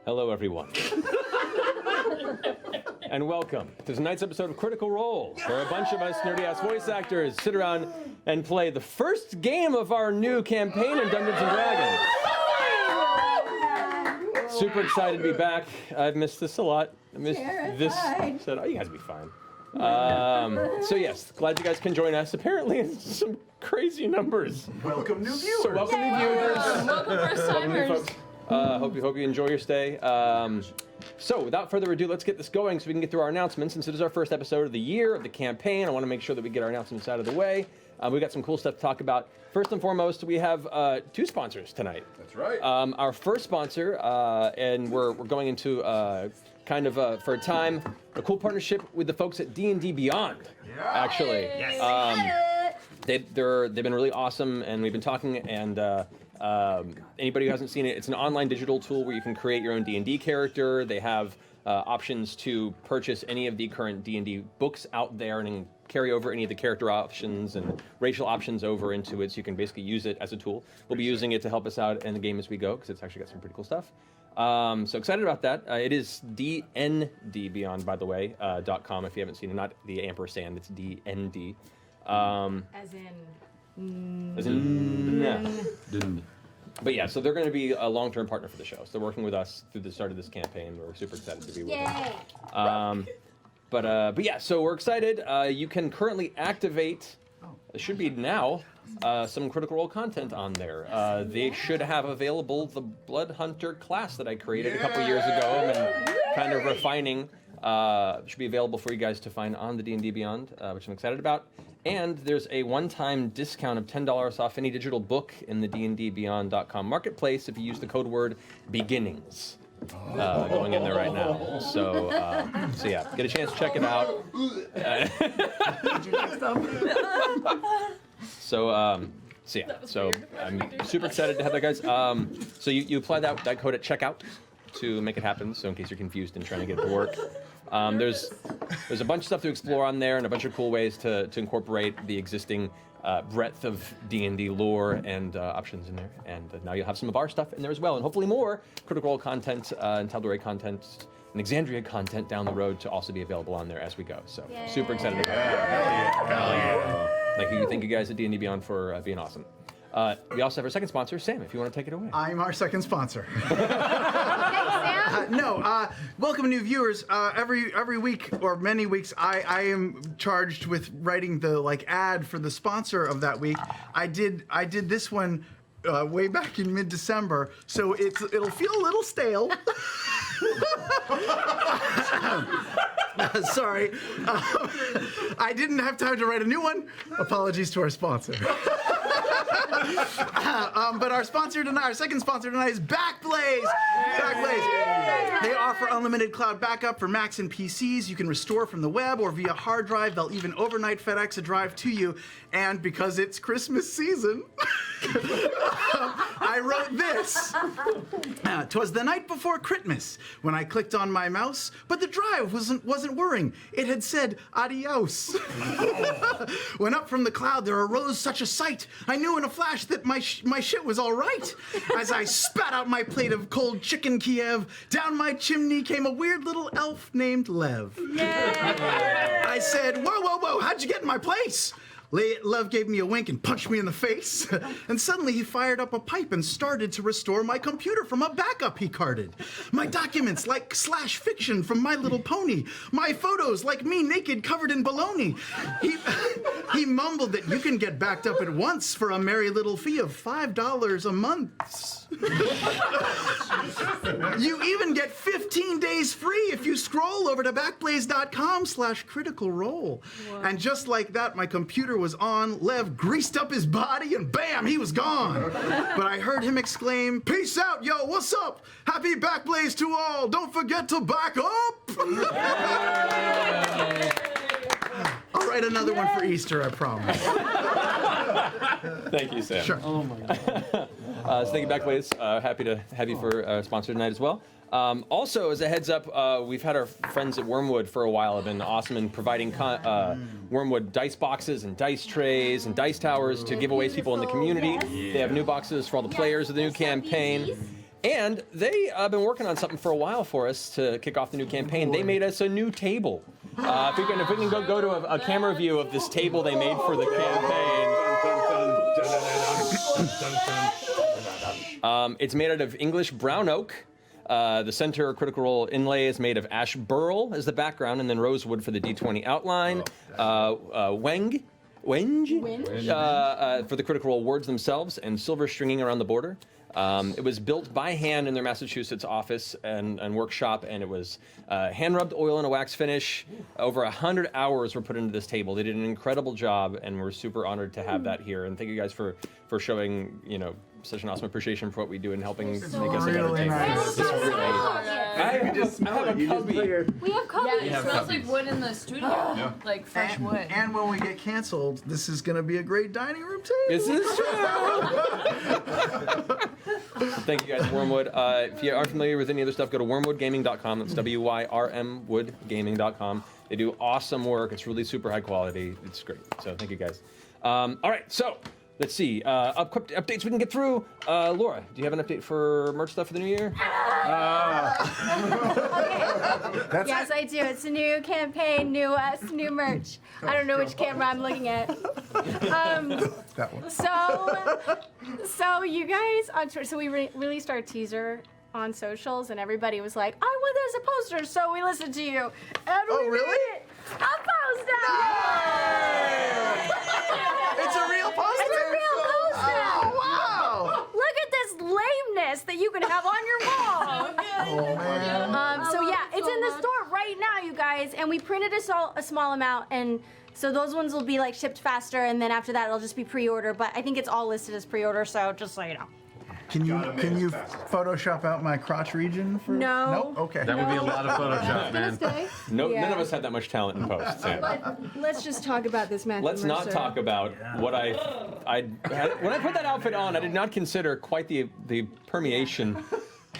Hello, everyone. And welcome to tonight's episode of Critical Role, where a bunch of us nerdy-ass voice actors sit around and play the first game of our new campaign in Dungeons & Dragons. Super excited to be back. I've missed this a lot. I missed this. Oh, you guys will be fine. So yes, glad you guys can join us. Apparently, it's some crazy numbers. Welcome new viewers. So welcome new viewers. Welcome first Welcome new timers. folks. Hope you enjoy your stay. So without further ado, let's get this going so we can get through our announcements. Since it is our first episode of the year of the campaign, I want to make sure that we get our announcements out of the way. We've got some cool stuff to talk about. First and foremost, we have two sponsors tonight. That's right. Our first sponsor, and we're going into for a time, a cool partnership with the folks at D&D Beyond. Yeah. Actually, Yes. they've been really awesome, and we've been talking. And anybody who hasn't seen it, it's an online digital tool where you can create your own D&D character. They have options to purchase any of the current D&D books out there and carry over any of the character options and racial options over into it, so you can basically use it as a tool. We'll be using it to help us out in the game as we go, because it's actually got some pretty cool stuff. So excited about that. It is DNDBeyond, by the way, .com if you haven't seen it, not the ampersand, it's DND. As in. But yeah, so they're going to be a long-term partner for the show. So they're working with us through the start of this campaign. We're super excited to be with them. But yeah, so we're excited. You can currently activate, it should be now, some Critical Role content on there. They should have available the Blood Hunter class that I created a couple years ago and kind of refining. Should be available for you guys to find on the D&D Beyond, which I'm excited about. And there's a one-time discount of $10 off any digital book in the DNDBeyond.com marketplace if you use the code word beginnings. Going in there right now. So yeah, get a chance to check it out. So I'm super excited to have that, guys. So you apply that code at checkout to make it happen. So in case you're confused and trying to get it to work. There's a bunch of stuff to explore on there and a bunch of cool ways to incorporate the existing breadth of D&D lore and options in there. And now you'll have some of our stuff in there as well, and hopefully more Critical Role content and Tal'Dorei content and Exandria content down the road to also be available on there as we go. So super excited about that. Thank you guys at D&D Beyond for being awesome. We also have our second sponsor, Sam, if you want to take it away. I'm our second sponsor. Welcome new viewers. Every week or many weeks, I am charged with writing the ad for the sponsor of that week. I did this one way back in mid-December, so it'll feel a little stale. Sorry, I didn't have time to write a new one. Apologies to our sponsor. But our sponsor tonight, our second sponsor tonight, is Backblaze. Backblaze. They offer unlimited cloud backup for Macs and PCs. You can restore from the web or via hard drive. They'll even overnight FedEx a drive to you. And because it's Christmas season, I wrote this. 'Twas the night before Christmas when I clicked on my mouse, but the drive wasn't whirring. It had said adios. When up from the cloud there arose such a sight, I knew in a flash that my shit was all right. As I spat out my plate of cold chicken Kiev, down my chimney came a weird little elf named Lev. Yay! I said, whoa, how'd you get in my place? Lev gave me a wink and punched me in the face. And suddenly he fired up a pipe and started to restore my computer from a backup he carted. My documents like slash fiction from My Little Pony. My photos like me naked covered in baloney. He mumbled that you can get backed up at once for a merry little fee of $5 a month. You even get 15 days free if you scroll over to backblaze.com/criticalrole. And just like that, my computer was on. Lev greased up his body and bam, he was gone. But I heard him exclaim, "Peace out, yo, what's up? Happy Backblaze to all. Don't forget to back up." I'll write another one for Easter, I promise. Thank you, Sam. Sure. Oh my god. So thank you, Backblaze. Happy to have you for sponsor tonight as well. Also, as a heads up, we've had our friends at Wormwood for a while. Have been awesome in providing Wormwood dice boxes and dice trays and dice towers to give away to people in the community. They have new boxes for all the players of the new campaign. And they have been working on something for a while for us to kick off the new campaign. They made us a new table. If we can go to a camera view of this table they made for the campaign. It's made out of English brown oak. The center critical role inlay is made of ash burl as the background, and then rosewood for the D20 outline. Wenge for the critical role words themselves, and silver stringing around the border. It was built by hand in their Massachusetts office and workshop, and it was hand-rubbed oil and a wax finish. Over 100 hours were put into this table. They did an incredible job, and we're super honored to have that here. And thank you guys for showing, such an awesome appreciation for what we do and helping make us a better really table. nice. It's really I have a cubby. We have coffee. Yeah, it smells like wood in the studio. Like fresh wood. And when we get canceled, this is going to be a great dining room table. This is true. Thank you guys, Wormwood. If you aren't familiar with any other stuff, go to wormwoodgaming.com. That's WYRMwoodgaming.com. They do awesome work. It's really super high quality. It's great. So thank you guys. All right, so let's see. Updates we can get through. Laura, do you have an update for merch stuff for the new year? Yes, I do. It's a new campaign, new us, new merch. I don't know which camera I'm looking at. That one. So you guys on Twitter, so we released our teaser on socials, and everybody was like, "I want this as a poster," so we listened to you. And we really? made it a poster! It's a real poster. It's a real poster! Oh, wow. Look at this lameness that you can have on your wall. Oh, man. So yeah, it's in the store right now, you guys, and we printed a small amount, and so those ones will be like shipped faster, and then after that it'll just be pre-order. But I think it's all listed as pre-order, so just so you know. Can you Photoshop out my crotch region? No. Nope. Okay. That would be a lot of Photoshop, man. No, Yeah. none of us had that much talent in post. Sam. Let's just talk about this Matthew Let's not Mercer. talk about what I when I put that outfit on. I did not consider quite the permeation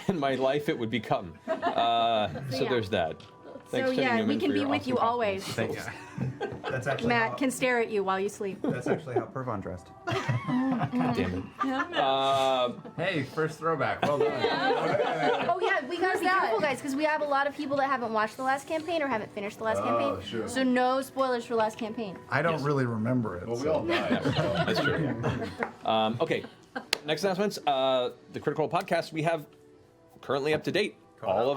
in my life it would become. So yeah. there's that. Thanks, So Jenny yeah, Newman, we for can be your with awesome you compliments. always. Thanks. That's actually Matt can stare at you while you sleep. That's actually how Pervon dressed. God damn it. Hey, first throwback. Well done. Oh yeah, we gotta be careful, guys, because we have a lot of people that haven't watched the last campaign or haven't finished the last campaign. Sure. So no spoilers for last campaign. I don't really remember it. Well, we so- all died. That's true. Okay, next announcements. The Critical Role podcast we have currently up to date. All of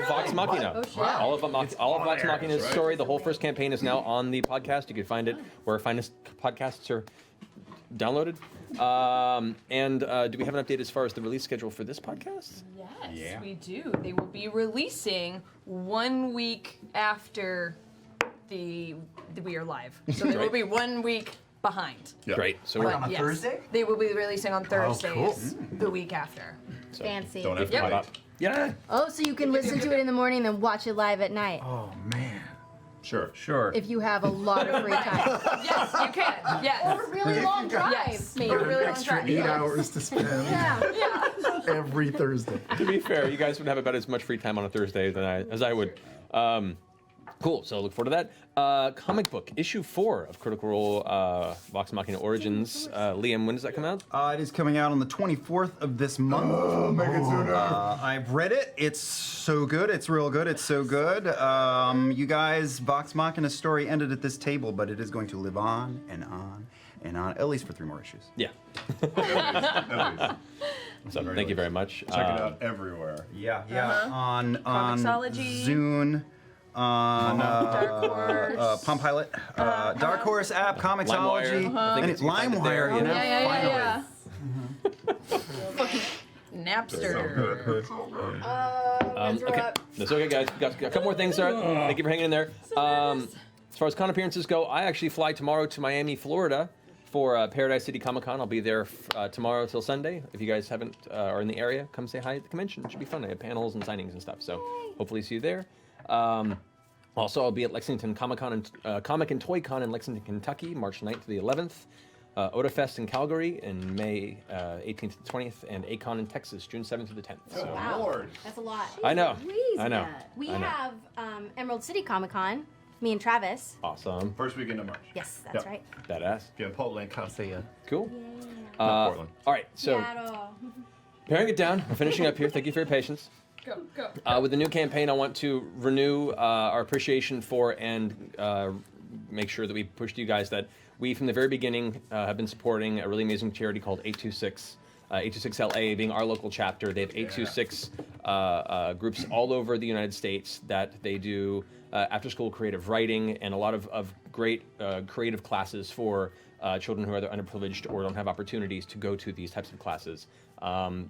Vox Machina. Oh, shit. All of Vox Machina's story. The whole first campaign is now on the podcast. You can find it where finest podcasts are downloaded. And do we have an update as far as the release schedule for this podcast? Yes, we do. They will be releasing 1 week after the We Are Live. So they will be 1 week behind. Yeah. Great. So But we're on a yes, Thursday? They will be releasing on Thursdays cool. the week after. so Fancy. Don't have to Yep. wait. yeah. Oh, so you can listen to it in the morning and then watch it live at night Oh man. Sure. if you have a lot of free time. Yes, you can. Yes. Or a really long drive, Yes. maybe. Or really long Extra drive. 8 Yes. hours to spend Yeah. every Thursday. To be fair, you guys would have about as much free time on a Thursday as I would. Cool. So look forward to that. Comic book issue 4 of Critical Role Vox Machina Origins. Liam, when does that come out? It is coming out on the 24th of this month. I've read it. It's so good. It's real good. It's so good. You guys, Vox Machina's story ended at this table, but it is going to live on and on and on, at least for 3 more issues. Yeah. So thank you very much. Check it out everywhere. Yeah. On Comixology. Zune, on Dark Horse. Palm Pilot, Dark Horse app, Comixology, LimeWire. I think and it's- you can find it there. LimeWire. You know, Yeah. finally. Fucking Napster. Okay. That's okay, guys. Got a couple more things. Thank you for hanging in there. As far as con appearances go, I actually fly tomorrow to Miami, Florida for Paradise City Comic Con. I'll be there tomorrow till Sunday. If you guys haven't are in the area, come say hi at the convention. It should be fun. I have panels and signings and stuff. So hopefully see you there. Also, I'll be at Lexington Comic Con and Comic and Toy Con in Lexington, Kentucky, March 9th to the 11th. Oda Fest in Calgary in May 18th to the 20th, and A-Con in Texas, June 7th to the 10th. So. Wow. Lord. That's a lot. I know. Please, I know. Matt. We I know. have Emerald City Comic Con, me and Travis. Awesome. First weekend of March. Yes, that's Yep. right. Badass. Yeah, Portland, come see ya. Cool. Not Portland. All right, so Seattle. paring it down. We're finishing up here. Thank you for your patience. Go. With the new campaign, I want to renew our appreciation for and make sure that we push to you guys that we, from the very beginning, have been supporting a really amazing charity called 826. 826LA being our local chapter. They have 826 groups all over the United States that they do after-school creative writing and a lot of great creative classes for children who are either underprivileged or don't have opportunities to go to these types of classes.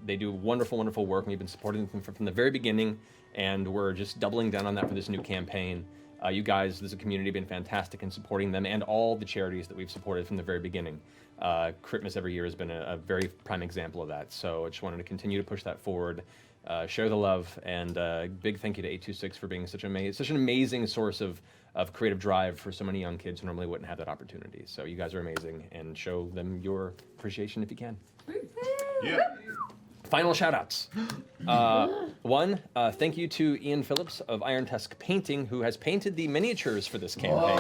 They do wonderful, wonderful work, and we've been supporting them from the very beginning, and we're just doubling down on that for this new campaign. You guys, as a community, have been fantastic in supporting them and all the charities that we've supported from the very beginning. Christmas every year has been a very prime example of that, so I just wanted to continue to push that forward, share the love, and big thank you to 826 for being such an amazing source of creative drive for so many young kids who normally wouldn't have that opportunity. So you guys are amazing, and show them your appreciation if you can. Yeah. Final shout-outs. One, thank you to Ian Phillips of Iron Tusk Painting, who has painted the miniatures for this campaign.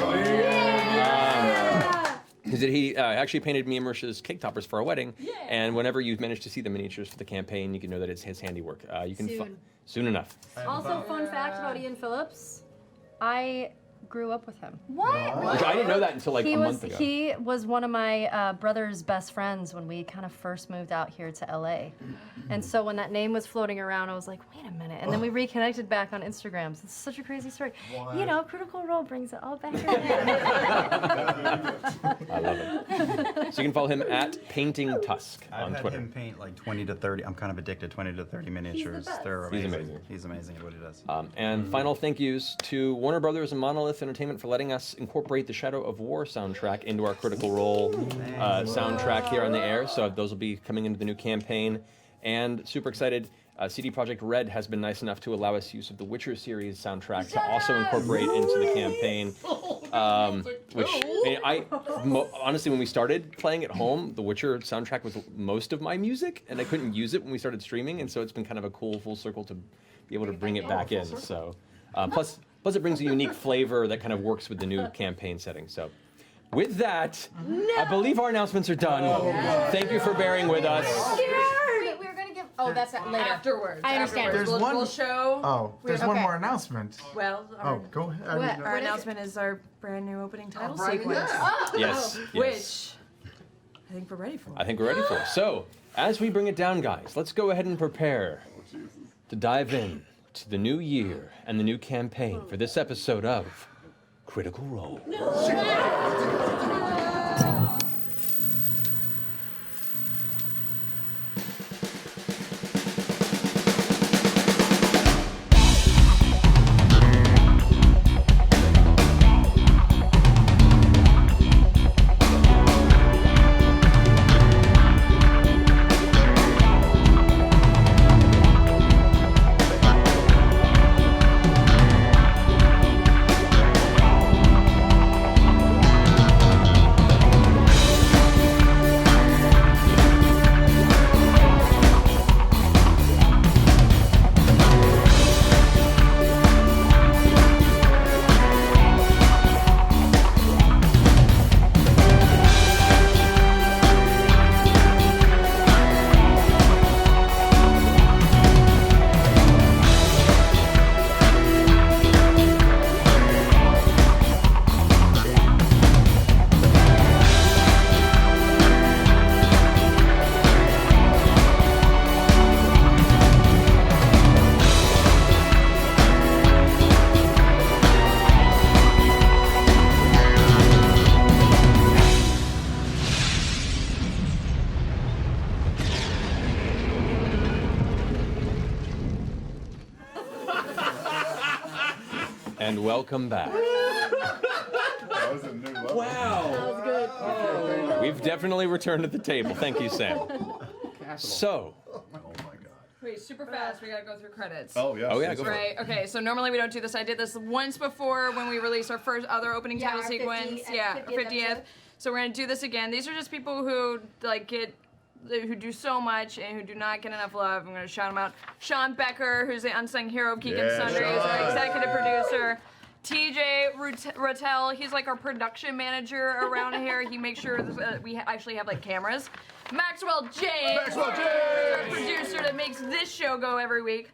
He actually painted me and Marisha's cake toppers for our wedding, and whenever you've managed to see the miniatures for the campaign, you can know that it's his handiwork. You can soon enough. Also, fun fact about Ian Phillips, I grew up with him. What? Which I didn't know that until like a month ago. He was one of my brother's best friends when we kind of first moved out here to LA. And so when that name was floating around, I was like, wait a minute. And then we reconnected back on Instagram. So it's such a crazy story. What? You know, Critical Role brings it all back around. I love it. So you can follow him at Painting Tusk on I've had Twitter. him paint like 20 to 30. I'm kind of addicted. 20 to 30 miniatures. best. They're He's amazing. amazing. He's amazing at what he does. And final thank yous to Warner Brothers and Monolith Entertainment for letting us incorporate the Shadow of War soundtrack into our Critical Role soundtrack here on the air. So those will be coming into the new campaign. And super excited, CD Projekt Red has been nice enough to allow us use of the Witcher series soundtrack to also incorporate into the campaign. Honestly, when we started playing at home, the Witcher soundtrack was most of my music, and I couldn't use it when we started streaming, and so it's been kind of a cool full circle to be able to bring it back in. So, plus it brings a unique flavor that kind of works with the new campaign setting. So, with that, I believe our announcements are done. Thank you for bearing with us. Wait, we were going to give... Oh, that's later. Afterwards. I understand. Afterwards. There's one- We'll show. Oh, there's one Okay. more announcement. Well, Oh, go ahead. I mean, our announcement is our brand new opening title right, sequence, Yes. which I think we're ready for. I think we're ready for it. So, as we bring it down, guys, let's go ahead and prepare to dive in to the new year and the new campaign for this episode of Critical Role. And welcome back. That was a new level. Wow. We've definitely returned to the table. Thank you, Sam. So, Oh my god. Wait, super fast. We gotta go through credits. Oh yeah. Oh, yeah, go for it. Right. Okay. So normally we don't do this. I did this once before when we released our first other opening Yeah, title our sequence. 50th Yeah, 50th. episode. So we're gonna do this again. These are just people who who do so much and who do not get enough love. I'm gonna shout them out. Sean Becker, who's the unsung hero of Geek and Yeah, Sundry, is our Sean. executive producer. TJ Rattel, he's like our production manager around here. He makes sure that we actually have like cameras. Maxwell James, our producer that makes this show go every week.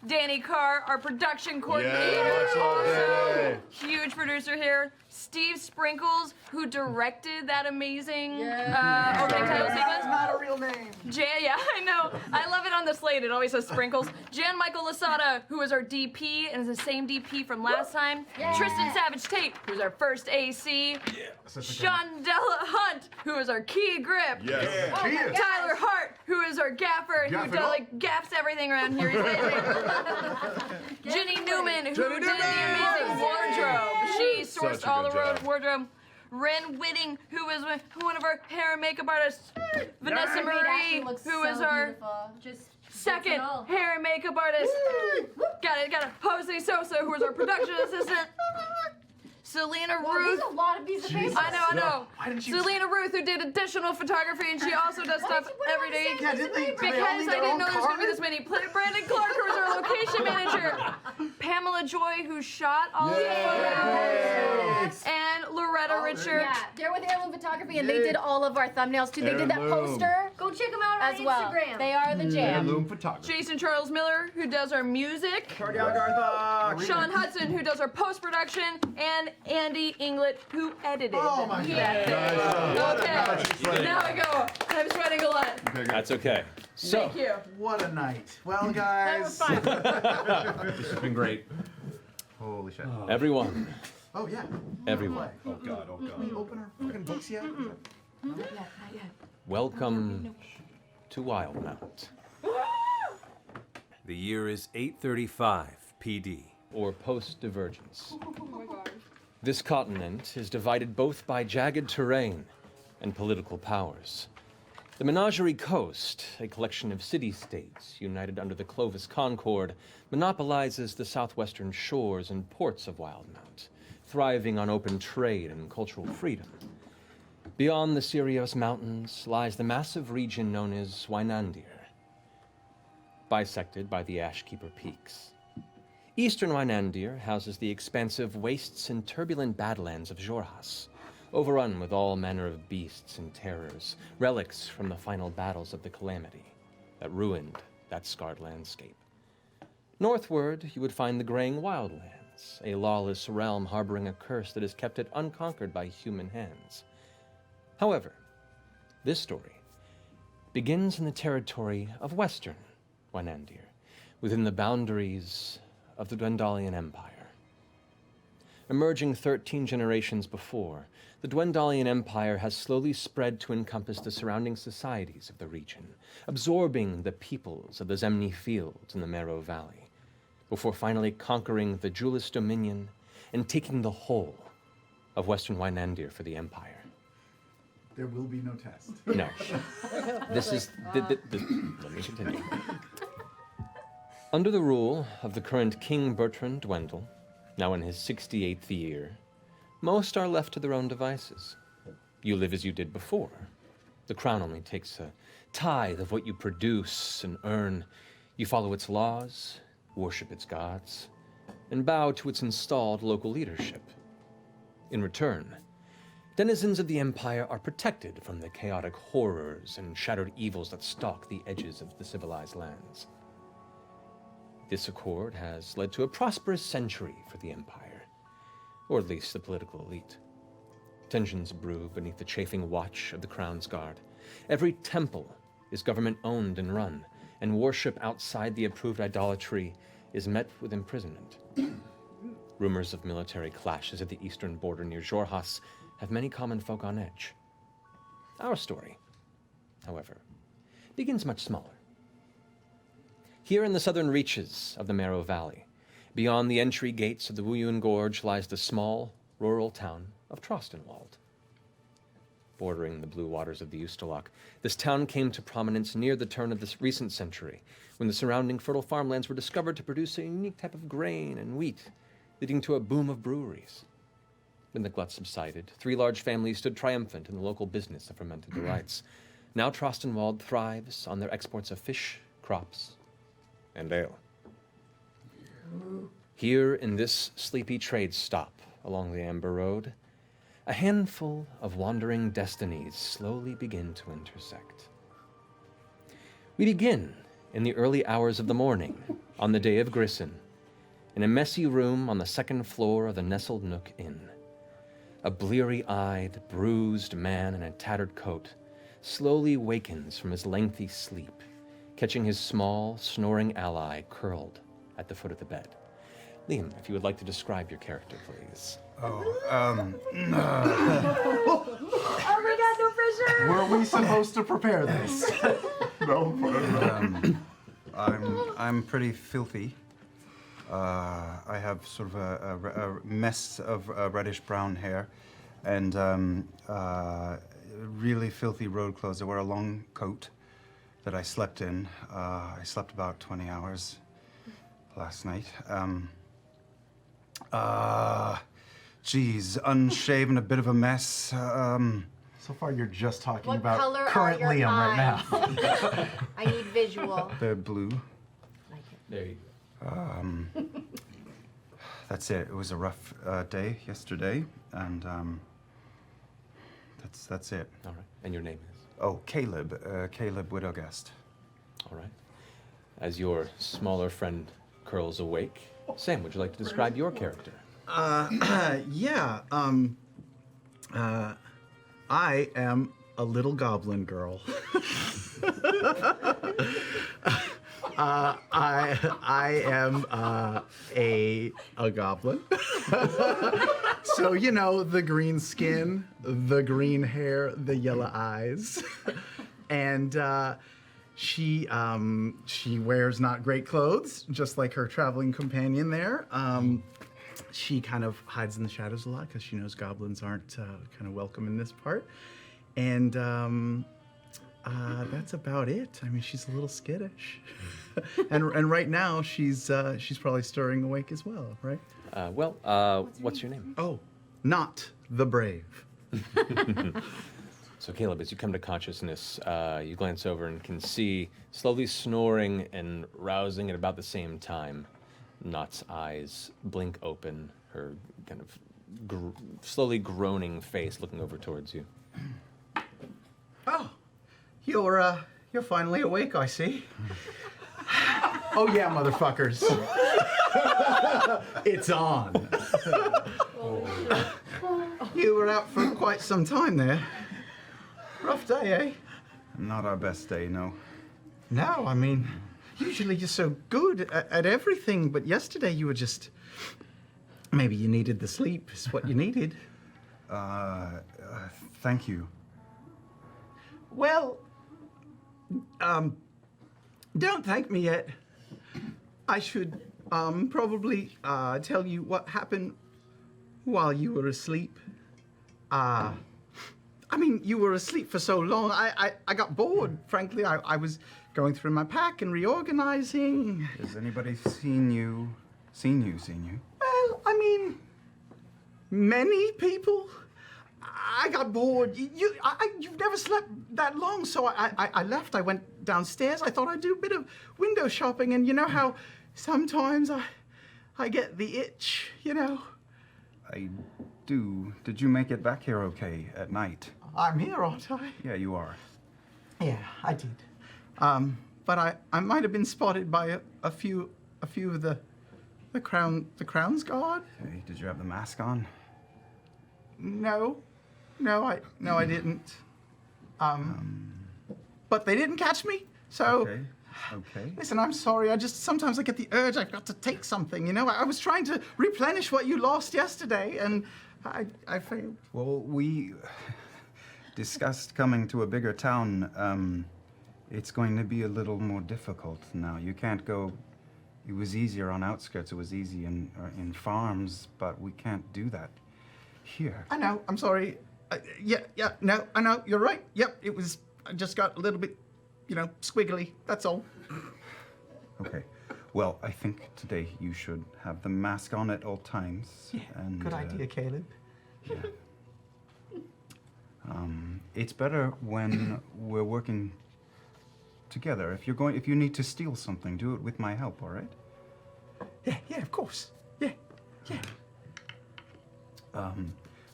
Danny Carr, our production coordinator, also huge producer here. Steve Sprinkles, who directed that amazing opening title sequence. Not a real name. Yeah, I know. I love it on the slate. It always says Sprinkles. Jan Michael Lasada, who is our DP and is the same DP from last time. Tristan Savage Tate, who's our first AC. Shondella Hunt, who is our key grip. Yes. Tyler Hart, who is our gaffer, who gaffs everything around here. He's amazing. Jenny Newman, who did the amazing wardrobe. She sourced all the wardrobe. Ren Whitting, who is one of our hair and makeup artists. Vanessa Marie, who is our second hair and makeup artist. Got it. Jose Sosa, who is our production assistant. Selena Ruth. There's a lot of these faces. I know. Selena Ruth, who did additional photography, and she also does stuff every day. Yeah, did they? Because I didn't know there was going to be this many. Brandon Clark, who is our location manager. Pamela Joy, who shot all of the photos. And Loretta Richards. Yeah, they're with Heirloom Photography, and they did all of our thumbnails too. They did that poster. Go check them out on Instagram. They are the jam. Heirloom photography. Jason Charles Miller, who does our music. Sean Hudson, who does our post-production. And Andy Inglet, who edited that thing. Okay, now I go. I'm sweating a lot. That's okay. So, Thank you. What a night. Well, guys. That was fine. this has been great. Holy shit. Everyone, Oh, yeah. everyone, Oh God. Can we open our fucking books yet? welcome to Wildemount. The year is 835 PD, or post-divergence. This continent is divided both by jagged terrain and political powers. The Menagerie Coast, a collection of city-states united under the Clovis Concord, monopolizes the southwestern shores and ports of Wildemount, thriving on open trade and cultural freedom. Beyond the Sirius Mountains lies the massive region known as Wynandir, bisected by the Ashkeeper Peaks. Eastern Wynandir houses the expansive wastes and turbulent badlands of Jorhas, overrun with all manner of beasts and terrors, relics from the final battles of the Calamity that ruined that scarred landscape. Northward, you would find the graying Wildlands, a lawless realm harboring a curse that has kept it unconquered by human hands. However, this story begins in the territory of Western Wynandir, within the boundaries of the Dwendalian Empire. Emerging 13 generations before, the Dwendalian Empire has slowly spread to encompass the surrounding societies of the region, absorbing the peoples of the Zemni Fields and the Marrow Valley, before finally conquering the Julis Dominion and taking the whole of Western Wynandir for the Empire. There will be no test. No. This is... let me continue. Under the rule of the current King Bertrand Dwendal, now in his 68th year, most are left to their own devices. You live as you did before. The crown only takes a tithe of what you produce and earn. You follow its laws, worship its gods, and bow to its installed local leadership. In return, denizens of the Empire are protected from the chaotic horrors and shattered evils that stalk the edges of the civilized lands. This accord has led to a prosperous century for the Empire, or at least the political elite. Tensions brew beneath the chafing watch of the Crown's Guard. Every temple is government-owned and run, and worship outside the approved idolatry is met with imprisonment. Rumors of military clashes at the eastern border near Jorhas have many common folk on edge. Our story, however, begins much smaller. Here in the southern reaches of the Marrow Valley, beyond the entry gates of the Wuyun Gorge, lies the small, rural town of Trostenwald. Bordering the blue waters of the Ustalok, this town came to prominence near the turn of this recent century, when the surrounding fertile farmlands were discovered to produce a unique type of grain and wheat, leading to a boom of breweries. When the glut subsided, 3 large families stood triumphant in the local business of fermented delights. Now Trostenwald thrives on their exports of fish, crops, and ale. Here in this sleepy trade stop along the Amber Road, a handful of wandering destinies slowly begin to intersect. We begin in the early hours of the morning on the day of Grisson, in a messy room on the second floor of the Nestled Nook Inn. A bleary-eyed, bruised man in a tattered coat slowly wakens from his lengthy sleep, catching his small, snoring ally curled at the foot of the bed. Liam, if you would like to describe your character, please. Oh my god, no pressure! Were we supposed to prepare this? No. I'm pretty filthy. I have sort of a mess of reddish-brown hair and really filthy road clothes. I wear a long coat that I slept in. I slept about 20 hours last night. Geez, unshaven, a bit of a mess. So far, you're just talking What about color current are your Liam right now. eyes? I need visual. They're blue. Like it. There you go. That's it. It was a rough day yesterday, and that's it. All right. And your name is? Oh, Caleb. Caleb Widowguest. All right. As your smaller friend curls awake, Sam, would you like to describe your character? Yeah. I am a little goblin girl. I am a goblin. So you know, the green skin, the green hair, the yellow eyes, and she wears not great clothes, just like her traveling companion there. She kind of hides in the shadows a lot because she knows goblins aren't kind of welcome in this part, and that's about it. I mean, she's a little skittish, and right now she's probably stirring awake as well, right? What's your name? Oh, not the brave. So Caleb, as you come to consciousness, you glance over and can see slowly snoring and rousing at about the same time. Not's eyes blink open, her kind of slowly groaning face looking over towards you. Oh, you're finally awake, I see. Oh yeah, motherfuckers. It's on. You were out for quite some time there. Rough day, eh? Not our best day, no. No, I mean, usually you're so good at everything, but yesterday you were just... Maybe you needed the sleep, is what you needed. Thank you. Well, don't thank me yet. I should probably tell you what happened while you were asleep. I mean, you were asleep for so long, I got bored, frankly. I was going through my pack and reorganizing. Has anybody seen you? Well, I mean, many people. I got bored. You've never slept that long, so I left. I went downstairs. I thought I'd do a bit of window shopping, and you know how sometimes I get the itch, you know? I do. Did you make it back here okay at night? I'm here, aren't I? Yeah, you are. Yeah, I did. But I might have been spotted by a few of the Crown's Guard. Okay, did you have the mask on? No, I didn't. But they didn't catch me, so. Okay. Listen, I'm sorry. Sometimes I get the urge. I've got to take something. You know, I was trying to replenish what you lost yesterday, and I failed. Well, we discussed coming to a bigger town. It's going to be a little more difficult now. You can't go. It was easier on outskirts. It was easy in farms, but we can't do that here. I know. I'm sorry. No, I know. You're right. Yep, it was. I just got a little bit, squiggly. That's all. Okay. Well, I think today you should have the mask on at all times. Yeah. And, good idea, Caleb. Yeah. It's better when we're working together. If you need to steal something, do it with my help. All right? Yeah, of course.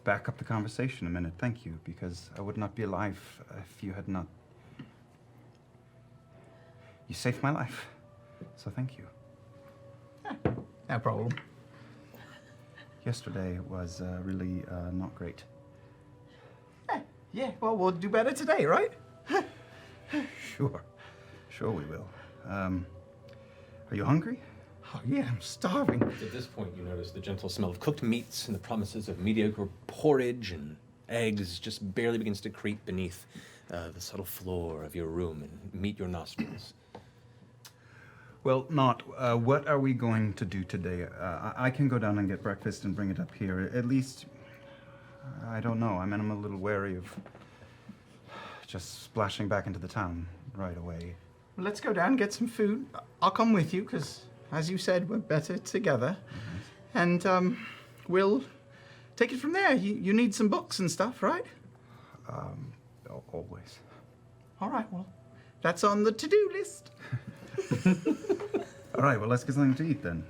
Back up the conversation a minute, thank you, because I would not be alive if you had not... You saved my life, so thank you. No problem. Yesterday was really not great. Yeah, well, we'll do better today, right? Sure we will. Are you hungry? Oh, yeah, I'm starving. At this point, you notice the gentle smell of cooked meats and the promises of mediocre porridge and eggs just barely begins to creep beneath the subtle floor of your room and meet your nostrils. Well, what are we going to do today? I can go down and get breakfast and bring it up here. At least, I don't know. I mean, I'm a little wary of just splashing back into the town right away. Well, let's go down and get some food. I'll come with you, because, as you said, we're better together. Mm-hmm. And we'll take it from there. You need some books and stuff, right? Always. All right, well, that's on the to-do list. All right, well, let's get something to eat then.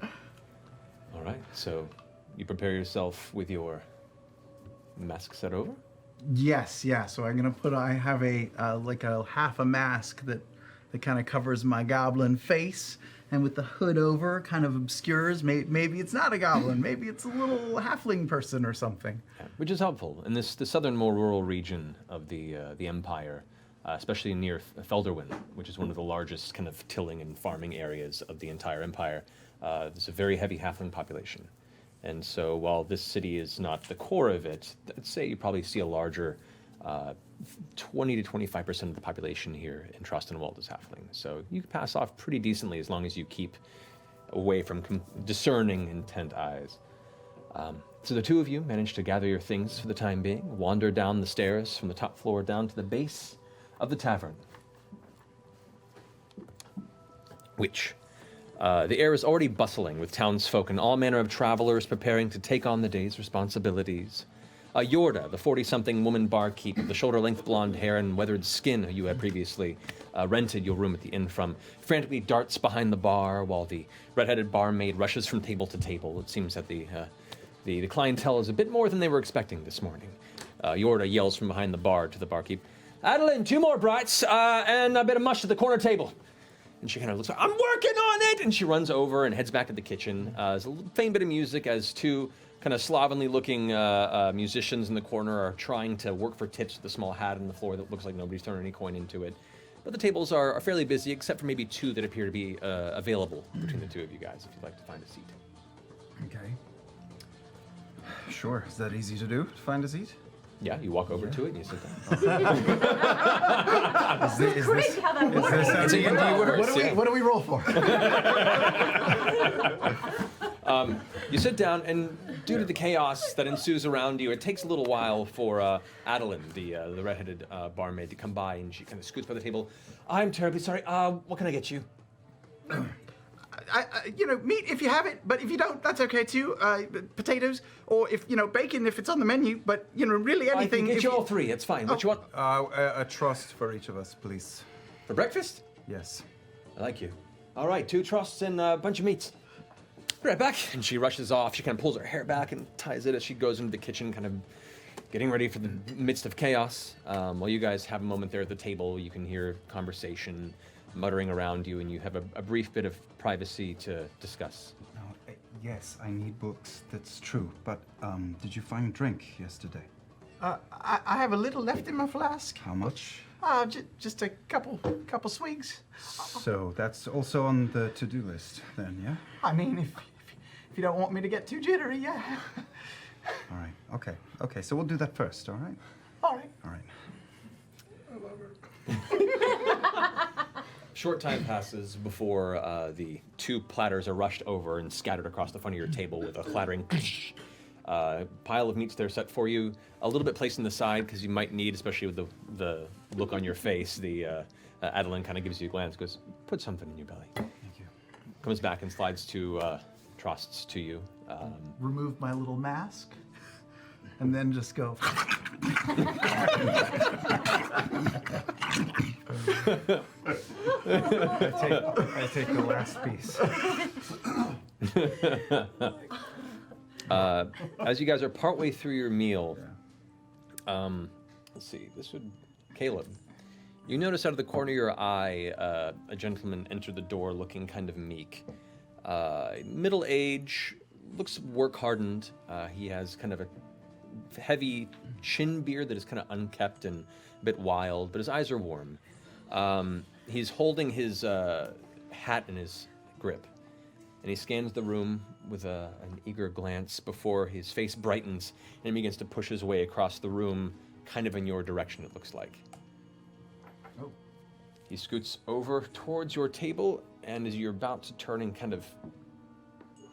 All right, so you prepare yourself with your mask set over? Yes, yeah. So I'm gonna I have a like a half a mask that kind of covers my goblin face, and with the hood over, kind of obscures. Maybe it's not a goblin. Maybe it's a little halfling person or something. Yeah, which is helpful in the southern, more rural region of the Empire, especially near Felderwin, which is one of the largest kind of tilling and farming areas of the entire Empire. There's a very heavy halfling population. And so while this city is not the core of it, I'd say you probably see a larger 20 to 25% of the population here in Trostenwald is halfling. So you can pass off pretty decently as long as you keep away from discerning, intent eyes. So the two of you manage to gather your things for the time being, wander down the stairs from the top floor down to the base of the tavern, which the air is already bustling with townsfolk and all manner of travelers preparing to take on the day's responsibilities. Yorda, the 40-something woman barkeep with the shoulder-length blonde hair and weathered skin who you had previously rented your room at the inn from, frantically darts behind the bar while the red-headed barmaid rushes from table to table. It seems that the clientele is a bit more than they were expecting this morning. Yorda yells from behind the bar to the barkeep, "Adeline, 2 more brights and a bit of mush at the corner table." And she kind of looks like, "I'm working on it!" And she runs over and heads back to the kitchen. There's a faint bit of music as 2 kind of slovenly looking musicians in the corner are trying to work for tips with a small hat on the floor that looks like nobody's thrown any coin into it. But the tables are fairly busy, except for maybe 2 that appear to be available between the 2 of you guys, if you'd like to find a seat. Okay. Sure. Is that easy to do, to find a seat? Yeah, you walk over to it and you sit down. Is Crazy how that works. this It's a D&D works, What do we roll for? You sit down, and due to the chaos that ensues around you, it takes a little while for Adeline, the red-headed barmaid, to come by, and she kind of scoots by the table. "I'm terribly sorry. What can I get you?" Meat if you have it, but if you don't, that's okay too. Potatoes, or if bacon if it's on the menu. But really anything. I can get you all 3. It's fine. What you want A trust for each of us, please. for breakfast? Yes. I like you. All right, 2 trusts and a bunch of meats. Be right back. And she rushes off. She kind of pulls her hair back and ties it as she goes into the kitchen, kind of getting ready for the midst of chaos. While you guys have a moment there at the table, you can hear conversation muttering around you, and you have a brief bit of privacy to discuss. No, yes, I need books. That's true. But did you find drink yesterday? I have a little left in my flask. How much? Just a couple swigs. So that's also on the to-do list then, yeah? I mean, if you don't want me to get too jittery, yeah. All right. Okay. So we'll do that first. All right. All right. All right. Short time passes before the 2 platters are rushed over and scattered across the front of your table with a clattering pile of meats there set for you. A little bit placed on the side because you might need, especially with the look on your face, Adeline kind of gives you a glance, goes, "Put something in your belly." Thank you. Comes back and slides 2 trusts to you. Remove my little mask, and then just go. I take the last piece. As you guys are partway through your meal, let's see, Caleb, you notice out of the corner of your eye a gentleman enter the door looking kind of meek. Middle age, looks work-hardened. He has kind of a heavy chin beard that is kind of unkept and a bit wild, but his eyes are warm. He's holding his hat in his grip, and he scans the room with an eager glance before his face brightens and he begins to push his way across the room, kind of in your direction, it looks like. Oh. He scoots over towards your table, and as you're about to turn and kind of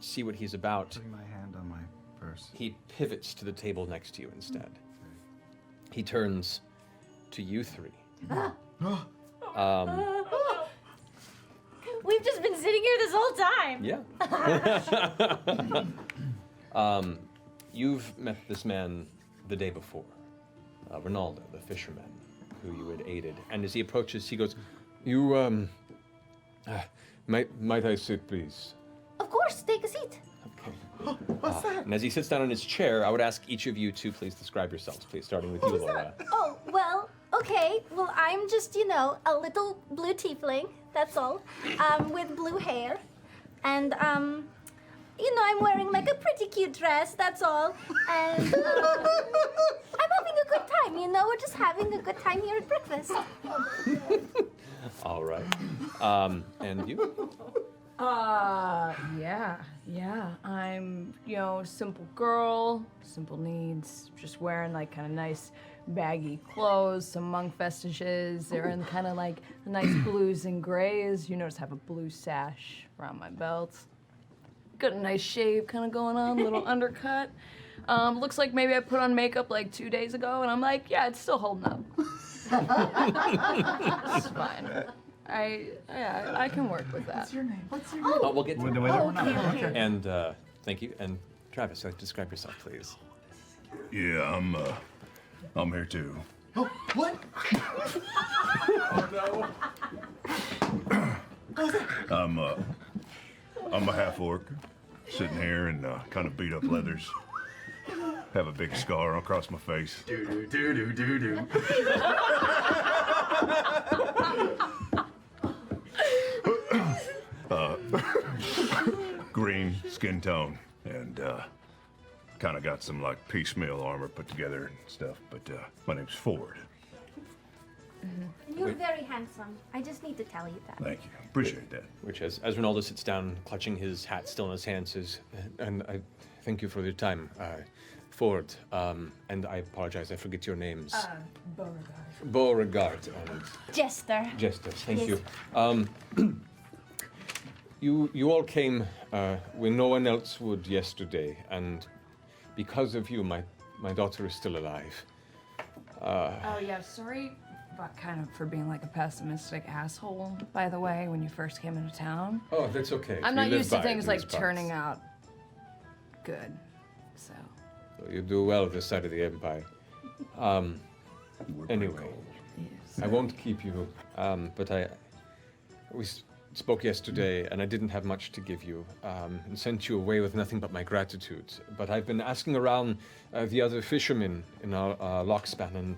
see what he's about, Putting my hand on my purse. he pivots to the table next to you instead. He turns to you three. We've just been sitting here this whole time. Yeah. You've met this man the day before, Ronaldo, the fisherman, who you had aided. And as he approaches, he goes, "You, might I sit, please?" Of course, take a seat. Okay. What's that? And as he sits down in his chair, I would ask each of you to please describe yourselves, please, starting with you, Laura. Oh, well, okay. Well, I'm just, a little blue tiefling, that's all, with blue hair. And, I'm wearing like a pretty cute dress, that's all. And, I'm having a good time, we're just having a good time here at breakfast. All right. And you? Yeah. I'm, simple girl, simple needs, just wearing like kind of nice baggy clothes, some monk vestiges. They're in kind of like nice blues and grays. You notice I have a blue sash around my belt. Got a nice shave kind of going on, little undercut. Looks like maybe I put on makeup like 2 days ago, and I'm like, yeah, it's still holding up. It's fine. I can work with that. What's your name? Oh, we'll get to it. Okay. And thank you. And Travis, describe yourself, please. Yeah, I'm here too. Oh, what? I'm a half orc, sitting here in kind of beat up leathers. Have a big scar across my face. Do. Green skin tone, and kind of got some like piecemeal armor put together and stuff. But my name's Ford. You're very handsome. I just need to tell you that. Thank you, appreciate that. Which, as Ronaldo sits down, clutching his hat still in his hand, says, "And I thank you for your time, Ford. And I apologize, I forget your names. Beauregard. And Jester. Jester. Thank Yes. you. You all came when no one else would yesterday, and because of you, my daughter is still alive. Oh yeah, sorry for being like a pessimistic asshole, by the way, when you first came into town. Oh, that's okay. I'm We not live used to by things these like parts. turning out good, so. You do well this side of the empire. Anyway, Yes. I won't keep you, but we spoke yesterday, and I didn't have much to give you, and sent you away with nothing but my gratitude. But I've been asking around the other fishermen in our lockspan, and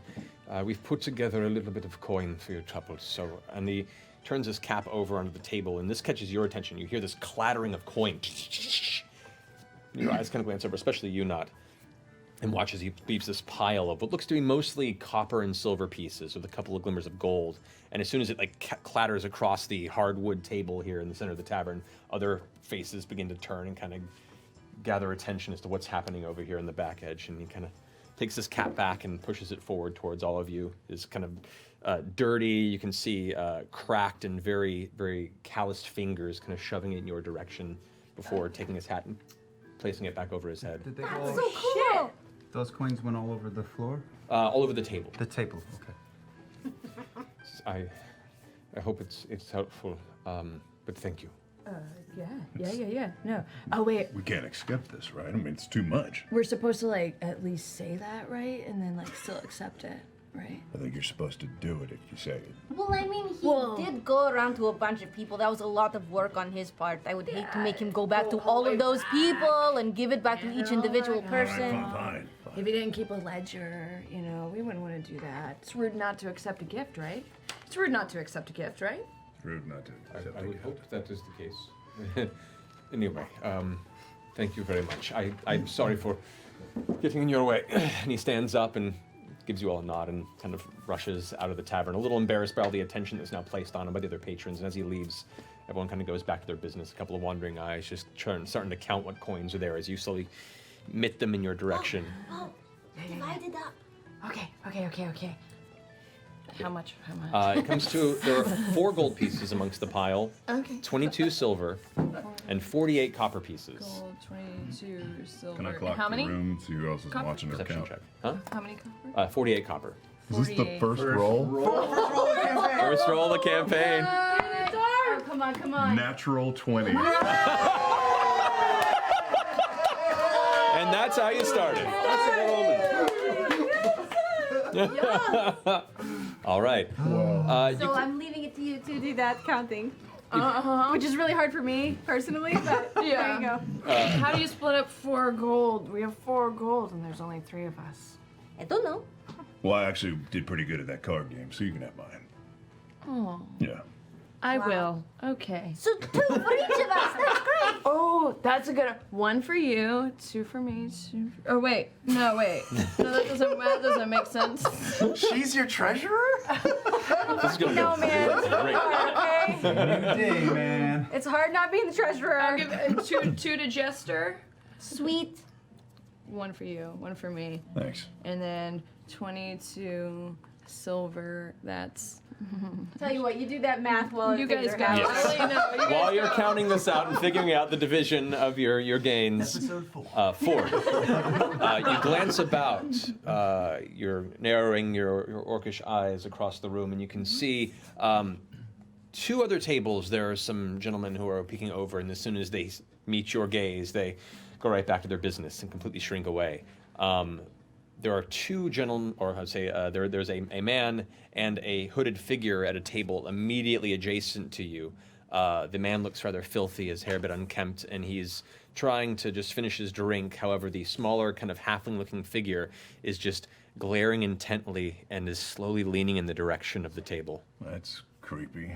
we've put together a little bit of coin for your troubles. So, and he turns his cap over onto the table, and this catches your attention. You hear this clattering of coin. Your eyes kind of glance over, especially you, Not, and watch as he beeps this pile of what looks to be mostly copper and silver pieces with a couple of glimmers of gold. And as soon as it clatters across the hardwood table here in the center of the tavern, other faces begin to turn and kind of gather attention as to what's happening over here in the back edge. And he kind of takes his cap back and pushes it forward towards all of you. It's kind of dirty. You can see cracked and very, very calloused fingers kind of shoving it in your direction before taking his hat and placing it back over his head. Did they That's all, so cool. those coins went all over the floor? All over the table. The table, okay. I hope it's helpful, but thank you. Yeah. No. Oh, wait. We can't accept this, right? I mean, it's too much. We're supposed to, like, at least say that, right? And then, like, still accept it. Right. I think you're supposed to do it if you say it. Well, I mean, he did go around to a bunch of people. That was a lot of work on his part. I would hate to make him go back to all of those people and give it back to each individual person. Fine. If he didn't keep a ledger, you know, we wouldn't want to do that. It's rude not to accept a gift, right? It's rude not to accept a gift, right? It's rude not to accept I a would gift. hope that is the case. Anyway, thank you very much. I'm sorry for getting in your way. And he stands up and gives you all a nod and kind of rushes out of the tavern, a little embarrassed by all the attention that's now placed on him by the other patrons. And as he leaves, everyone kind of goes back to their business. A couple of wandering eyes just starting to count what coins are there as you slowly mitt them in your direction. Oh, divide it up. Okay. How much? It comes to, there are 4 gold pieces amongst the pile, Okay. 22 silver, and 48 copper pieces. Gold, 22 silver. Can I clock How many? the room, see who else is Copper? watching her Perception count? check. Huh? How many copper? 48 copper. Is this the 48. first roll? First roll of the campaign. Oh, come on. Natural 20. And that's how you started. All right. So I'm leaving it to you to do that counting. Which is really hard for me personally, but there you go. How do you split up 4 gold? We have 4 gold and there's only 3 of us. I don't know. Well, I actually did pretty good at that card game, so you can have mine. Oh, Yeah. I will. Okay. So 2 for each of us. That's great. Oh, that's a good 1 for you, 2 for me, 2 for... Oh, wait. No, that doesn't make sense. She's your treasurer? This is gonna go man. great. Okay. New day, man. It's hard not being the treasurer. I'll give 2 to Jester. Sweet. 1 for you, 1 for me. Thanks. And then 22 silver, that's... Tell you what, you do that math while You I guys figure it got out. it. I'll let you know. You guys While you're counting this out and figuring out the division of your gains, Episode 4. 4. You glance about. You're narrowing your orcish eyes across the room, and you can see 2 other tables. There are some gentlemen who are peeking over, and as soon as they meet your gaze, they go right back to their business and completely shrink away. There are 2 gentlemen, or I'd say there's a man and a hooded figure at a table immediately adjacent to you. The man looks rather filthy, his hair a bit unkempt, and he's trying to just finish his drink. However, the smaller, kind of halfling-looking figure is just glaring intently and is slowly leaning in the direction of the table. That's creepy.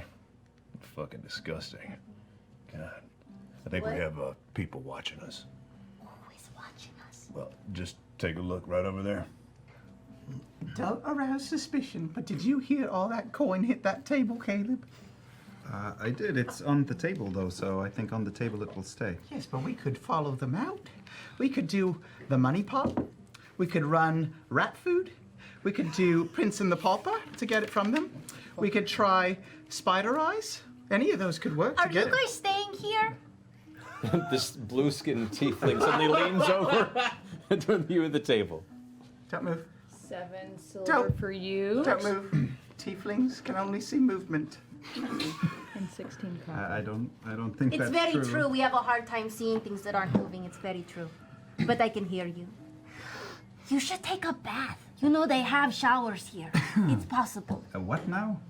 Fucking disgusting. God. I think we have people watching us. Who is watching us? Well, just take a look right over there. Don't arouse suspicion, but did you hear all that coin hit that table, Caleb? I did. It's on the table, though, so I think on the table it will stay. Yes, but we could follow them out. We could do the money pot. We could run rat food. We could do Prince and the Pauper to get it from them. We could try spider eyes. Any of those could work Are to you get it. guys staying here? This blue-skinned tiefling suddenly leans over to you at the table. Don't move. 7 silver Don't- for you. Don't move. Tieflings can only see movement. And 16 copper. I don't think It's that's very true. true. We have a hard time seeing things that aren't moving. It's very true. But I can hear you. You should take a bath. You know they have showers here. It's possible. What now?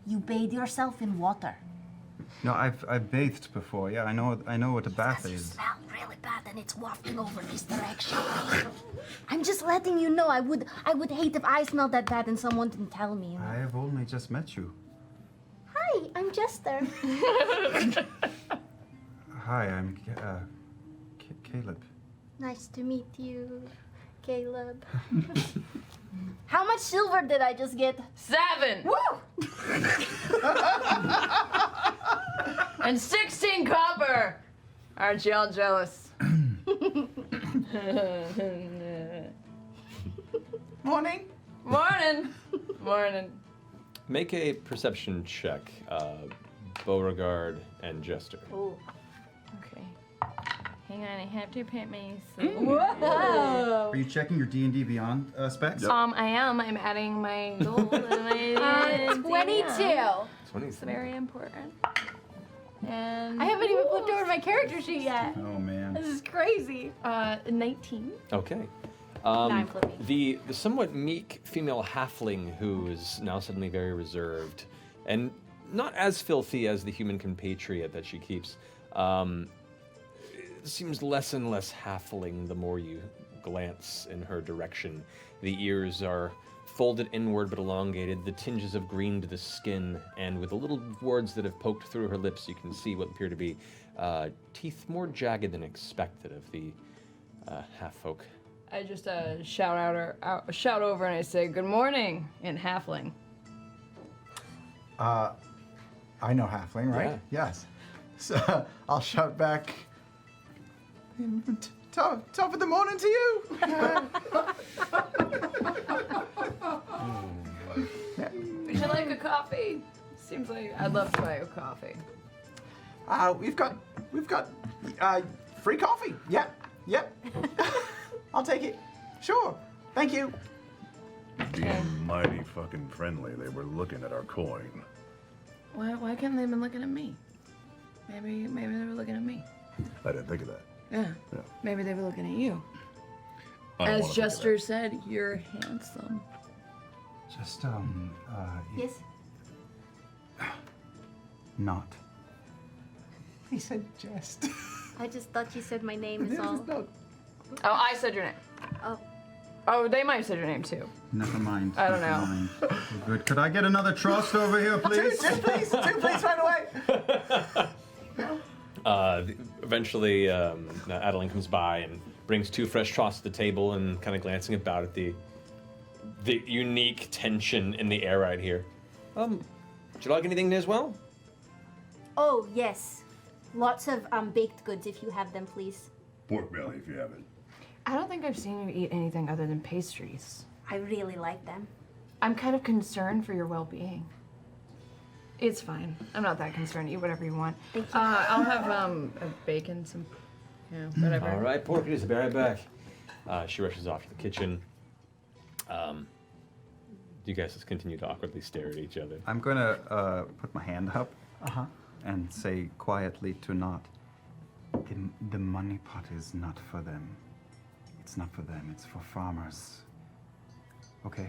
You bathe yourself in water. No, I've bathed before. Yeah, I know what a bath Because you is. smell really bad and it's wafting over this direction. I'm just letting you know. I would hate if I smelled that bad and someone didn't tell me. You know? I have only just met you. Hi, I'm Jester. Hi, I'm Caleb. Nice to meet you, Caleb. How much silver did I just get? 7! Woo! And 16 copper! Aren't y'all jealous? Morning. Morning. Make a perception check, Beauregard and Jester. Oh. Okay. Hang on, I have to put my... Whoa! Are you checking your D&D Beyond specs? I am. I'm adding my gold and my... 22. It's very important. And... I haven't even flipped over my character sheet yet. Oh man. This is crazy. 19. Okay. I'm flipping. The somewhat meek female halfling who is now suddenly very reserved and not as filthy as the human compatriot that she keeps, seems less and less halfling the more you glance in her direction. The ears are folded inward but elongated, the tinges of green to the skin, and with the little wards that have poked through her lips, you can see what appear to be teeth more jagged than expected of the half-folk. I just shout over and I say, "Good morning," in halfling. I know halfling, right? Yeah. Yes. So I'll shout back. Top of the morning to you. Would you like a coffee? Seems like I'd love to buy you a coffee. We've got free coffee. Yep. I'll take it. Sure. Thank you. Being mighty fucking friendly, they were looking at our coin. Why can't they have been looking at me? Maybe they were looking at me. I didn't think of that. Yeah. Yeah. Maybe they were looking at you. I don't As wanna think of Jester said, you're handsome. Just, Yes? not. He said jest. I just thought you said my name is all. Oh, I said your name. Oh. Oh, they might have said your name too. Never mind. I don't never know. mind. We're good. Could I get another trust over here, please? Two, please, right away. Eventually, Adeline comes by and brings 2 fresh trots to the table and kind of glancing about at the unique tension in the air right here. Would you like anything as well? Oh, yes. Lots of baked goods if you have them, please. Pork belly if you have it. I don't think I've seen you eat anything other than pastries. I really like them. I'm kind of concerned for your well-being. It's fine. I'm not that concerned. Eat whatever you want. Thank you. I'll have a bacon, some, whatever. All right, pork it is. I'll be right back. She rushes off to the kitchen. You guys just continue to awkwardly stare at each other. I'm going to put my hand up and say quietly to Not, the money pot is not for them. It's not for them. It's for farmers. Okay?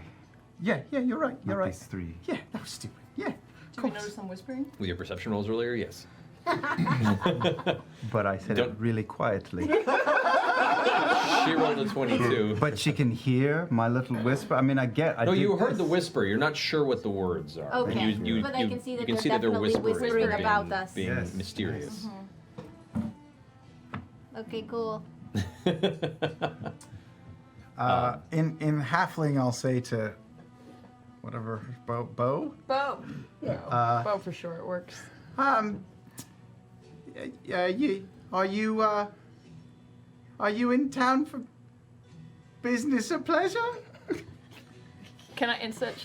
Yeah, you're right. Not these 3. Yeah, that was stupid. Yeah. Did you notice some whispering? With your perception rolls earlier, yes. But I said it Don't- really quietly. She rolled a 22. But she can hear my little whisper. I mean, I No, did you heard this. the whisper. You're not sure what the words are. Okay. And you But I can see you that can they're see that they're definitely whispering being- about us. being Yes. mysterious. Okay, cool. In halfling, I'll say to whatever Bo. Bo. Bo for sure. It works. Are you in town for business or pleasure? Can I insight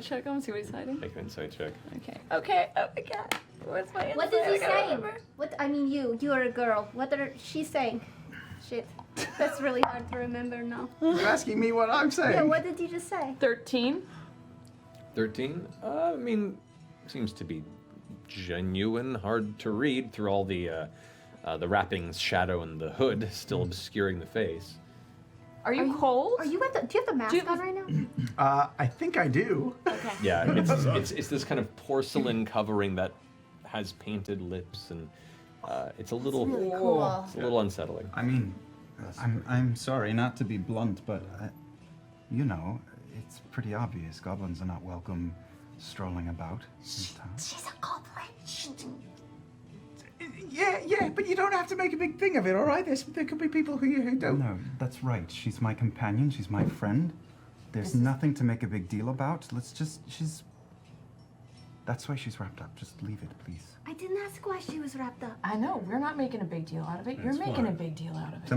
check him? See what he's hiding? Make an insight check. Okay. Oh my god. What's my insight? What is he I gotta saying? remember. What? I mean, you are a girl. What are she saying? Shit. That's really hard to remember now. You're asking me what I'm saying. Yeah, what did you just say? 13. 13? I mean, seems to be genuine, hard to read through all the wrappings, shadow, and the hood still obscuring the face. Are you cold? Are you at the? Do you have the mask you- on right now? I think I do. Okay. Yeah, it's this kind of porcelain covering that has painted lips, and it's a little Really cool. it's a little unsettling. I mean, I'm sorry not to be blunt, but you know, it's pretty obvious goblins are not welcome strolling about in town. She's a goblin. Yeah, but you don't have to make a big thing of it, all right? There could be people who don't. No, that's right. She's my companion. She's my friend. There's nothing to make a big deal about. That's why she's wrapped up. Just leave it, please. I didn't ask why she was wrapped up. I know. We're not making a big deal out of it. You're That's making a fine. big deal out of it.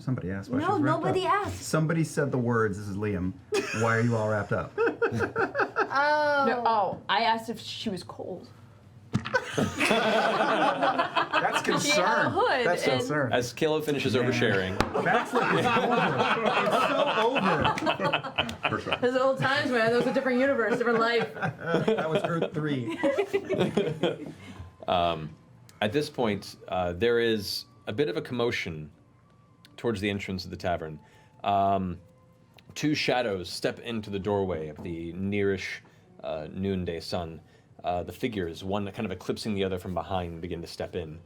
Somebody asked why No, she's wrapped nobody up. asked. Somebody said the words, this is Liam, why are you all wrapped up? Oh. No, I asked if she was cold. That's She had a concern. hood. That's and concern. As Caleb finishes oversharing, Backslip is over. It's so over. Those old times, man. That was a different universe, different life. That was Earth 3. at this point, there is a bit of a commotion towards the entrance of the tavern. two shadows step into the doorway of the nearish noonday sun. The figures, one kind of eclipsing the other from behind, begin to step in.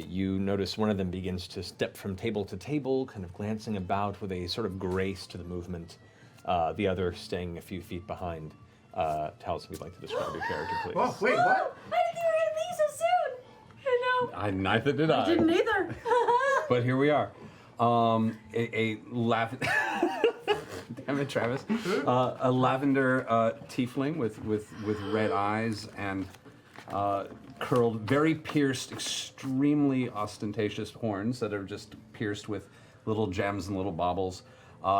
You notice one of them begins to step from table to table, kind of glancing about with a sort of grace to the movement. The other staying a few feet behind. Tell us if you'd like to describe your character, please. Oh, wait, what? I didn't think we were gonna be so soon. I know. Neither did I. Didn't either. But here we are. A lavender. Damn it, Travis. A lavender tiefling with red eyes and curled, very pierced, extremely ostentatious horns that are just pierced with little gems and little baubles.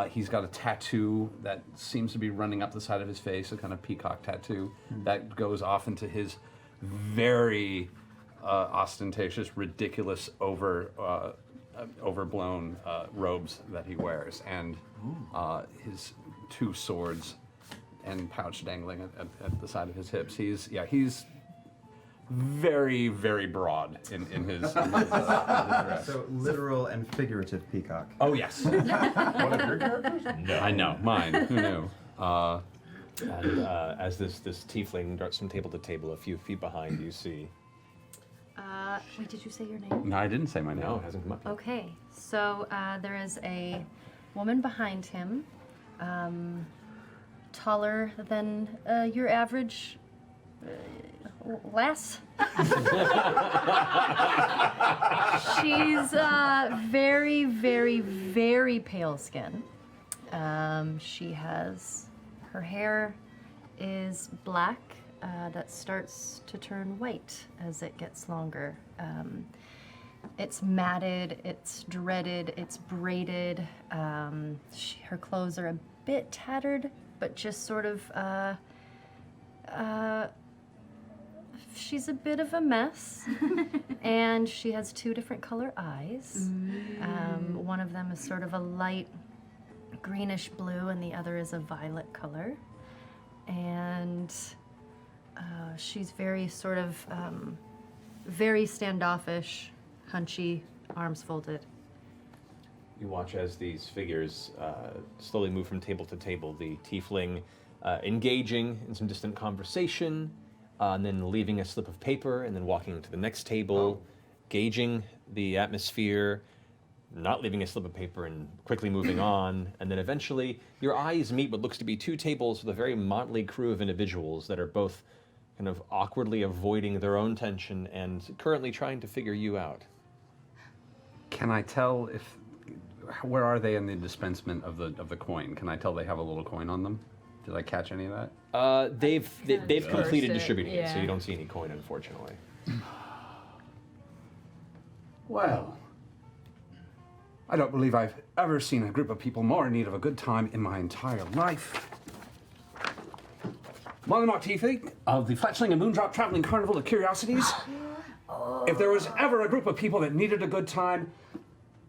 He's got a tattoo that seems to be running up the side of his face, a kind of peacock tattoo that goes off into his very ostentatious, ridiculous, overblown robes that he wears, and his two swords and pouch dangling at the side of his hips. He's very, very broad in his dress. So literal and figurative peacock. Oh yes. One of your characters? No. I know, mine. Who knew? And as this tiefling darts from table to table, a few feet behind, you see. Wait, did you say your name? No, I didn't say my name. No, it hasn't come up yet. Okay, so there is a woman behind him, taller than your average lass. She's very, very, very pale skin. She has, her hair is black that starts to turn white as it gets longer. It's matted, it's dreaded, it's braided. Her clothes are a bit tattered, but just sort of, she's a bit of a mess. And she has two different color eyes. One of them is sort of a light greenish blue, and the other is a violet color. And she's very sort of, very standoffish, hunchy, arms folded. You watch as these figures slowly move from table to table, the tiefling engaging in some distant conversation, and then leaving a slip of paper, and then walking to the next table, gauging the atmosphere, not leaving a slip of paper and quickly moving on, and then eventually your eyes meet what looks to be two tables with a very motley crew of individuals that are both kind of awkwardly avoiding their own tension and currently trying to figure you out. Can I tell where are they in the dispensement of the coin? Can I tell they have a little coin on them? Did I catch any of that? They've completed it, distributing it, so yeah. you don't see any coin, unfortunately. Well, I don't believe I've ever seen a group of people more in need of a good time in my entire life. Wildemount TV of the Fletchling and Moondrop Traveling Carnival of Curiosities. If there was ever a group of people that needed a good time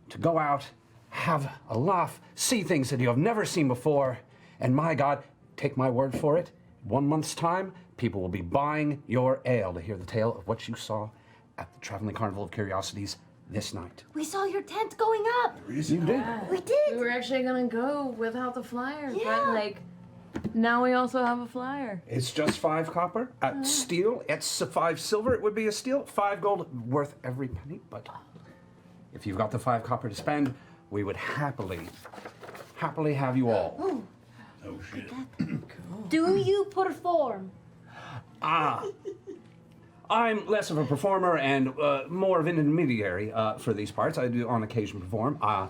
to go out, have a laugh, see things that you have never seen before, and my God, take my word for it, 1 month's time, people will be buying your ale to hear the tale of what you saw at the Traveling Carnival of Curiosities this night. We saw your tent going up. You did. We did. We were actually gonna go without the flyer, Yeah. but like, now we also have a flyer. It's just 5 copper. At steel, it's 5 silver. It would be a steal. 5 gold, worth every penny. But if you've got the 5 copper to spend, we would happily have you all. Oh, shit. Do you perform? I'm less of a performer and more of an intermediary for these parts. I do on occasion perform. I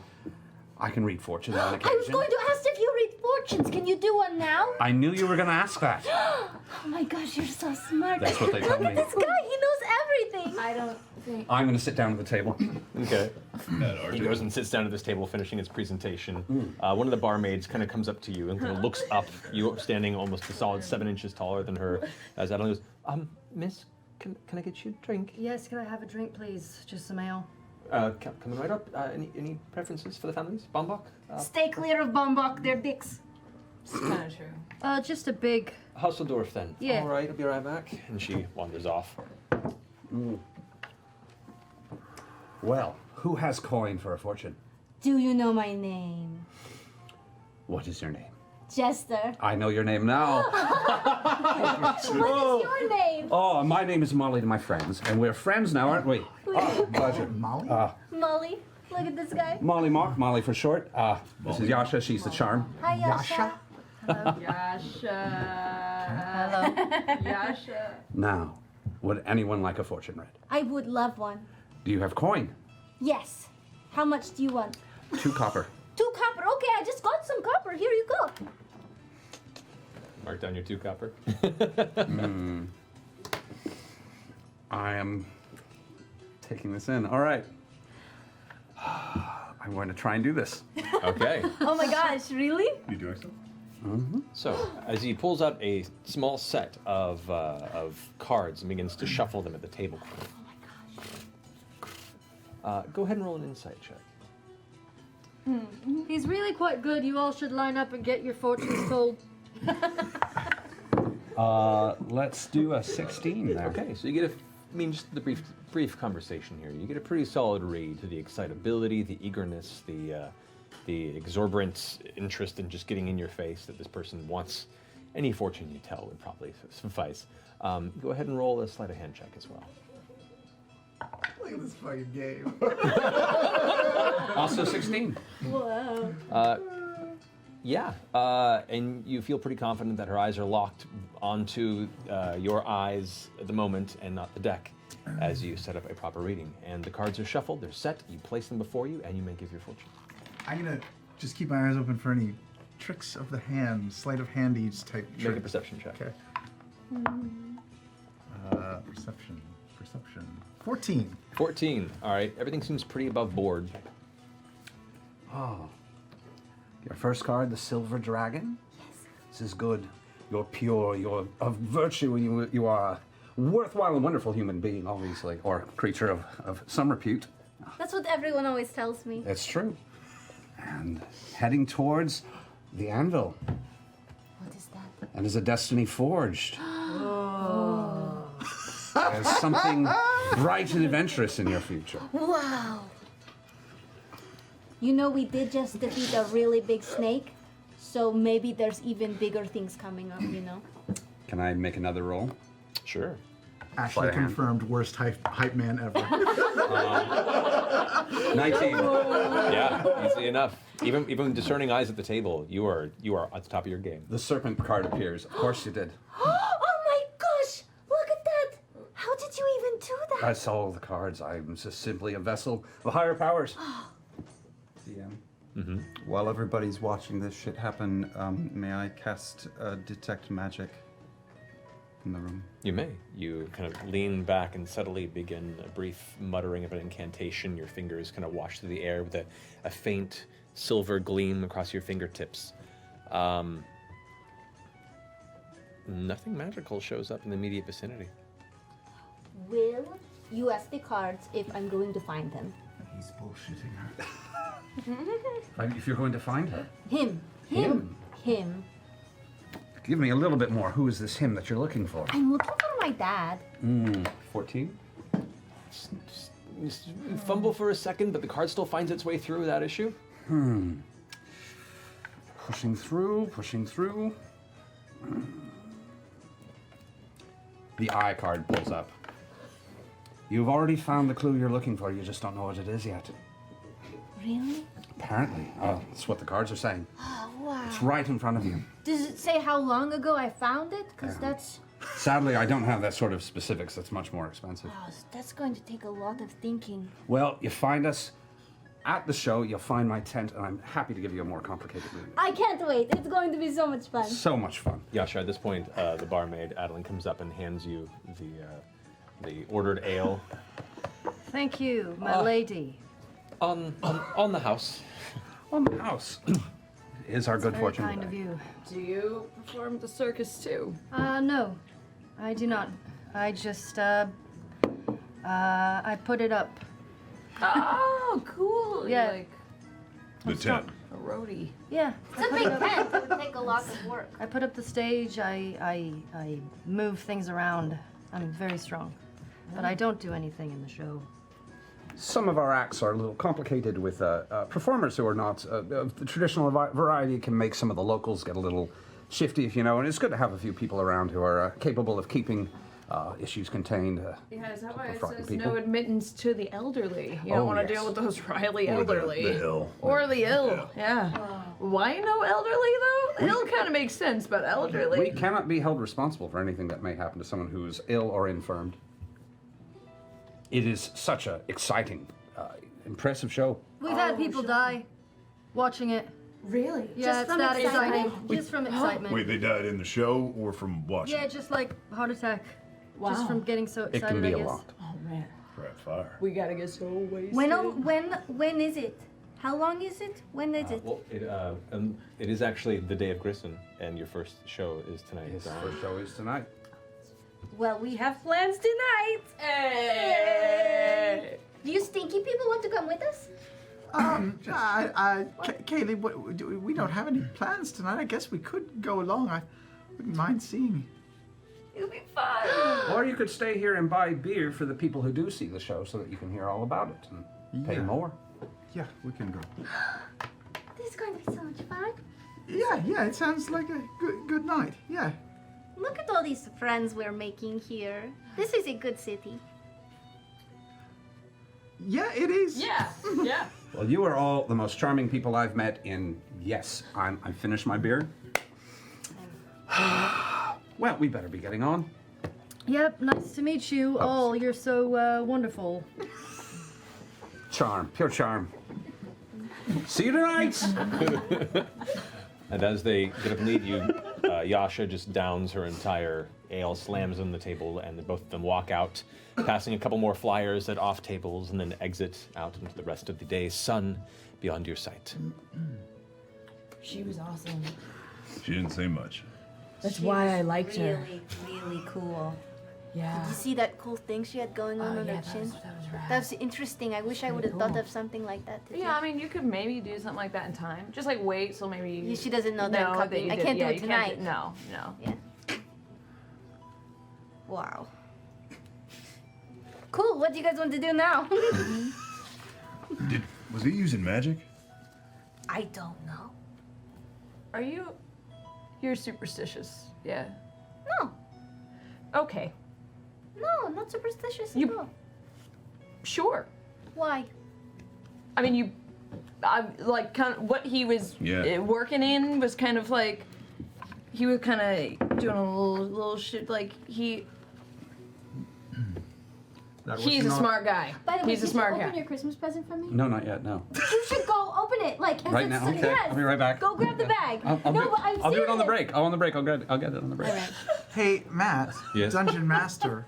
can read fortune on occasion. I was going to ask if you read fortunes. Can you do one now? I knew you were going to ask that. Oh my gosh, you're so smart. That's what they told Look at me. this guy. He knows everything. I don't think. I'm going to sit down at the table. Okay. He goes and sits down at this table, finishing his presentation. One of the barmaids kind of comes up to you and kind of looks up. You standing almost a solid 7 inches taller than her. As Adeline goes, miss, can I get you a drink? Yes, can I have a drink, please? Just some ale. Coming right up. Any preferences for the families? Bombach? Stay clear of Bombach. They're dicks. It's kind of true. Just a big. Hasseldorf then. Yeah. All right, I'll be right back. And she wanders off. Well, who has coin for a fortune? Do you know my name? What is your name? Jester. I know your name now. What is your name? Oh, my name is Molly to my friends, and we're friends now, aren't we? Oh, pleasure. Molly? Molly. Look at this guy. Molly Mock, Molly for short. This is Yasha, she's the charm. Hi, Yasha. Yasha. Hello. Yasha. Now, would anyone like a fortune read? I would love one. Do you have coin? Yes. How much do you want? 2 copper. 2 copper. Okay, I just got some copper. Here you go. Mark down your 2 copper. I am taking this in. All right. I'm going to try and do this. Okay. Oh my gosh, really? You doing so? So, as he pulls out a small set of cards and begins to shuffle them at the table. Go ahead and roll an insight check. He's really quite good. You all should line up and get your fortunes told. Let's do a 16 there. Okay, so you get just the brief conversation here. You get a pretty solid read to the excitability, the eagerness, the exorbitant interest in just getting in your face that this person wants. Any fortune you tell would probably suffice. Go ahead and roll a sleight of hand check as well. Look at this fucking game. Also 16. Whoa. Yeah, and you feel pretty confident that her eyes are locked onto your eyes at the moment and not the deck as you set up a proper reading. And the cards are shuffled, they're set, you place them before you, and you may give your fortune. I'm gonna just keep my eyes open for any tricks of the hand, sleight of handies type Make a trick. perception check. Okay. Perception. 14. 14. All right, everything seems pretty above board. Oh. Your first card, the Silver Dragon. Yes. This is good. You're pure. You're of virtue. You are a worthwhile and wonderful human being, obviously, or creature of some repute. That's what everyone always tells me. It's true. And heading towards the anvil. What is that? And is a destiny forged. There's something bright and adventurous in your future. Wow. You know, we did just defeat a really big snake, so maybe there's even bigger things coming up, you know? Can I make another roll? Sure. Ashley By hand. confirmed worst hype man ever. 19. Yeah, easy enough. Even discerning eyes at the table, you are at the top of your game. The serpent card appears. Of course you did. Oh my gosh! Look at that! How did you even do that? I saw all the cards. I'm just simply a vessel of higher powers. DM. While everybody's watching this shit happen, may I cast Detect Magic in the room? You may. You kind of lean back and subtly begin a brief muttering of an incantation. Your fingers kind of wash through the air with a faint silver gleam across your fingertips. Nothing magical shows up in the immediate vicinity. Will you ask the cards if I'm going to find them? He's bullshitting her. If you're going to find her, Him. give me a little bit more. Who is this him that you're looking for? I'm looking for my dad. 14? You fumble for a second, but the card still finds its way through without issue. Pushing through. The eye card pulls up. You've already found the clue you're looking for, you just don't know what it is yet. Really? Apparently. That's what the cards are saying. Oh, wow. It's right in front of you. Does it say how long ago I found it? Because that's... Sadly, I don't have that sort of specifics. That's much more expensive. Oh, that's going to take a lot of thinking. Well, you find us at the show, you'll find my tent, and I'm happy to give you a more complicated reading. I can't wait. It's going to be so much fun. So much fun. Yasha, at this point, the barmaid, Adeline, comes up and hands you the ordered ale. Thank you, my lady. On the house. On the house. Is our good Very fortune kind today. of you. Do you perform the circus too? No, I do not. I just, I put it up. Oh, cool. Yeah. You're like The tent. a roadie. Yeah. It's a big tent. It would take a lot of work. I put up the stage. I move things around. I'm very strong, but I don't do anything in the show. some of our acts are a little complicated with performers who are not of the traditional variety. Can make some of the locals get a little shifty, if you know, and it's good to have a few people around who are capable of keeping issues contained. Yeah, is that why it frighten says people. no admittance to the elderly? You don't Oh, want to yes. deal with those Riley Or the elderly. ill. Or the ill, yeah. Why no elderly, though? The ill kind of makes sense, but elderly? We cannot be held responsible for anything that may happen to someone who is ill or infirmed. It is such a exciting, impressive show. We've had people die watching it. Really? Yeah, Just it's from that excitement? exciting. Just from excitement. Wait, they died in the show or from watching? Yeah, just like heart attack. Wow. Just from getting so It excited, can be I a guess. lot. Oh, man. Rat fire. We gotta get so wasted. When is it? How long is it? When is it? Well, it is actually the day of Grissom, and your first show is tonight. His first show is tonight. Well, we have plans tonight. Hey! Do you stinky people want to come with us? Kaylee, we don't have any plans tonight. I guess we could go along. I wouldn't mind seeing. It'll be fun. Or you could stay here and buy beer for the people who do see the show so that you can hear all about it and pay Yeah. more. Yeah, we can go. This is going to be so much fun. Yeah, it sounds like a good night. Yeah. Look at all these friends we're making here. This is a good city. Yeah, it is. Yeah, yeah. Well, you are all the most charming people I've met in, yes, I finished my beer. Well, we better be getting on. Yep, nice to meet you all. You're so wonderful. Charm, pure charm. See you tonight! And as they get up and leave you, Yasha just downs her entire ale, slams on the table, and then both of them walk out, passing a couple more flyers at off tables, and then exit out into the rest of the day's sun beyond your sight. She was awesome. She didn't say much. That's why I liked her. Really cool. Yeah. Did you see that cool thing she had going on Oh, on yeah, her that chin? was rad. That's interesting. I wish I would have thought of something like that. today. Yeah, I mean, you could maybe do something like that in time. Just like wait till maybe. Yeah, she doesn't know that I'm copying. you I did- can't do yeah, it you can't tonight. no. Yeah. Wow. Cool. What do you guys want to do now? Was he using magic? I don't know. Are you? You're superstitious. Yeah. No. Okay. No, not superstitious You- at all. Sure. Why? I mean, I like kind of what he was Yeah. working in was kind of like he was kind of doing a little shit. Like he's a smart guy. By the way, He's a did smart you open guy. your Christmas present for me? No, not yet, no. You should go open it. Like, as Right it's now? so- Okay, yes. I'll be right back. Go grab the bag. I'll no, do, but I'm I'll do it on the serious. break. I'll get it on the break. All right. Hey, Matt. Yes? Dungeon Master.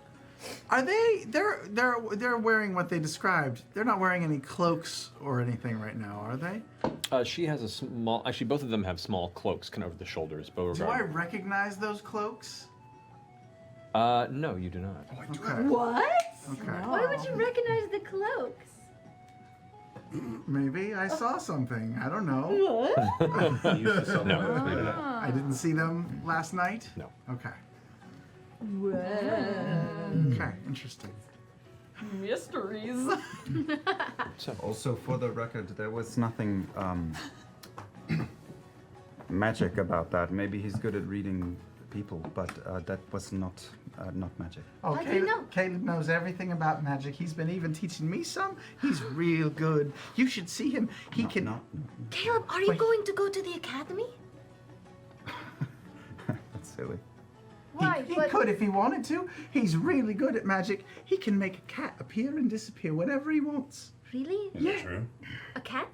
Are they? They're wearing what they described. They're not wearing any cloaks or anything right now, are they? She has a small. Actually, both of them have small cloaks, kind of over the shoulders. Do I Beauregard. recognize those cloaks? No, you do not. Okay. What? Okay. Why would you recognize the cloaks? Maybe I saw something. I don't know. What? You used to sell No, them. maybe not. I didn't see them last night. No. Okay. Whoa. Okay. Interesting. Mysteries. Also, for the record, there was nothing magic about that. Maybe he's good at reading people, but that was not magic. Oh, How do you know? Caleb knows everything about magic. He's been even teaching me some. He's real good. You should see him. He can. No, Caleb, are you Wait. going to go to the academy? that's silly. Why? He But- could if he wanted to. He's really good at magic. He can make a cat appear and disappear whenever he wants. Really? Is that true? A cat?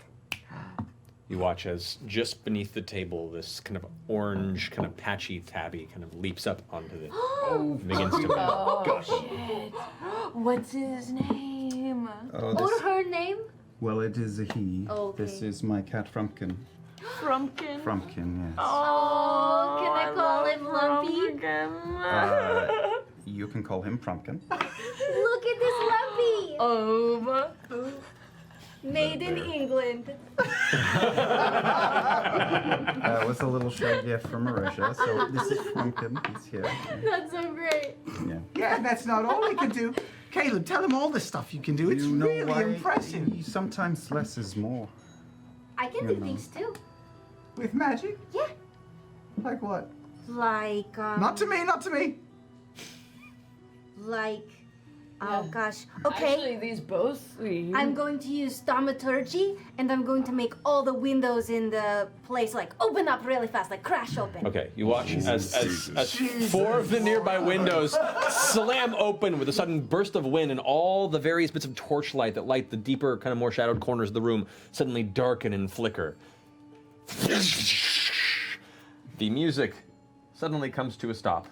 You watch as just beneath the table, this kind of orange, kind of patchy tabby kind of leaps up onto the. Begins to move. Oh shit. What's his name? Oh, Or her name? well, it is a he. Oh, This okay. is my cat Frumpkin. Frumpkin. Frumpkin, yes. Oh, can I call him Lumpy? You can call him Frumpkin. Look at this Lumpy! Oh. Made in England. That was a little show gift from Marisha. So this is Frumpkin. He's here. That's so great. Yeah. Yeah, and that's not all he can do. Caleb, tell him all the stuff you can do. It's You know really why? impressive. Sometimes less is more. I can do things too. With magic? Yeah. Like what? Like, Not to me, not to me. Like, oh gosh. Okay. Actually, these both. I'm going to use thaumaturgy, and I'm going to make all the windows in the place like open up really fast, like crash open. Okay, you watch as 4 of the nearby windows slam open with a sudden burst of wind, and all the various bits of torchlight that light the deeper, kind of more shadowed corners of the room suddenly darken and flicker. The music suddenly comes to a stop.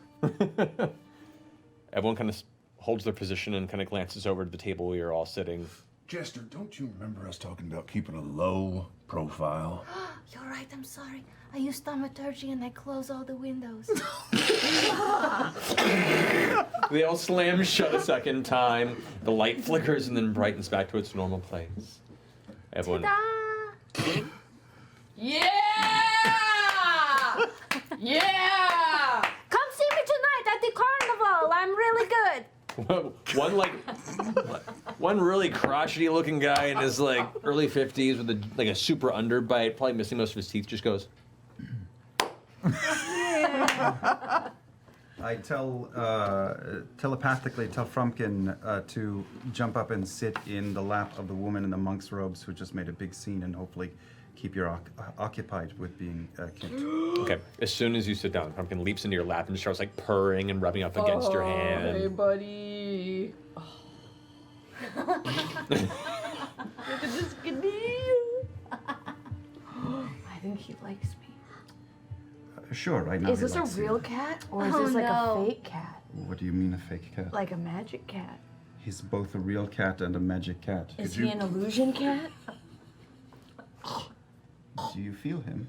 Everyone kind of holds their position and kind of glances over to the table where you're all sitting. Jester, don't you remember us talking about keeping a low profile? You're right, I'm sorry. I use thaumaturgy and I close all the windows. They all slam shut a second time. The light flickers and then brightens back to its normal place. Everyone. Ta-da! Yeah! Yeah! Come see me tonight at the carnival. I'm really good. One really crotchety looking guy in his like early 50s with a super underbite, probably missing most of his teeth, just goes. I tell telepathically tell Frumpkin to jump up and sit in the lap of the woman in the monk's robes who just made a big scene and hopefully keep you occupied with being kicked. Okay, as soon as you sit down, Pumpkin leaps into your lap and starts like purring and rubbing up against your hand. Hey, buddy. Oh. Look at this guinea. I think he likes me. Sure, right now. Is he this a likes you. real cat or is Oh, this like no. a fake cat? What do you mean a fake cat? Like a magic cat? He's both a real cat and a magic cat. Is he an illusion cat? Do you feel him?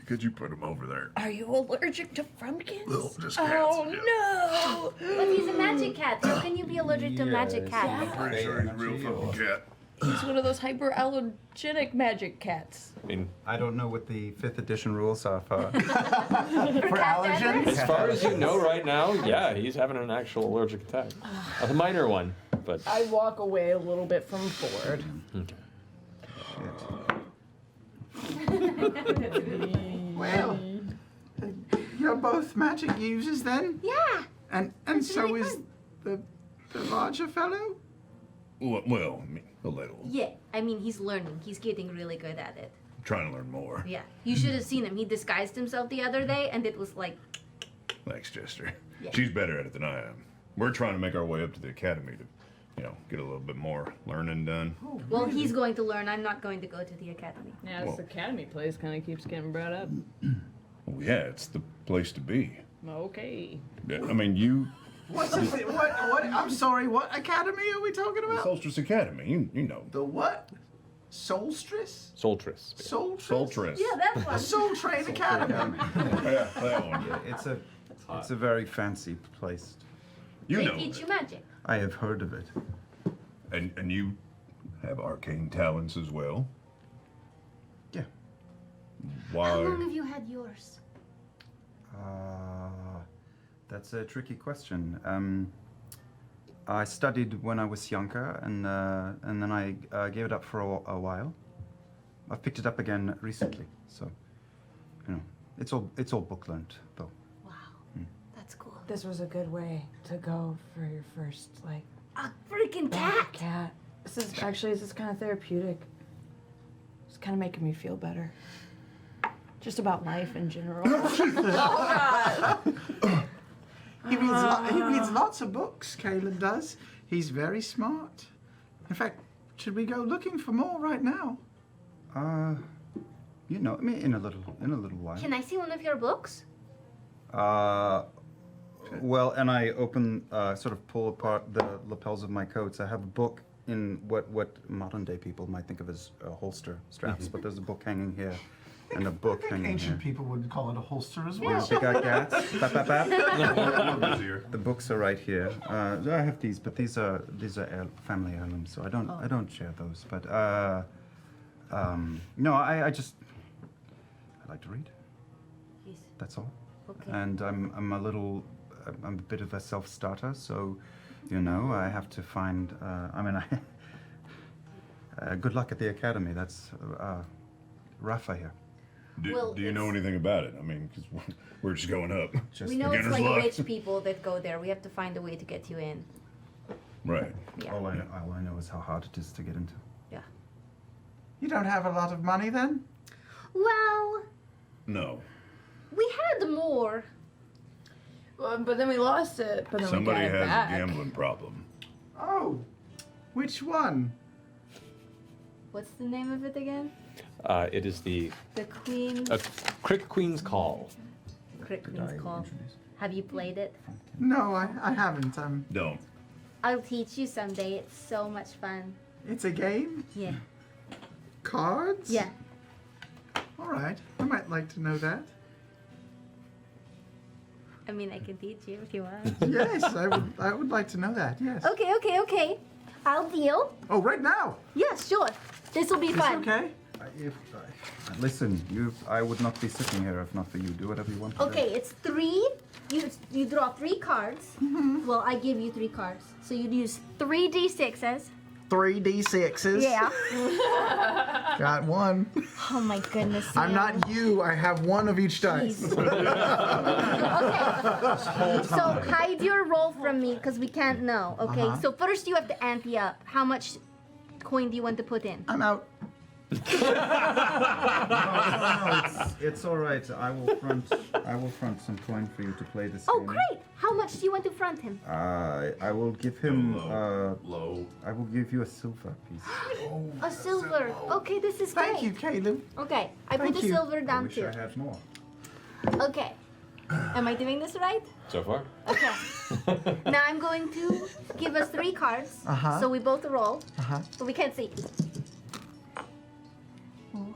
Could you put him over there? Are you allergic to frumpkins? Well, just Oh cats, no! But he's a magic cat. How can you be allergic to magic Yes. cat? I'm pretty sure he's a real fucking cat. He's one of those hyperallergenic magic cats. I mean, I don't know what the 5th edition rules are for. For allergens? as far as you know right now, yeah, he's having an actual allergic attack. A minor one, but. I walk away a little bit from Ford. Okay. Well, you're both magic users then? Yeah. And That's so really is the larger fellow? Well, I mean, a little. Yeah. I mean, he's learning. He's getting really good at it. I'm trying to learn more. Yeah. You should have seen him. He disguised himself the other day, and it was like. Thanks, Jester. Yeah. She's better at it than I am. We're trying to make our way up to the academy to, get a little bit more learning done. Well, he's going to learn. I'm not going to go to the academy. Yeah, this academy place kind of keeps getting brought up. Well, yeah, it's the place to be. Okay. Yeah, I mean, you. What? I'm sorry, what academy are we talking about? Solstice Academy, you know. The what? Solstice? Soltris. Solstice? Soltris. Yeah, that's The one. Soul Train Academy. Yeah, that one. Yeah, it's a very fancy place. You They know. teach it. you magic. I have heard of it. And you have arcane talents as well. Yeah. Why? How long have you had yours? That's a tricky question. I studied when I was younger, and then I gave it up for a while. I've picked it up again recently, so it's all book learned though. Wow. That's cool. This was a good way to go for your first, like, A freaking magic cat. cat. This is kind of therapeutic. It's kind of making me feel better. Just about life in general. He reads lots of books, Caleb does. He's very smart. In fact, should we go looking for more right now? I mean, in a little while. Can I see one of your books? Well, and I sort of pull apart the lapels of my coats. I have a book in what modern day people might think of as holster straps, but there's a book hanging here, and a book hanging Ancient here. people would call it a holster as Yeah. well. Big eye cats. Bap, bap, bap. We're busier. The books are right here. I have these, but these are family heirlooms, so I don't share those. But no, I like to read. Yes. That's all. Okay. And I'm a bit of a self-starter, so You know, I have to find. Good luck at the academy. That's Rafa here. Do you know anything about it? I mean, because we're just going up. Just We know it's beginner's like luck. rich people that go there. We have to find a way to get you in. Right. Yeah. all I know is how hard it is to get into. Yeah. You don't have a lot of money then? Well, No. we had more. Well, but then we lost it. But then Somebody we got it has back. a gambling problem. Oh, which one? What's the name of it again? It is the The Queen. Crick Queen's Call. Queen's Call. Have you played it? No, I haven't. Don't. I'll teach you someday. It's so much fun. It's a game? Yeah. Cards? Yeah. All right. I might like to know that. I mean, I can teach you if you want. Yes, I would like to know that. Yes. Okay. I'll deal. Oh, right now. Yeah, sure. This will be Is fun. okay? Listen, I would not be sitting here if not for you. Do whatever you want to do. Okay, it's 3. You draw 3 cards. Well, I give you 3 cards. So you'd use 3 d6s. 3d6s. Yeah. Got one. Oh my goodness. I'm Sam. not you. I have one of each dice. Jeez. Okay. So hide your roll from me because we can't know. Okay. So first you have to ante up. How much coin do you want to put in? I'm out. No, it's all right. I will front some coin for you to play this Oh, game. great. How much do you want to front him? I will give him. Low. I will give you a silver piece. A silver. Okay, this is Thank great. you, Caleb. Okay, I put Thank the you. silver I down wish too. I had more. Okay. Am I doing this right? So far. Okay. Now I'm going to give us 3 cards. Uh-huh. So we both roll. Uh-huh. But we can't see. Oh,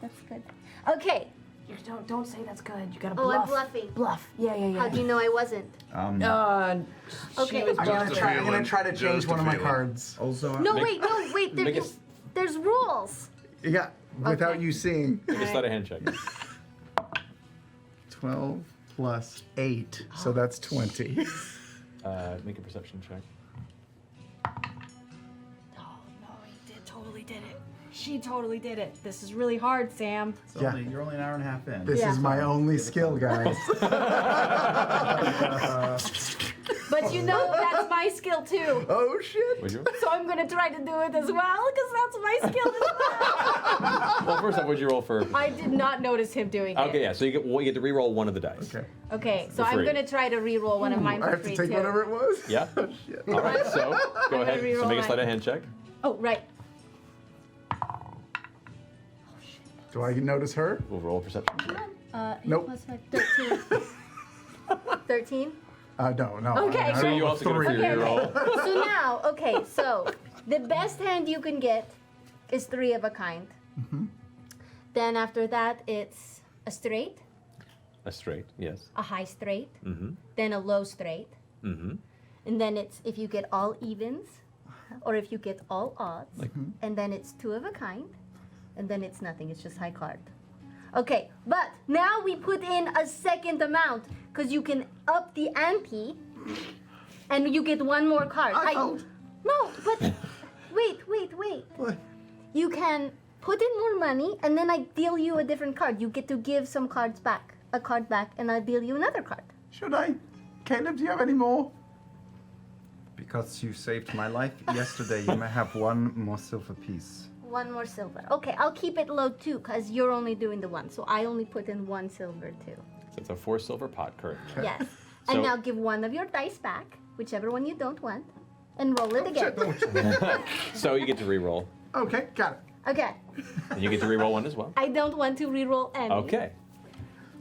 that's good. Okay. You don't say that's good. You gotta Oh, bluff. I'm bluffing. Bluff. Yeah. How do you know I wasn't? She Okay. was I'm gonna feeling. try to Just change a one of my feeling. cards. Also, No, Make- wait. make it- There's rules. Yeah, without Okay. you seeing. Just let a hand check. 12 plus 8, so that's 20. Make a perception check. Totally did it. She totally did it. This is really hard, Sam. Yeah. you're only an hour and a half in. This Yeah. is my only skill, guys. But you know that's my skill too. Oh, shit. Would you? So I'm gonna try to do it as well because that's my skill as well. Well, first off, what'd you roll for? I did not notice him doing it. Okay, yeah. So you get to re-roll one of the dice. Okay. Okay, so For I'm free. gonna try to re-roll one of mine I for have free to take too. whatever it was? Yeah. Shit. All right. So go ahead. So re-roll make a mine. sleight of hand check. Oh right. Do I notice her? We'll roll a perception. 8 Nope. plus 5, 13. 13? No. Okay, I So great. you also get a free Okay, re-roll. So now, okay, so the best hand you can get is 3 of a kind. Then after that, it's a straight, A straight. Yes. a high straight, Mm-hmm. then a low straight. Mm-hmm. And then it's if you get all evens or if you get all odds. And then it's 2 of a kind. And then it's nothing. It's just high card. Okay, but now we put in a second amount because you can up the ante and you get 1 more card. Oh. No, but wait. What? You can put in more money and then I deal you a different card. You get to give some cards back, a card back, and I deal you another card. Should I? Caleb, do you have any more? Because you saved my life yesterday, you may have 1 more silver piece. 1 more silver. Okay, I'll keep it low too because you're only doing the 1. So I only put in 1 silver too. So it's a 4 silver pot currently. Yes. So- And now give 1 of your dice back, whichever one you don't want, and roll it again. So you get to re-roll. Okay, got it. Okay. And you get to re-roll one as well. I don't want to re-roll any. Okay.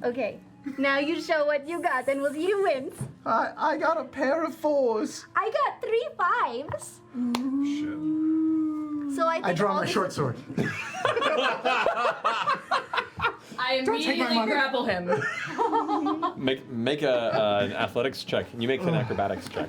Okay. Now you show what you got, and we'll see who wins. I got a pair of 4s. I got 3 5s. Shit. So I think I draw all my this- short sword. I take my immediately money. grapple him. Make an athletics check. You make an acrobatics check.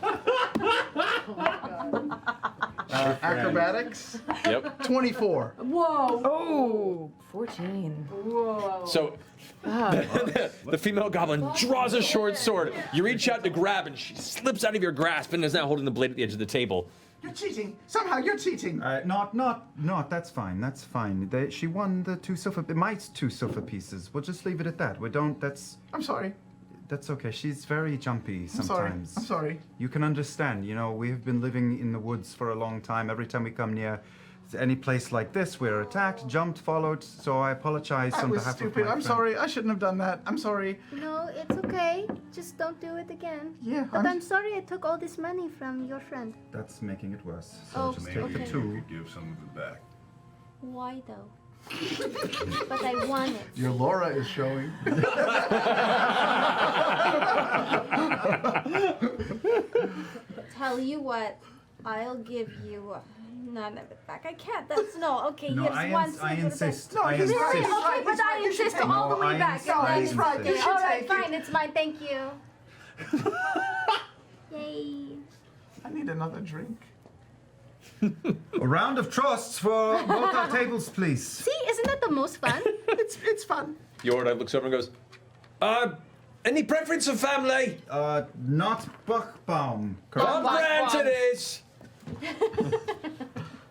Acrobatics. Yep. 24. Whoa. Oh, 14. Whoa. So the female goblin draws a short sword. You reach out to grab, and she slips out of your grasp and is now holding the blade at the edge of the table. You're cheating. Somehow you're cheating. Not. That's fine. That's fine. She won the my 2 silver pieces. We'll just leave it at that. We don't. I'm sorry. That's okay. She's very jumpy sometimes. I'm sorry. You can understand. You know, we have been living in the woods for a long time. Every time we come near any place like this, we're attacked, jumped, followed. So I apologize That on was behalf stupid. of my I'm friend. sorry. I shouldn't have done that. I'm sorry. No, it's okay. Just don't do it again. Yeah, But I'm sorry I took all this money from your friend. That's making it worse. So Oh, just Maybe take the okay. 2. you could give some of it back. Why though? But I want it. Your Laura is showing. Tell you what, I'll give you none of it back. I can't. That's no. Okay, No, here's I one ins- I silver insist. back. I Really? insist. Okay, right, but he's I right, you should insist take all the it. way No, back. I And insist. then, You okay, should all right, take fine. It's mine. Thank you. Yay. I need another drink. A round of trusts for both our tables, please. See, isn't that the most fun? It's fun. Yorda looks over and goes, any preference of family? Not Buchbaum. On brand Buchbaum. it is.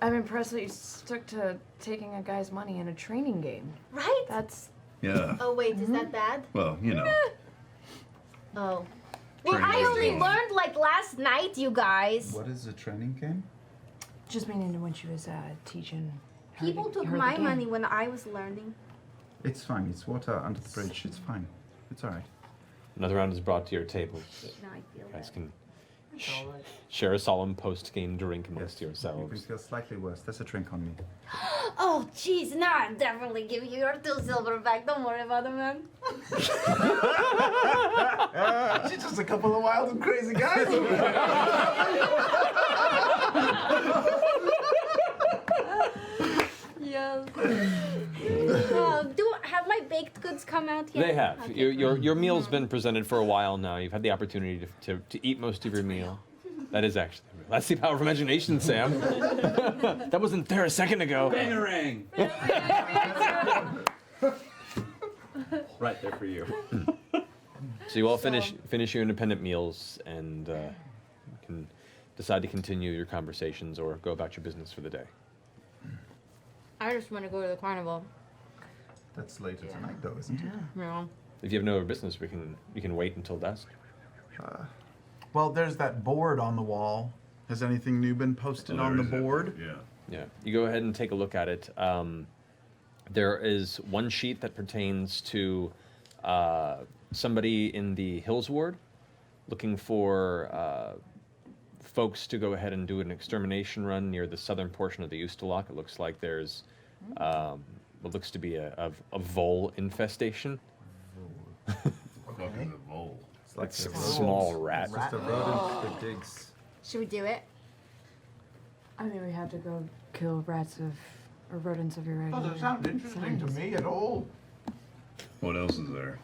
I'm impressed that you stuck to taking a guy's money in a training game. Right? That's Yeah. Oh wait, is that bad? Well, you know. Oh. Well, Training I only game. learned like last night, you guys. What is a training game? just meaning when she was teaching. her People the- took her the my game. money when I was learning. It's fine. It's water under the bridge. It's fine. It's all right. Another round is brought to your table. Now I feel You guys bad. can share a solemn post-game drink amongst You can yourselves. feel slightly worse. There's a drink on me. Oh, jeez, now I'm definitely giving you your 2 silver back. Don't worry about it, man. She's just a couple of wild and crazy guys. Yes. Have my baked goods come out yet? They have. Okay. Your meal's been presented for a while now. You've had the opportunity to eat most of your meal. That is actually. That's the power of imagination, Sam. That wasn't there a second ago. Bangarang! Right there for you. So you all finish your independent meals and can decide to continue your conversations or go about your business for the day. I just want to go to the carnival. That's later tonight, though, isn't it? Yeah. If you have no other business, you can wait until dusk. Well, there's that board on the wall. Has anything new been posted on the board? Yeah. Yeah, you go ahead and take a look at it. There is one sheet that pertains to somebody in the Hills Ward looking for folks to go ahead and do an extermination run near the southern portion of the Ustalok. It looks like there's what looks to be a vole infestation. Fucking the vole. It's like It's a small rat. It's just a rodent that digs. Should we do it? I mean, we have to go kill rats or rodents of your regular Doesn't sound interesting to size. me at all. What else is there?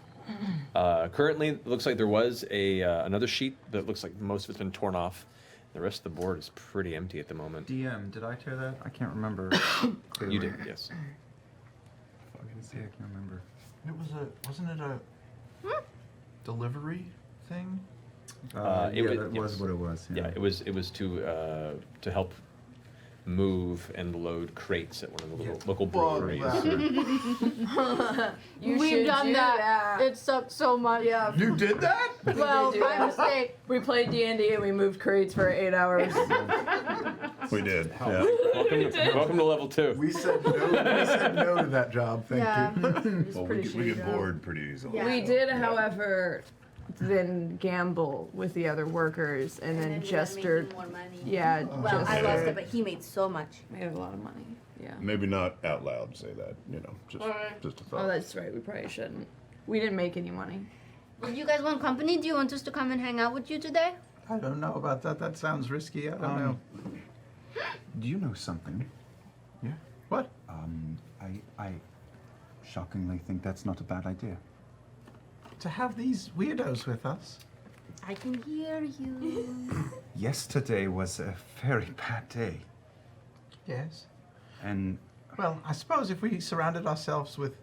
Currently, it looks like there was another sheet that looks like most of it's been torn off. The rest of the board is pretty empty at the moment. DM, did I tear that? I can't remember. You did, yes. I can't remember. Wasn't it a delivery thing? It Yeah, was- that was yes. what it was. Yeah, it was to help move and load crates at one of the local breweries. We've done that. It sucked so much. Yeah. You did that? Well, do my that. mistake. We played D&D and we moved crates for 8 hours. We did. Yeah. Welcome to level 2. We said no. We said no to that job. Thank Yeah. you. Well, pretty we get shitty, though. bored pretty easily. Yeah. We did, however, then gamble with the other workers and then Jester. More money. Yeah, Well, I Jester. lost it, but he made so much. We have a lot of money. Yeah. Maybe not out loud say that, just a thought. Oh, that's right. We probably shouldn't. We didn't make any money. Do you guys want company? Do you want us to come and hang out with you today? I don't know about that. That sounds risky. I don't know. Do you know something? Yeah. What? I shockingly think that's not a bad idea. To have these weirdos with us? I can hear you. Yesterday was a very bad day. Yes. And Well, I suppose if we surrounded ourselves with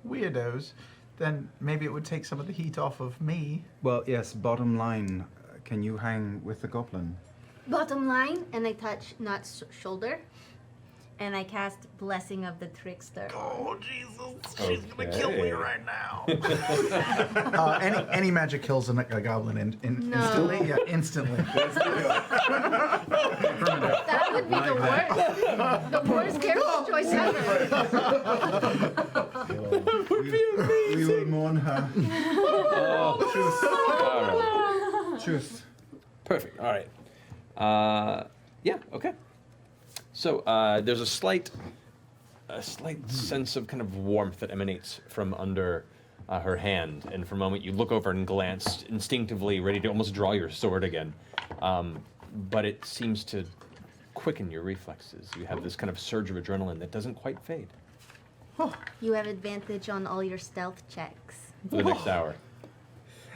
weirdos, then maybe it would take some of the heat off of me. well, yes. Bottom line, can you hang with the goblin? Bottom line, and I touch Not's shoulder, and I cast Blessing of the Trickster. Oh Jesus! She's gonna kill me Okay. right now. Any magic kills a goblin instantly. Yeah, instantly. That would be the worst. The worst character choice ever. We will mourn her. All right. Truth. Perfect. All right. Yeah. Okay. So there's a slight sense of kind of warmth that emanates from under her hand, and for a moment you look over and glance instinctively, ready to almost draw your sword again, but it seems to quicken your reflexes. You have this kind of surge of adrenaline that doesn't quite fade You have advantage on all your stealth checks. for the next hour.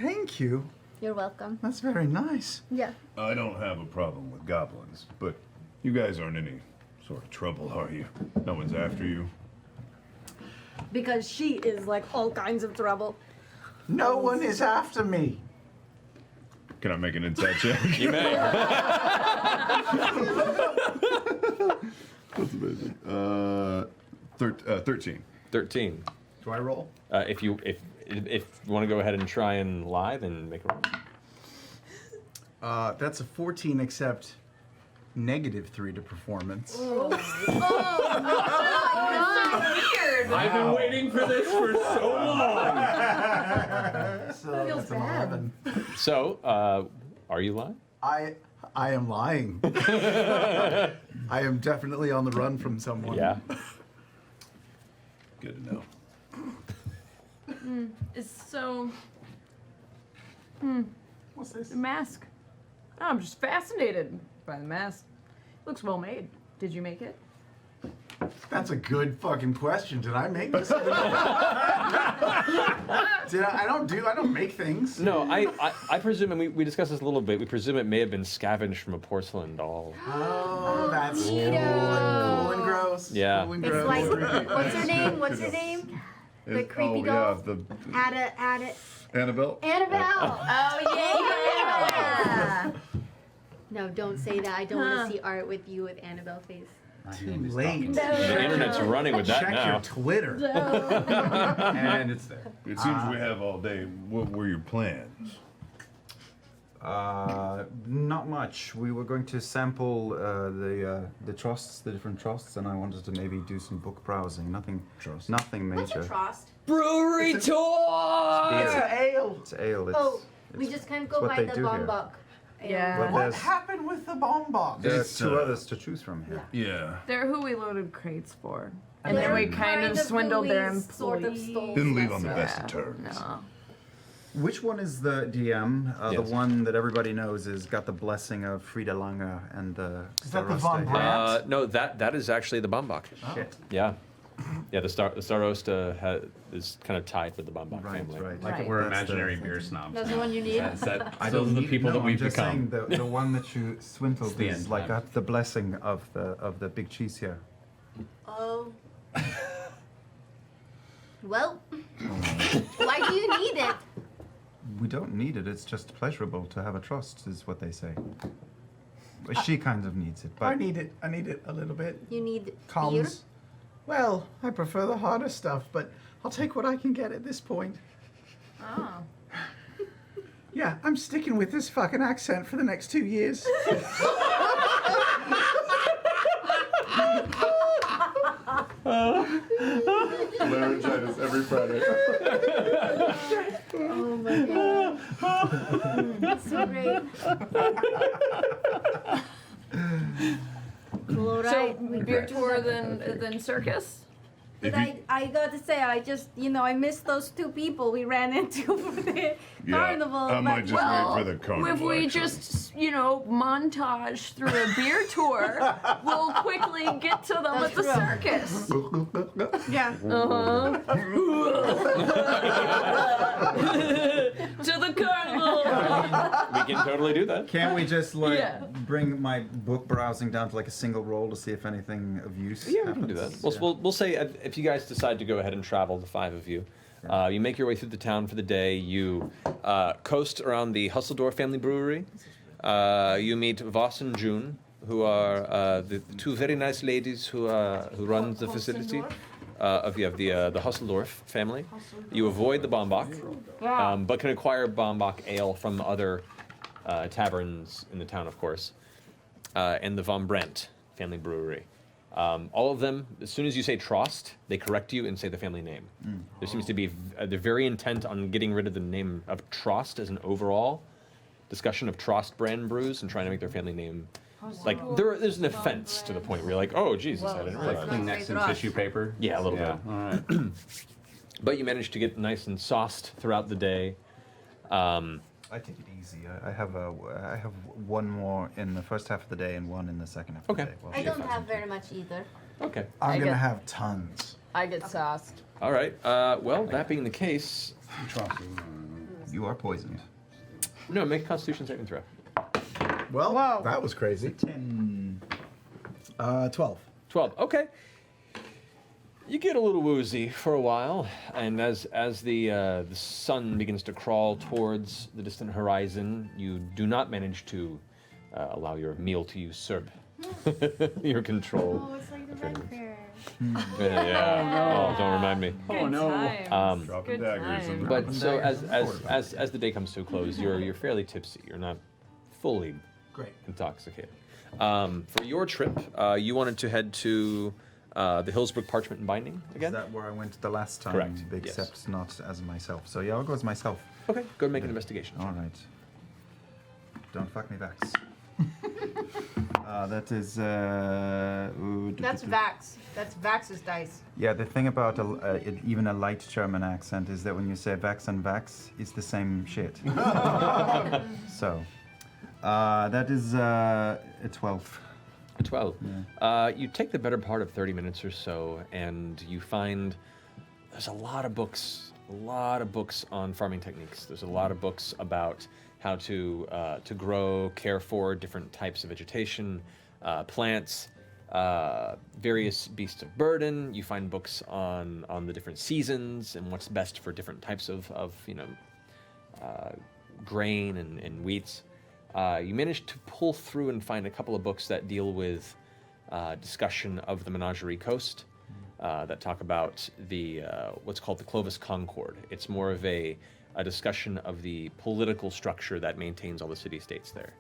Thank you. You're welcome. That's very nice. Yeah. I don't have a problem with goblins, but you guys aren't any sort of trouble, are you? No one's after you. Because she is like all kinds of trouble. No one is after me. Can I make an inside check? You may. That's amazing. 13. 13. Do I roll? If you want to go ahead and try and lie, then make a roll. That's a 14, except -3 to performance. Weird. I've been waiting for this for so long. So feels that's an bad. 11. So, are you lying? I am lying. I am definitely on the run from someone. Yeah. Good to know. So, What's this? the mask. Oh, I'm just fascinated by the mask. Looks well made. Did you make it? That's a good fucking question. Did I make this? Did I? I don't make things. No, I presume, and we discussed this a little bit, we presume it may have been scavenged from a porcelain doll. Oh, that's cool neato. and gross. Yeah. Cool and It's gross. like, what's her name? What's her name? The creepy oh, doll. Yeah, Add it. Annabelle? Annabelle. Oh, Yeah. No, don't say that. I don't want to see art with you with Annabelle face. Too late. The internet's running with that Check now. your Twitter. And it's there. It seems we have all day. What were your plans? Not much. We were going to sample the trusts, the different trusts, and I wanted to maybe do some book browsing. Nothing What's major. a trost? Brewery tour! It's an ale. It's ale. It's, Oh, we just can't go what by they the do here. bombok. Yeah. But What there's, happened with the bomb box? there are It's, two uh, others to choose from here. Yeah. They're who we loaded crates for. And They're then we kind of swindled their who we sort of employees. stole Didn't leave stuff on the from. best of terms. No. Which one is the DM? The Yes. one that everybody knows is got the blessing of Frida Lange and the. Is that the Von Bratt? No, that is actually the Bambach. Shit. Yeah. Yeah, the Starosta is kind of tied with the Bambach Right, family. right. Like Right. we're That's the- imaginary beer snobs. That's the now. one you need? Those are I the don't need- people no, that we've I'm just saying become. the one that you swindled It's the is end like time. got the blessing of the big cheese here. Oh. Well, why do you need it? We don't need it. It's just pleasurable to have a trust, is what they say. But she kind of needs it, I but need it. I need it a little bit. You need beer? Calms. Well, I prefer the harder stuff, but I'll take what I can get at this point. Oh. Yeah, I'm sticking with this fucking accent for the next 2 years. Laryngitis every Friday. Oh my god. That's so great. Cool, all So, right. beer tour than circus? But I got to say, I just, I missed those two people we ran into for the carnival. I might but- just wait for the carnival. If we actually. just, montage through a beer tour, we'll quickly get to them at the That's circus. Yeah. Uh-huh. To the carnival. We can totally do that. Can't we just like Yeah. bring my book browsing down to like a single roll to see if anything of use? Yeah, we can do that. happens? We'll say if you guys decide to go ahead and travel, the 5 of you, you make your way through the town for the day. You coast around the Hustledorf family brewery. You meet Voss and June, who are the 2 very nice ladies who run the facility of the Hustledorf family. You avoid the Bombach, but can acquire Bombach ale from other taverns in the town, of course, and the Von Brandt family brewery. All of them, as soon as you say Trost, they correct you and say the family name. There seems to be, they're very intent on getting rid of the name of Trost as an overall discussion of Trost brand brews and trying to make their family name, like, there's an offense to the point where you're like, oh, Jesus, I didn't realize. Kleenex and tissue paper. Yeah, a little bit. All right. But you managed to get nice and sauced throughout the day. I take it easy. I have one more in the first half of the day and one in the second half of the day. Well, I don't have very much either. Okay. I'm gonna get- have tons. I get sauced. All right. Well, that being the case, you are poisoned. no, make a Constitution saving throw. Well, Whoa. that was crazy. 12. 12. Okay. You get a little woozy for a while, and as the sun begins to crawl towards the distant horizon, you do not manage to allow your meal to usurp your control. Oh, it's like the red bear. Yeah. Oh, don't remind me. Oh no. Dropping Good daggers. time. But so as the day comes to a close, you're fairly tipsy. You're not fully Great. intoxicated. For your trip, you wanted to head to the Hillsbrook Parchment and Binding Is again? that where I went the last time? Correct, Except not as myself. So yeah, I'll go as myself. Okay, go and make an investigation. All right. Don't fuck me, Vax. That is. That's Vax. That's Vax's dice. Yeah, the thing about even a light German accent is that when you say Vax and Vax, it's the same shit. So, that is a 12. A 12. You take the better part of 30 minutes or so, and you find there's a lot of books on farming techniques. There's a lot of books about how to grow, care for different types of vegetation, plants, various beasts of burden. You find books on the different seasons and what's best for different types of grain and wheats. You managed to pull through and find a couple of books that deal with discussion of the Menagerie Coast, that talk about the what's called the Clovis Concord. It's more of a discussion of the political structure that maintains all the city-states there.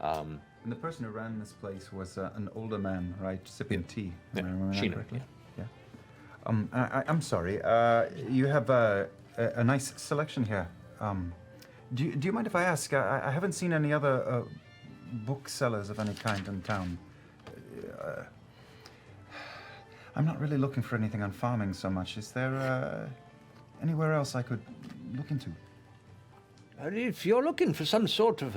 And the person who ran this place was an older man, right? Sipping tea. Am I remembering that Sheena, correctly? Yeah. I'm sorry. You have a nice selection here. Do you mind if I ask? I haven't seen any other booksellers of any kind in town. I'm not really looking for anything on farming so much. Is there anywhere else I could look into? If you're looking for some sort of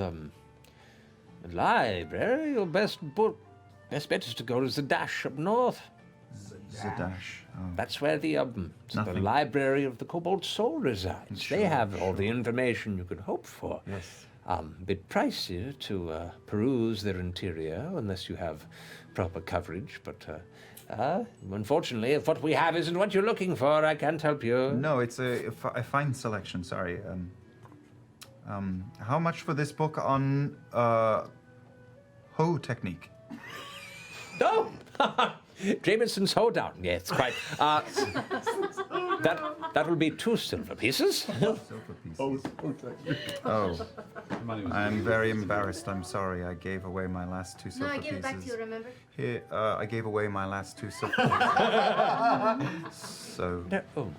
library, your best bet is to go to Zadash up north. Zadash. Oh. That's where the Nothing. library of the Cobalt Soul resides. Sure, They have all the information you could hope for. Yes. Bit pricier to peruse their interior unless you have proper coverage, but unfortunately, if what we have isn't what you're looking for, I can't help you. No, it's a fine selection. Sorry. How much for this book on hoe technique? Oh, Jameson's hoedown. Yes, quite. That will be 2 silver pieces. Silver pieces. Oh, I'm very embarrassed. I'm sorry. I gave away my last 2 silver No, I pieces. give it back to you, remember? Here, I gave away my last 2 silver pieces. So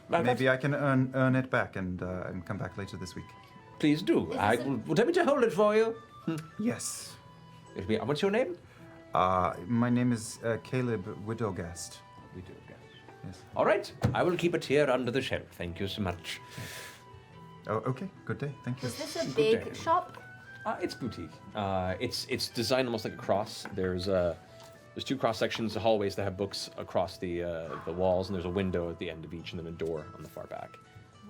maybe I can earn it back and come back later this week. Please do. Would you me to hold it for you? Yes. What's your name? My name is Caleb Widogast. Yes. All right. I will keep it here under the shelf. Thank you so much. Oh, okay. Good day. Thank you. Is this a big day. shop? It's boutique. It's designed almost like a cross. There's 2 cross sections, the hallways that have books across the walls, and there's a window at the end of each, and then a door on the far back.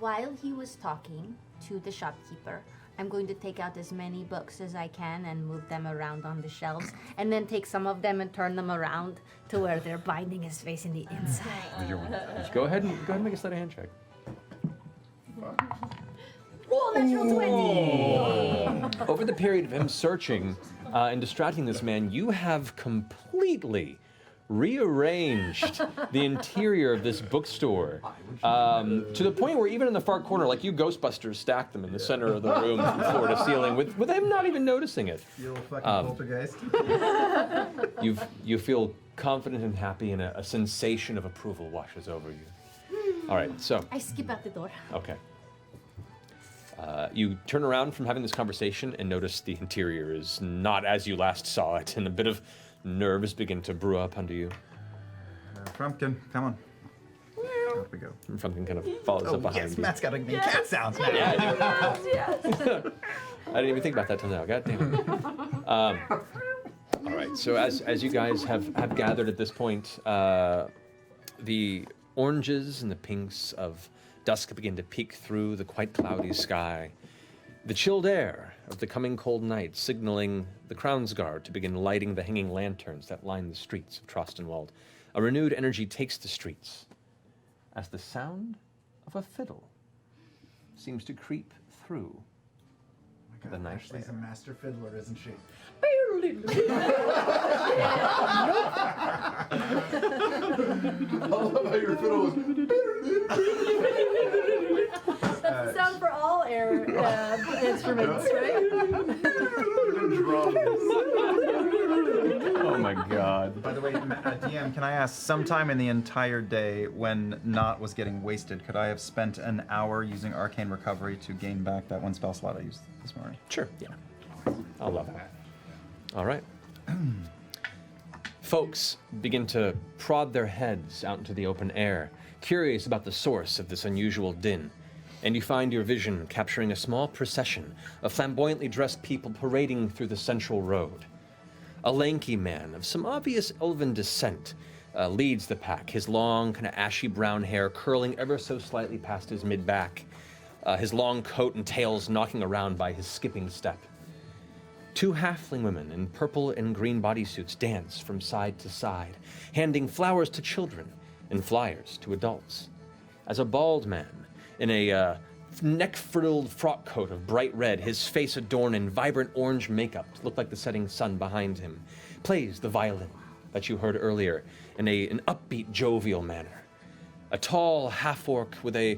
While he was talking to the shopkeeper, I'm going to take out as many books as I can and move them around on the shelves, and then take some of them and turn them around to where their binding is facing the inside. Go ahead and make a sleight of hand check. Oh, natural 20! Over the period of him searching and distracting this man, you have completely rearranged the interior of this bookstore to the point where even in the far corner, like you Ghostbusters stacked them in the center of the room from floor to ceiling with him not even noticing it. You little fucking poltergeist. You feel confident and happy, and a sensation of approval washes over you. All right, so. I skip out the door. Okay. You turn around from having this conversation and notice the interior is not as you last saw it, and a bit of nerves begin to brew up under you. Frumpkin, come on. Off we go. And Frumpkin kind of follows up behind yes, you. Matt's got to make cat sounds now. Yeah, Yes. I didn't even think about that till now. God damn it. All right. So as you guys have gathered at this point, the oranges and the pinks of dusk begin to peek through the quite cloudy sky. The chilled air of the coming cold night signaling the Crownsguard to begin lighting the hanging lanterns that line the streets of Trostenwald. A renewed energy takes the streets as the sound of a fiddle seems to creep through the night Ashley's a master fiddler, isn't she? I love how your fiddle was. That's the sound for all air instruments, right? Oh my god. By the way, DM, can I ask, sometime in the entire day when Not was getting wasted, could I have spent an hour using Arcane Recovery to gain back that one spell slot I used this morning? Sure, yeah. I'll love that. All right. Folks begin to prod their heads out into the open air, curious about the source of this unusual din. And you find your vision capturing a small procession of flamboyantly dressed people parading through the central road. A lanky man of some obvious elven descent leads the pack, his long, kind of ashy brown hair curling ever so slightly past his mid-back, his long coat and tails knocking around by his skipping step. Two halfling women in purple and green bodysuits dance from side to side, handing flowers to children and flyers to adults. As a bald man in a neck-frilled frock coat of bright red, his face adorned in vibrant orange makeup to look like the setting sun behind him, plays the violin that you heard earlier in an upbeat, jovial manner. A tall half-orc with a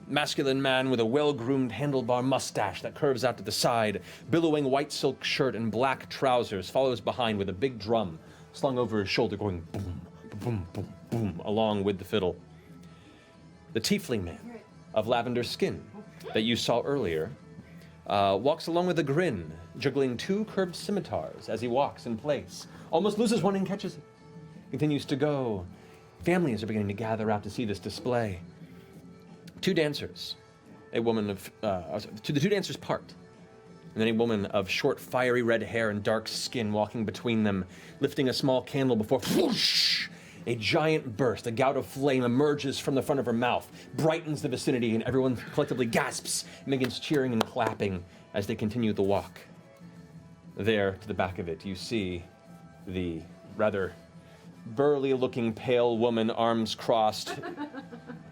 masculine man with a well-groomed handlebar mustache that curves out to the side, billowing white silk shirt and black trousers, follows behind with a big drum slung over his shoulder going boom, boom, boom, boom, along with the fiddle. The tiefling man of lavender skin that you saw earlier walks along with a grin, juggling two curved scimitars as he walks in place, almost loses one and catches it, continues to go. Families are beginning to gather out to see this display. Two dancers, the two dancers part, and then a woman of short, fiery red hair and dark skin walking between them, lifting a small candle before whoosh, a giant burst, a gout of flame emerges from the front of her mouth, brightens the vicinity, and everyone collectively gasps and begins cheering and clapping as they continue the walk. There, to the back of it, you see the rather burly-looking pale woman, arms crossed,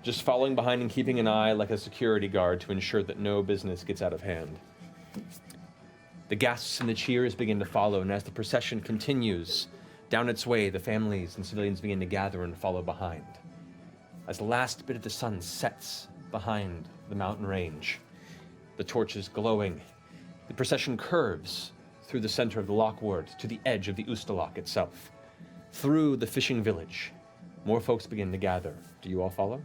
just following behind and keeping an eye like a security guard to ensure that no business gets out of hand. The gasps and the cheers begin to follow, and as the procession continues down its way, the families and civilians begin to gather and follow behind. As the last bit of the sun sets behind the mountain range, the torches glowing, the procession curves through the center of the Lockward to the edge of the Ustalok itself. Through the fishing village, more folks begin to gather. Do you all follow?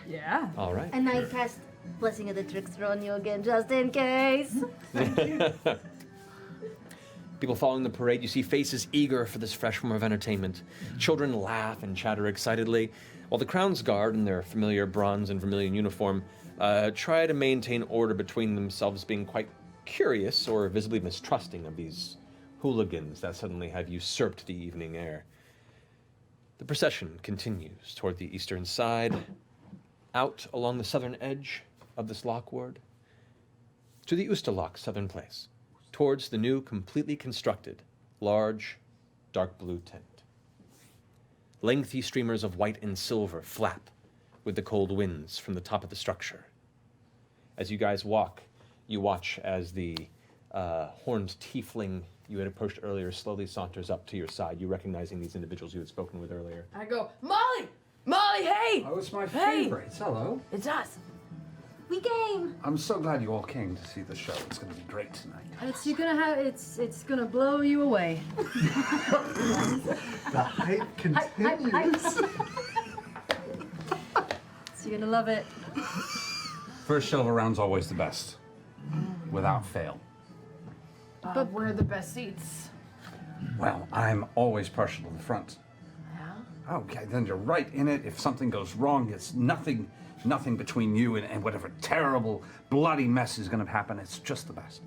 Yeah. All right. And I cast Blessing of the Trickster on you again, just in case. People following the parade, you see faces eager for this fresh form of entertainment. Children laugh and chatter excitedly, while the Crown's Guard, in their familiar bronze and vermilion uniform, try to maintain order between themselves, being quite curious or visibly mistrusting of these hooligans that suddenly have usurped the evening air. The procession continues toward the eastern side, out along the southern edge of this Lockward. to the Ustalok Southern Place, towards the new, completely constructed, large, dark blue tent. Lengthy streamers of white and silver flap with the cold winds from the top of the structure. As you guys walk, you watch as the horned tiefling you had approached earlier slowly saunters up to your side, you recognizing these individuals you had spoken with earlier. I go, Molly! Molly, hey! Oh, it's my Hey! favorites. Hello. It's us. We game. I'm so glad you all came to see the show. It's going to be great tonight. It's gonna blow you away. The hype continues. So you're gonna love it. First show of a round's always the best, without fail. But where are the best seats? Well, I'm always partial to the front. Yeah? Okay, then you're right in it. If something goes wrong, it's nothing between you and whatever terrible, bloody mess is going to happen. It's just the best.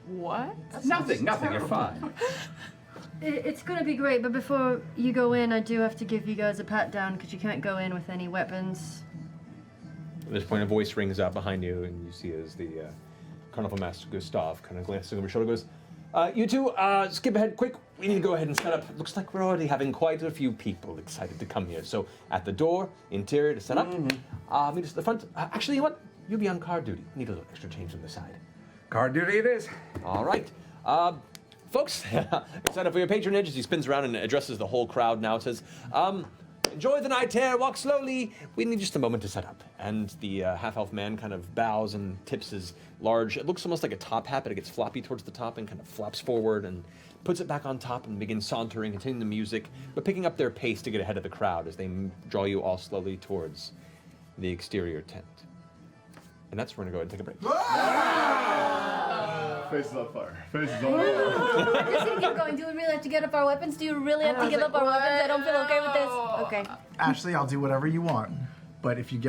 What? Nothing, you're fine. It's gonna be great, but before you go in, I do have to give you guys a pat down because you can't go in with any weapons. At this point, a voice rings out behind you, and you see as the Carnival Master Gustav kind of glances over his shoulder, goes, you two, skip ahead quick. We need to go ahead and set up. Looks like we're already having quite a few people excited to come here. So at the door, interior to set up. Meet us at the front. Actually, you know what? You'll be on guard duty. Need a little extra change on the side. Guard duty it is. All right. Folks, excited for your patronage as he spins around and addresses the whole crowd now. It says, enjoy the night air, walk slowly. We need just a moment to set up. And the half-elf man kind of bows and tips his large, it looks almost like a top hat, but it gets floppy towards the top and kind of flops forward and puts it back on top and begins sauntering, continuing the music, but picking up their pace to get ahead of the crowd as they draw you all slowly towards the exterior tent. And that's where we're going to go ahead and take a break. Face is on fire. Face is on fire. I'm just gonna keep going. Do we really have to get up our weapons? Do you really have to give up our weapons? I don't feel okay with this. Okay. Ashley, I'll do whatever you want. But if you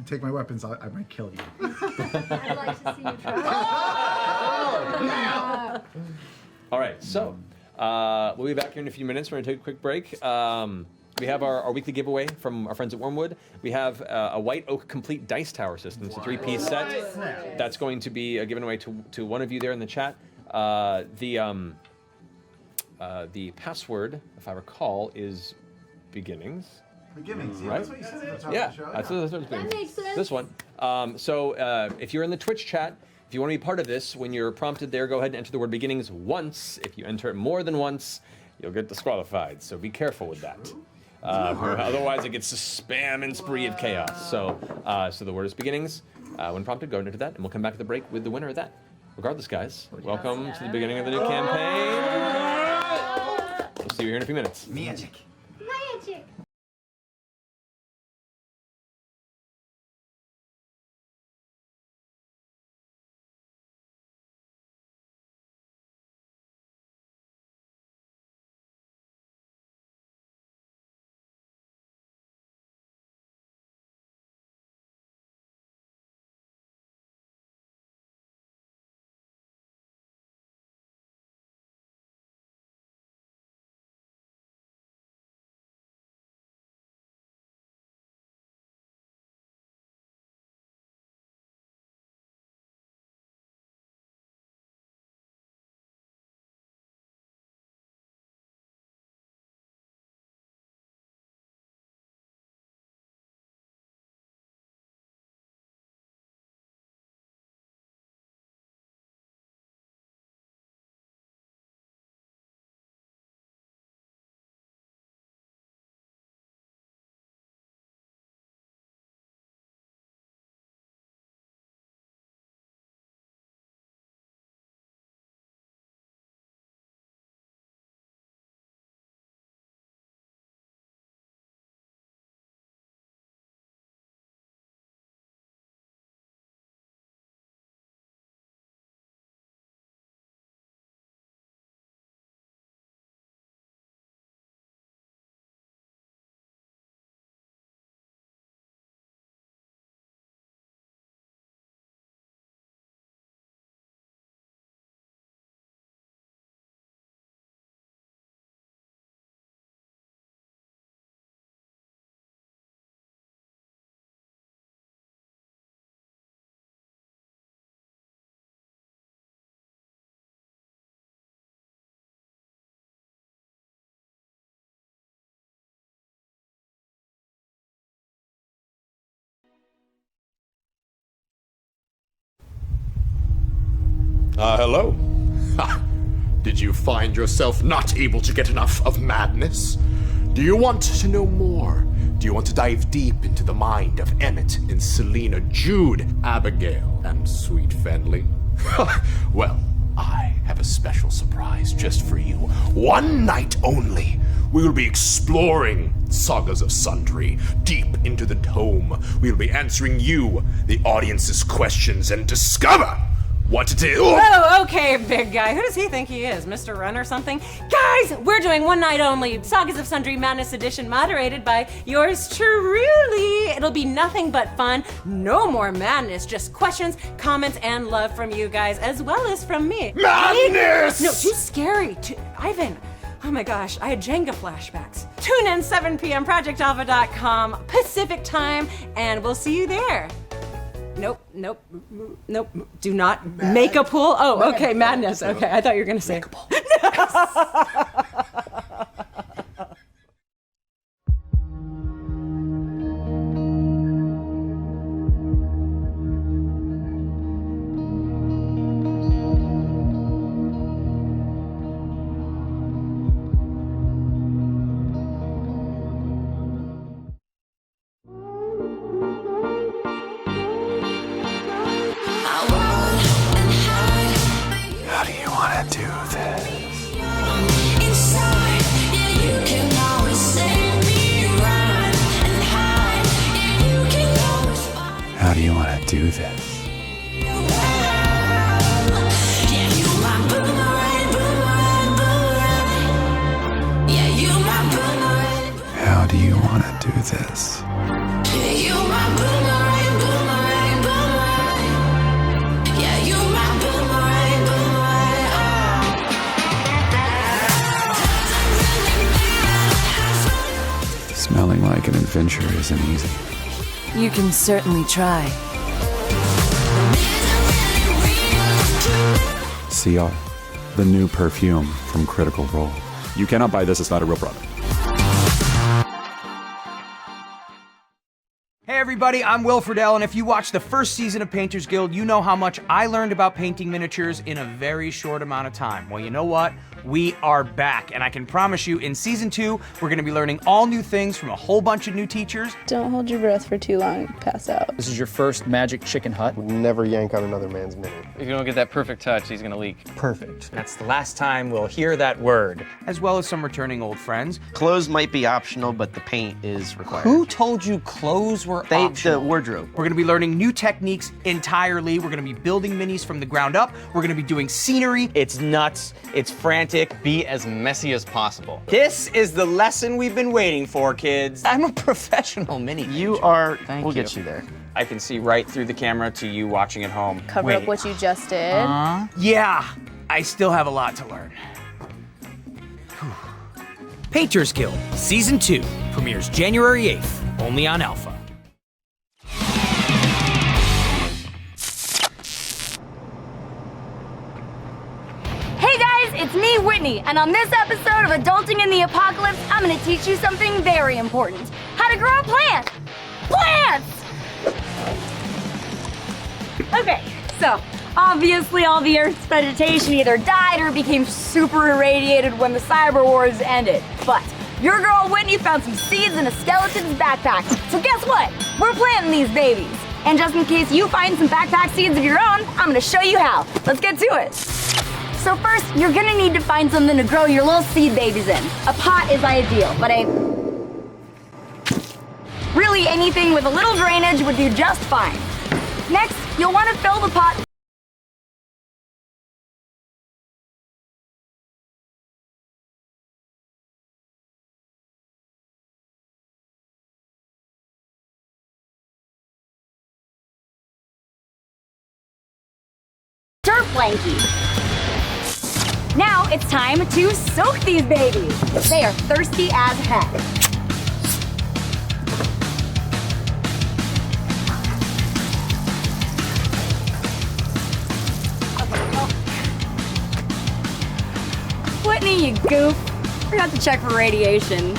take my weapons, I might kill you. I'd like to see you try. All right, so we'll be back here in a few minutes. We're going to take a quick break. We have our weekly giveaway from our friends at Wormwood. We have a White Oak Complete Dice Tower system. It's a 3-piece set. That's going to be given away to one of you there in the chat. The password, if I recall, is beginnings. Beginnings, yeah, right? that's what you said at the top Yeah, of the show. that's what it's That makes sense. This one. So if you're in the Twitch chat, if you want to be part of this, when you're prompted there, go ahead and enter the word beginnings once. If you enter it more than once, you'll get disqualified. So be careful with that. Otherwise, it gets a spam and spree of chaos. So the word is beginnings. When prompted, go and enter that, and we'll come back at the break with the winner of that. Regardless, guys, welcome to the beginning of the new campaign. We'll see you here in a few minutes. Magic. Hello. Ha. Did you find yourself not able to get enough of madness? Do you want to know more? Do you want to dive deep into the mind of Emmett and Selena, Jude, Abigail, and Sweet Fenley? Well, I have a special surprise just for you. One night only. We will be exploring sagas of Sundry, deep into the tome. We will be answering you, the audience's questions, and discover what it is. Oh, okay, big guy. Who does he think he is? Mr. Run or something? Guys, we're doing one night only Sagas of Sundry Madness Edition, moderated by yours truly. It'll be nothing but fun. No more madness, just questions, comments, and love from you guys, as well as from me. Madness! No, too scary. Ivan. Oh my gosh, I had Jenga flashbacks. Tune in 7 p.m. ProjectAlpha.com Pacific time, and we'll see you there. Nope. Do not make a pool. Oh, okay, madness. Okay, I thought you were gonna say. Make a pool. How do you want to do this? How do you want to do this? Smelling like an adventure isn't easy. You can certainly try. CR, the new perfume from Critical Role. You cannot buy this, it's not a real product. Hey everybody, I'm Will Friedle, and if you watched the first season of Painters Guild, you know how much I learned about painting miniatures in a very short amount of time. Well, you know what? We are back, and I can promise you in season 2, we're gonna be learning all new things from a whole bunch of new teachers. Don't hold your breath for too long, pass out. This is your first magic chicken hut. Never yank on another man's mini. If you don't get that perfect touch, he's gonna leak. Perfect. That's the last time we'll hear that word. As well as some returning old friends. Clothes might be optional, but the paint is required. Who told you clothes were optional? The wardrobe. We're gonna be learning new techniques entirely. We're gonna be building minis from the ground up. We're gonna be doing scenery. It's nuts, it's frantic, be as messy as possible. This is the lesson we've been waiting for, kids. I'm a professional mini painter. You are, Thank we'll you. get you there. I can see right through the camera to you watching at home. Cover up what you just did. Yeah, I still have a lot to learn. Painters Guild, Season 2, premieres January 8th, only on Alpha. Hey guys, it's me, Whitney, and on this episode of Adulting in the Apocalypse, I'm gonna teach you something very important. How to grow a plant! Plants! Okay, so obviously all the Earth's vegetation either died or became super irradiated when the cyber wars ended. But your girl Whitney found some seeds in a skeleton's backpack. So guess what? We're planting these babies. And just in case you find some backpack seeds of your own, I'm gonna show you how. Let's get to it. So first, you're gonna need to find something to grow your little seed babies in. A pot is ideal, but really anything with a little drainage would do just fine. Next, you'll want to fill the pot dirt blankie. Now it's time to soak these babies. They are thirsty as heck. Whitney, you goof. Forgot to check for radiation.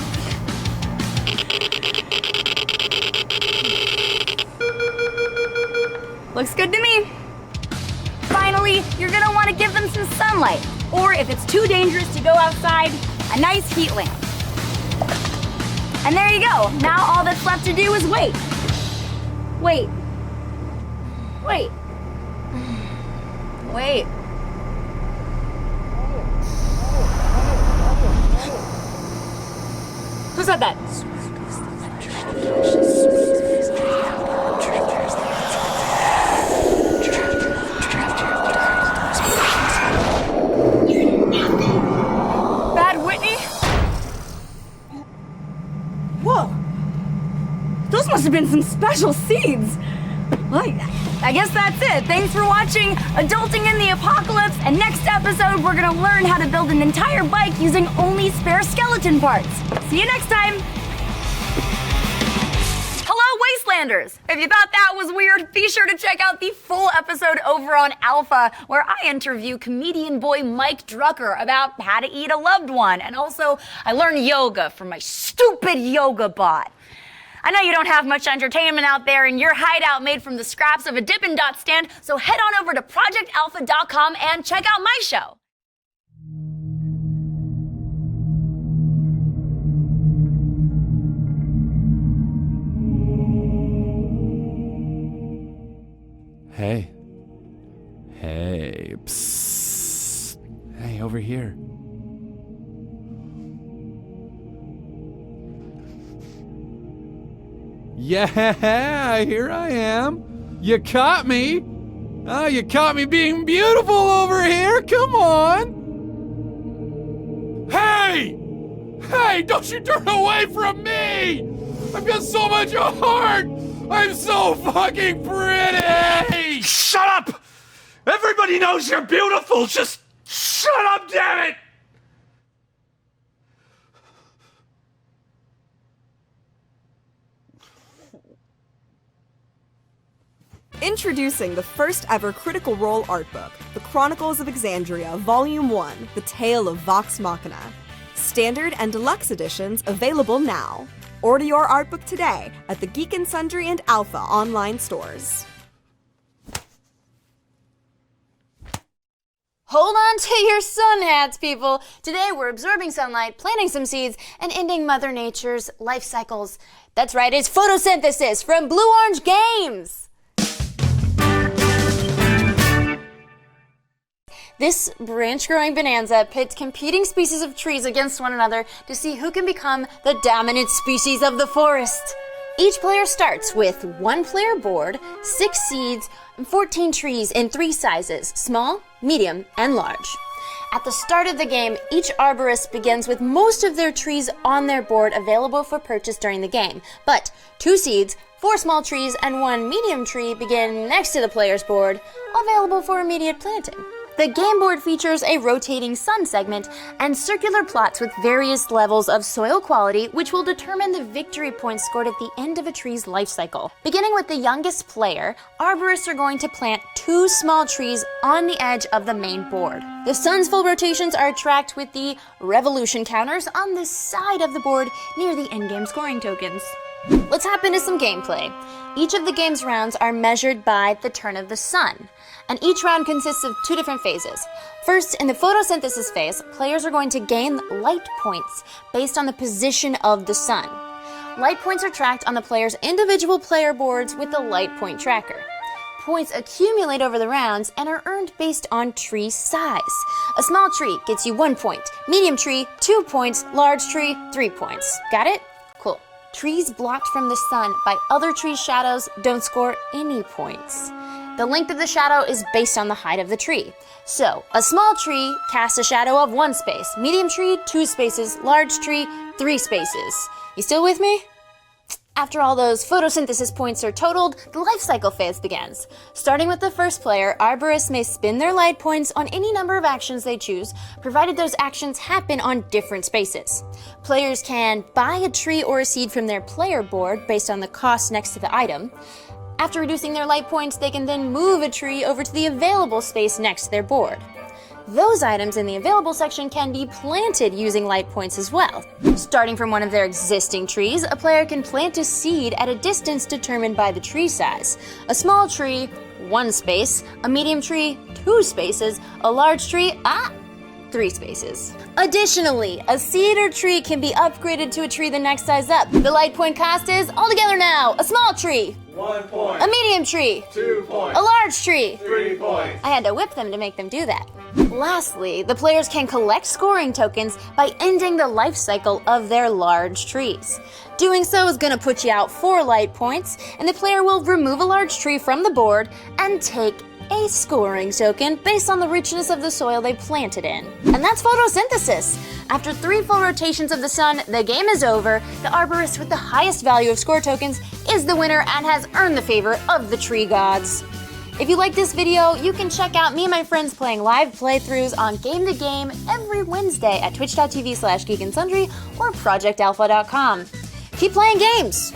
Looks good to me. Finally, tree, you're gonna want to give them some sunlight. Or if it's too dangerous to go outside, a nice heat lamp. And there you go. Now all that's left to do is wait. Wait. Wait. Wait. Who said that? Bad Whitney? Whoa. Those must have been some special seeds. Well, I guess that's it. Thanks for watching Adulting in the Apocalypse, and next episode we're gonna learn how to build an entire bike using only spare skeleton parts. See you next time! Hello, Wastelanders! If you thought that was weird, be sure to check out the full episode over on Alpha, where I interview comedian boy Mike Drucker about how to eat a loved one, and also I learn yoga from my stupid yoga bot. I know you don't have much entertainment out there in your hideout made from the scraps of a Dippin' Dot stand, so head on over to projectalpha.com and check out my show. Hey. Hey. Psst. Hey, over here. Yeah, here I am. You caught me. Oh, you caught me being beautiful over here. Come on. Hey! Hey, don't you turn away from me! I've got so much heart! I'm so fucking pretty! Shut up! Everybody knows you're beautiful! Just shut up, damn it! Introducing the first ever Critical Role art book, The Chronicles of Exandria, Volume 1, The Tale of Vox Machina. Standard and deluxe editions available now. Order your art book today at the Geek and Sundry and Alpha online stores. Hold on to your sun hats, people. Today we're absorbing sunlight, planting some seeds, and ending Mother Nature's life cycles. That's right, it's photosynthesis from Blue Orange Games. This branch-growing bonanza pits competing species of trees against one another to see who can become the dominant species of the forest. Each player starts with 1 player board, 6 seeds, and 14 trees in 3 sizes, small, medium, and large. At the start of the game, each arborist begins with most of their trees on their board available for purchase during the game, but 2 seeds, 4 small trees, and 1 medium tree begin next to the player's board, available for immediate planting. The game board features a rotating sun segment and circular plots with various levels of soil quality, which will determine the victory points scored at the end of a tree's life cycle. Beginning with the youngest player, arborists are going to plant 2 small trees on the edge of the main board. The sun's full rotations are tracked with the revolution counters on the side of the board near the endgame scoring tokens. Let's hop into some gameplay. Each of the game's rounds are measured by the turn of the sun, and each round consists of 2 different phases. First, in the photosynthesis phase, players are going to gain light points based on the position of the sun. Light points are tracked on the player's individual player boards with the light point tracker. Points accumulate over the rounds and are earned based on tree size. A small tree gets you 1 point, medium tree 2 points, large tree 3 points. Got it? Cool. Trees blocked from the sun by other trees' shadows don't score any points. The length of the shadow is based on the height of the tree. So, a small tree casts a shadow of 1 space, medium tree 2 spaces, large tree 3 spaces. You still with me? After all those photosynthesis points are totaled, the life cycle phase begins. Starting with the first player, arborists may spin their light points on any number of actions they choose, provided those actions happen on different spaces. Players can buy a tree or a seed from their player board based on the cost next to the item. After reducing their light points, they can then move a tree over to the available space next to their board. Those items in the available section can be planted using light points as well. Starting from one of their existing trees, a player can plant a seed at a distance determined by the tree size. A small tree, 1 space, a medium tree, 2 spaces, a large tree, 3 spaces. Additionally, a seed or tree can be upgraded to a tree the next size up. The light point cost is, all together now, a small tree, 1 point. a medium tree, 2 points. a large tree, 3 points. I had to whip them to make them do that. Lastly, the players can collect scoring tokens by ending the life cycle of their large trees. Doing so is going to put you out 4 light points, and the player will remove a large tree from the board and take a scoring token based on the richness of the soil they planted in. And that's photosynthesis. After 3 full rotations of the sun, the game is over. The arborist with the highest value of score tokens is the winner and has earned the favor of the tree gods. If you like this video, you can check out me and my friends playing live playthroughs on Game to Game every Wednesday at twitch.tv/geekandsundry or projectalpha.com. Keep playing games!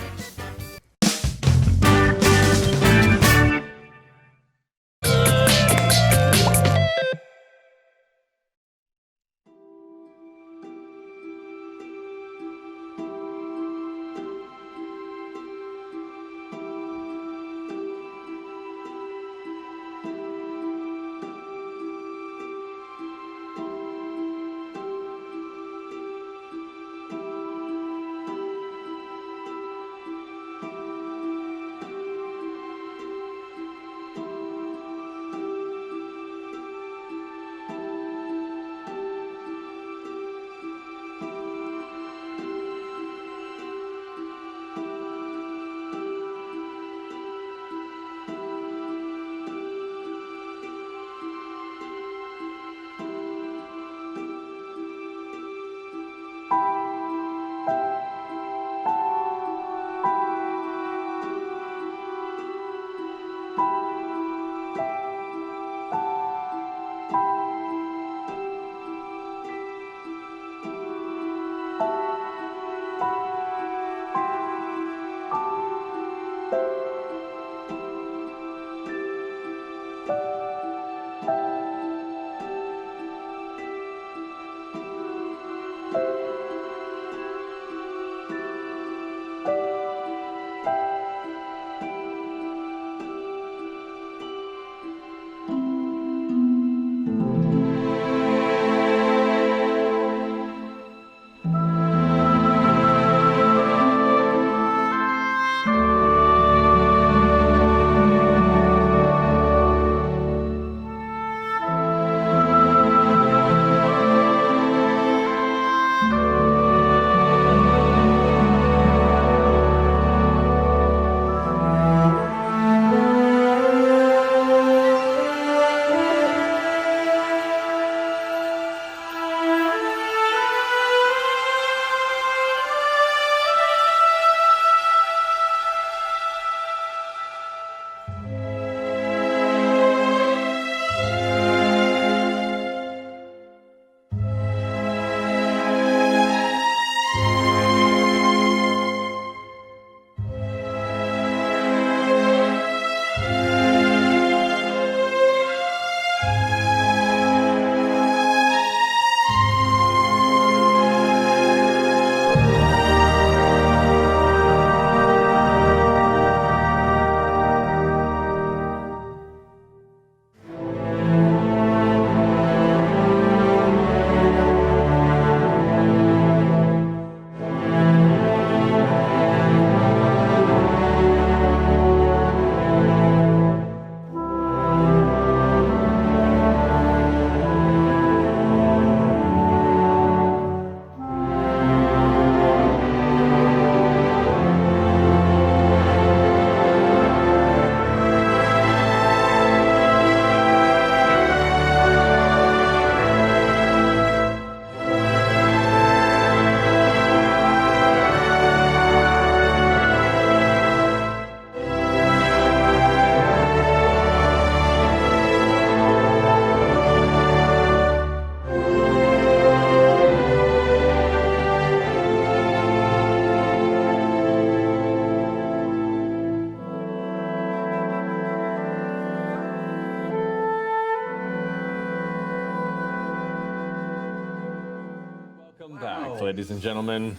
back, ladies and gentlemen.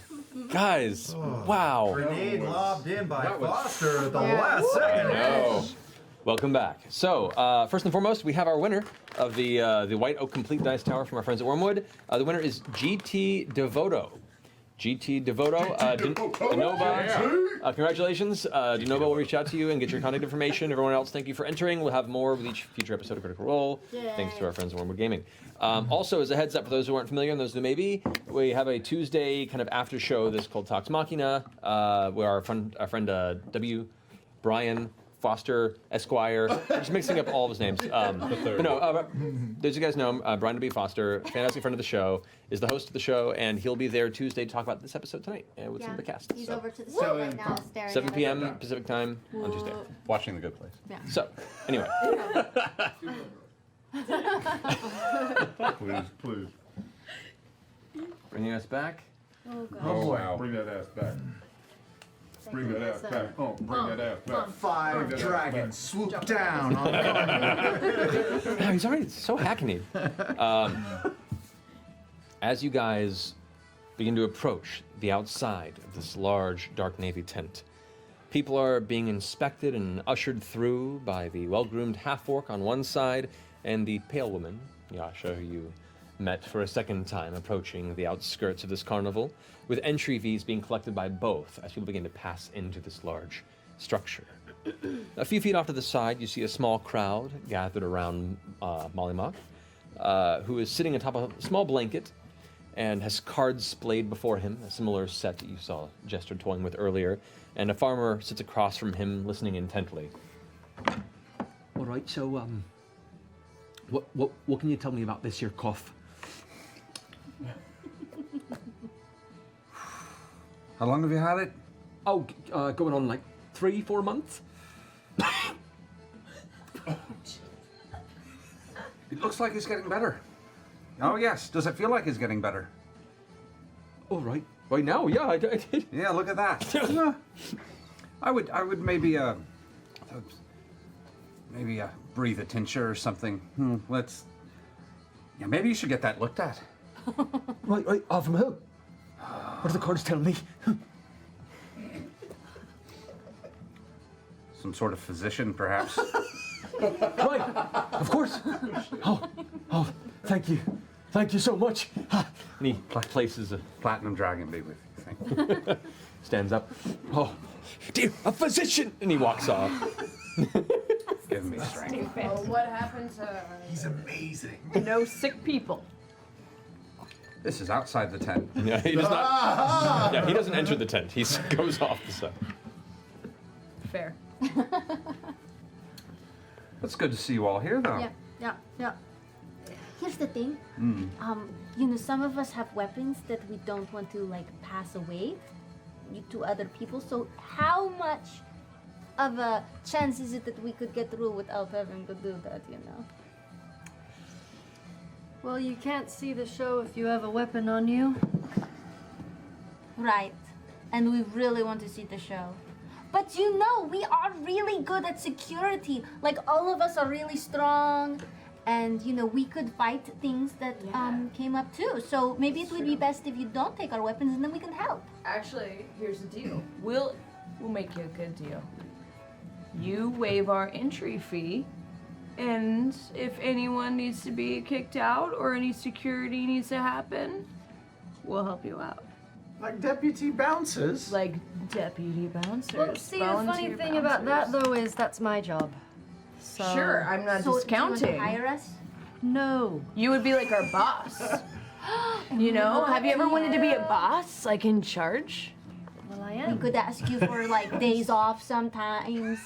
Guys, wow. Grenade lobbed in by That was- Foster at the last second. No. Welcome back. So, first and foremost, we have our winner of the White Oak Complete Dice Tower from our friends at Wormwood. The winner is GT Devoto. GT Devoto, Denova, congratulations. Denova will reach out to you and get your contact information. Everyone else, thank you for entering. We'll have more with each future episode of Critical Role. Yay. Thanks to our friends at Wormwood Gaming. Also, as a heads up for those who aren't familiar and those who may be, we have a Tuesday kind of after show that's called Talks Machina, where our friend W. Brian Foster Esquire, just mixing up all of his names. But no, those you guys know him, Brian W. Foster, fantastic friend of the show, is the host of the show, and he'll be there Tuesday to talk about this episode tonight with some of the cast. He's So, over to the side right now, staring 7 at p.m. us. Pacific time on Tuesday. Watching The Good Place. Yeah. So, anyway. Please. Bringing us back. Oh, God. Oh, wow. Bring that ass back. Bring that ass back. Oh, bring that ass back. Five Bring that ass dragons back. swoop down on the No, he's already so hackneyed. As you guys begin to approach the outside of this large, dark navy tent, people are being inspected and ushered through by the well-groomed half-orc on one side and the pale woman, Yasha, who you met for a second time approaching the outskirts of this carnival, with entry fees being collected by both as people begin to pass into this large structure. A few feet off to the side, you see a small crowd gathered around Mollymock, who is sitting atop a small blanket and has cards splayed before him, a similar set that you saw Jester toying with earlier, and a farmer sits across from him listening intently. All right, so what can you tell me about this here cough? How long have you had it? Oh, going on like 3-4 months. It looks like it's getting better. Oh yes, does it feel like it's getting better? All right, right now, yeah, I did. Yeah, look at that. I would maybe breathe a tincture or something. Maybe you should get that looked at. Right, from who? What do the cards tell me? Some sort of physician, perhaps. Right, of course. Oh, thank you. Thank you so much. And he places a platinum dragon be with you. Thank you. Stands up. Oh, dear, a physician! And he walks off. Give me strength. Oh, what happened to... He's amazing. No sick people. This is outside the tent. Yeah, he does not. Yeah, he doesn't enter the tent. He goes off the side. Fair. It's good to see you all here, though. Yeah. Here's the thing. Some of us have weapons that we don't want to pass away to other people. So how much of a chance is it that we could get through without having to do that? Well, you can't see the show if you have a weapon on you. Right. And we really want to see the show. But we are really good at security. All of us are really strong. And, we could fight things that came up too. So maybe it would be best if you don't take our weapons and then we can help. Actually, here's the deal. We'll make you a good deal. You waive our entry fee, and if anyone needs to be kicked out or any security needs to happen, we'll help you out. Like deputy bouncers? Like deputy bouncers. Well, see, the funny thing about that, though, is that's my job. So... Sure, I'm not discounting. Do you want to hire us? No. You would be like our boss. Have you ever wanted to be a boss, in charge? Well, I am. We could ask you for days off sometimes.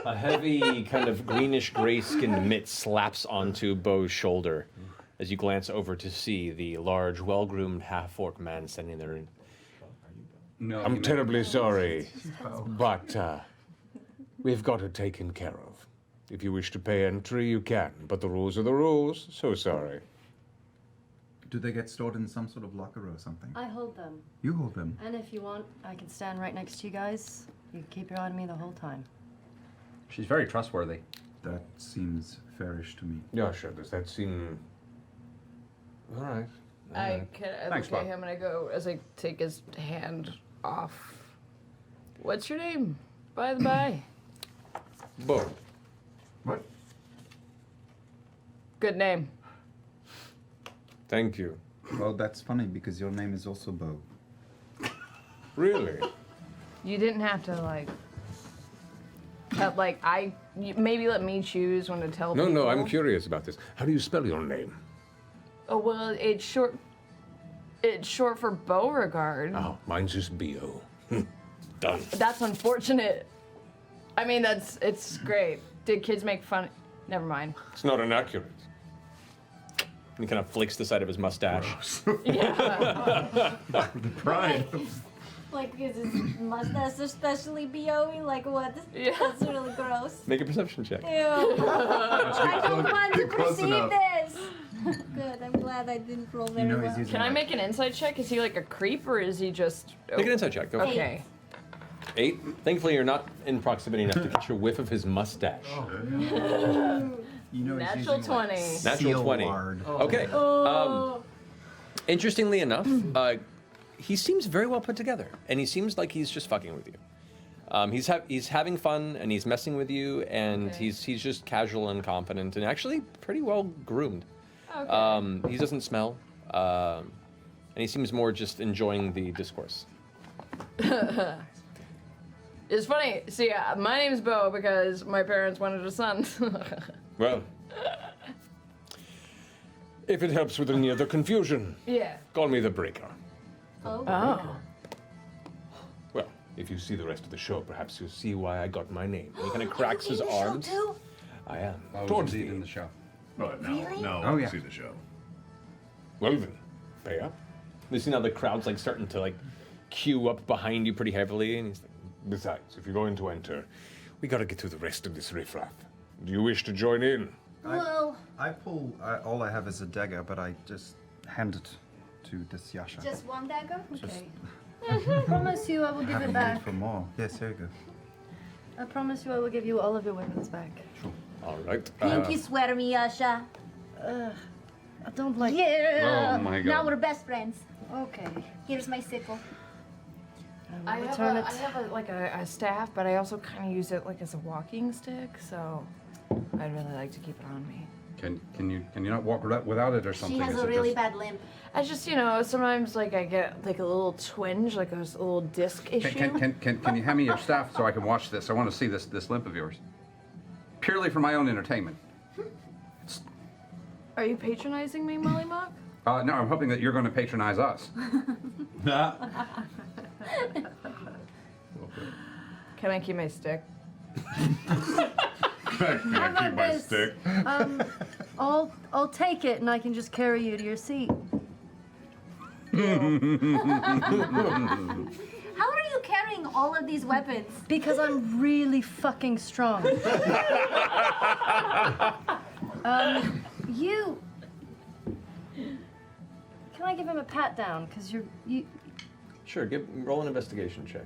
A heavy, kind of greenish gray-skinned mitt slaps onto Bo's shoulder as you glance over to see the large, well-groomed half-orc man standing there. No, I'm terribly sorry, but we've got it taken care of. If you wish to pay entry, you can, but the rules are the rules. So sorry. Do they get stored in some sort of locker or something? I hold them. You hold them? And if you want, I can stand right next to you guys. You can keep your eye on me the whole time. She's very trustworthy. That seems fairish to me. Yeah, sure. Does that seem... All right. Thanks, okay, Bob. I'm gonna go as I take his hand off. What's your name, by the by? Bo. What? Good name. Thank you. Well, that's funny because your name is also Bo. Really? You didn't have to maybe let me choose when to tell No, people. no, I'm curious about this. How do you spell your name? Oh well, it's short for Beauregard. Oh, mine's just B.O. Done. That's unfortunate. I mean, it's great. Did kids make fun? Never mind. It's not inaccurate. He kind of flicks the side of his mustache. Yeah. The pride. Like, is his mustache especially BOE? Like, what? Yeah. That's really gross. Make a perception check. Ew. I don't want to Get close perceive enough. this. Good, I'm glad I didn't roll very well. Can I make an insight check? Is he like a creep or is he just? Make an insight check. Go for it. Okay. 8. Thankfully, you're not in proximity enough to catch a whiff of his mustache. You know, Natural 20. Natural 20. Okay. Interestingly enough, he seems very well put together, and he seems like he's just fucking with you. He's having fun, and he's messing with you, and he's just casual and confident, and actually pretty well groomed. Okay. He doesn't smell, and he seems more just enjoying the discourse. It's funny. See, my name's Bo because my parents wanted a son. Well, if it helps with any other confusion, Yeah. call me the Breaker. Oh. Well, if you see the rest of the show, perhaps you'll see why I got my name. He kind of cracks his arms. I am. I was Towards indeed the in the show. But no, Really? no, Oh, yeah. see the show. Well then, pay up. You see now the crowd's like starting to like queue up behind you pretty heavily, and he's like, Besides, if you're going to enter, we gotta get through the rest of this riffraff. Do you wish to join in? Well, I pull. all I have is a dagger, but I just hand it to this Yasha. just one dagger? Just I promise you I will give have it a back. need for more. Yes, here you go. I promise you I will give you all of your weapons back. All right. Pinky swear me, Yasha. I don't like. Yeah. Oh my Now God. we're best friends. Okay. Here's my sickle. I return it. have a staff, but I also kind of use it like as a walking stick, so I'd really like to keep it on me. Can you not walk without it or something? She has Is a it really just- bad limp. I just, sometimes like I get like a little twinge, like a little disc issue. Can you hand me your staff so I can watch this? I want to see this limp of yours. Purely for my own entertainment. Are you patronizing me, Molly Mock? No, I'm hoping that you're going to patronize us. Can I keep my stick? Can I keep my this? stick? I'll take it and I can just carry you to your seat. How are you carrying all of these weapons? Because I'm really fucking strong. You. Can I give him a pat down? Because you. sure, roll an investigation check.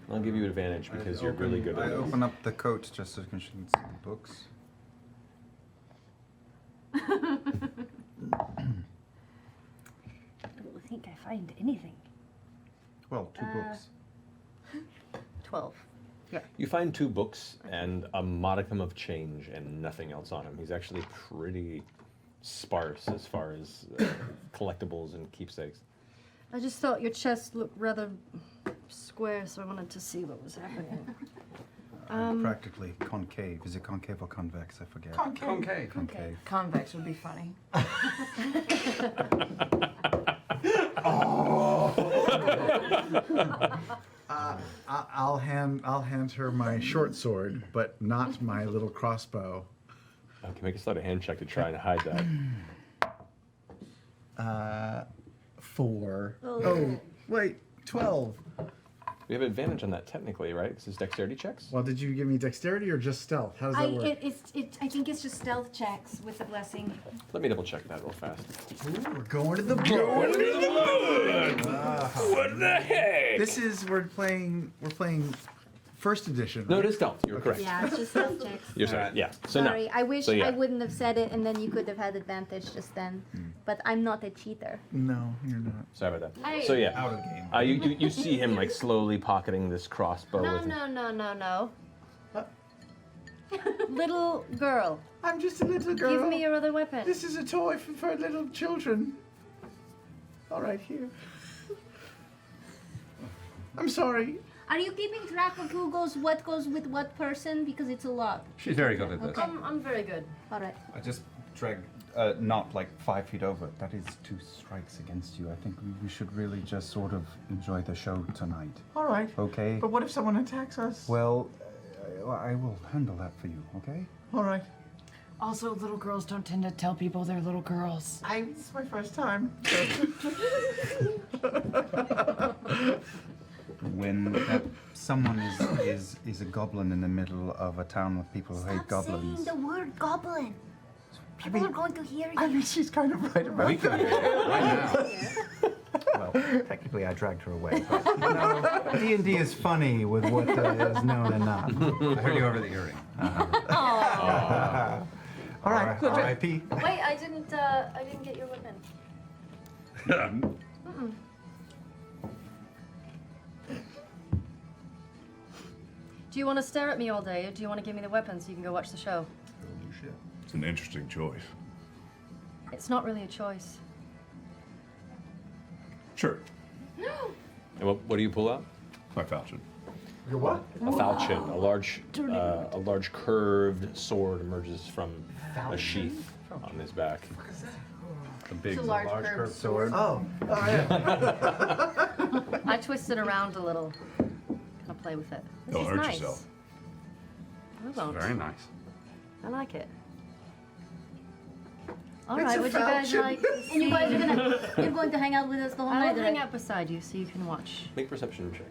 I'll give you advantage because you're really good at I it. open up the coat just so you can see the books. I don't think I find anything. Well, 2 books. 12. Yeah. You find 2 books and a modicum of change and nothing else on him. He's actually pretty sparse as far as collectibles and keepsakes. I just thought your chest looked rather square, so I wanted to see what was happening. Practically concave. Is it concave or convex? I forget. Concave. Concave. Convex would be funny. I'll hand her my short sword, but not my little crossbow. Okay, make a sleight of hand check to try and hide that. 4. Oh, wait, 12. We have advantage on that technically, right? This is dexterity checks. Well, did you give me dexterity or just stealth? How does that work? I think it's just stealth checks with the blessing. Let me double check that real fast. Ooh, we're going to the book. Going to the book! What the heck? This is we're playing First edition. No, right? it is stealth. You're correct. Yeah, it's just health checks. You're sorry. Yeah. So Sorry, no. I wish So, yeah. I wouldn't have said it, and then you could have had advantage just then. But I'm not a cheater. No, you're not. Sorry about that. Hey. So yeah. Out of game. You see him like slowly pocketing this crossbow. No, with no. Little girl. I'm just a little girl. Give me your other weapon. This is a toy for little children. All right, here. I'm sorry. Are you keeping track of what goes with what person? Because it's a lot. She's very good at this. Okay. I'm very good. All right. I just dragged not like 5 feet over. That is 2 strikes against you. I think we should really just sort of enjoy the show tonight. All right. Okay. But what if someone attacks us? Well, I will handle that for you. Okay. All right. Also, little girls don't tend to tell people they're little girls. It's my first time. When someone is a goblin in the middle of a town with people who hate goblins. Saying the word goblin. People are going to hear you. I mean, she's kind of right about We can hear it right now. Well, technically, I dragged her away, but you know, D&D is funny with what is known and not. I heard you over the earring. All right. R.I.P. Wait, I didn't get your weapon. Mm-mm. Do you want to stare at me all day, or do you want to give me the weapon so you can go watch the show? Holy shit. It's an interesting choice. It's not really a choice. Sure. And what do you pull out? My falchion. Your what? A falchion, a large curved sword emerges from a sheath on his back. A big, It's a large curved sword. Oh yeah. I twist it around a little. I'll play with it. This Don't is hurt nice. yourself. I won't. Very nice. I like it. All It's right, a would you guys falchion. like? And you guys you're going to hang out with us the whole I night, will hang right? out beside you so you can watch. Make a perception check.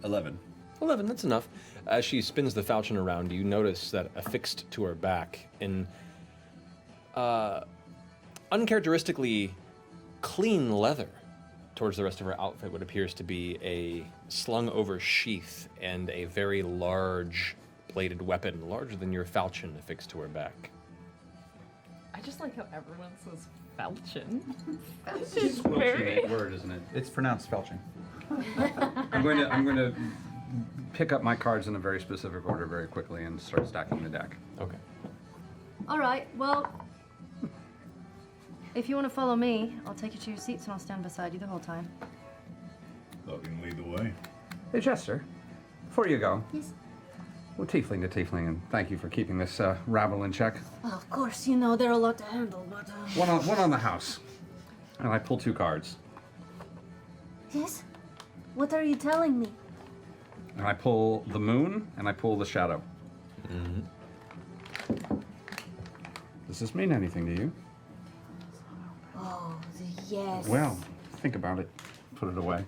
11. 11, that's enough. As she spins the falchion around, you notice that affixed to her back in uncharacteristically clean leather towards the rest of her outfit, what appears to be a slung over sheath and a very large bladed weapon, larger than your falchion, affixed to her back. I just like how everyone says falchion. It's a neat word, isn't it? It's pronounced felching. I'm going to pick up my cards in a very specific order very quickly and start stacking the deck. Okay. All right, well, if you want to follow me, I'll take you to your seats and I'll stand beside you the whole time. Thought you can lead the way. Hey, Jester, before you go, Yes. well, tiefling to tiefling, and thank you for keeping this rabble in check. Well, of course, you know, they're a lot to handle, but... One on the house. And I pull 2 cards. Yes? What are you telling me? And I pull the moon, and I pull the shadow. Does this mean anything to you? Oh, yes. Well, think about it. Put it away.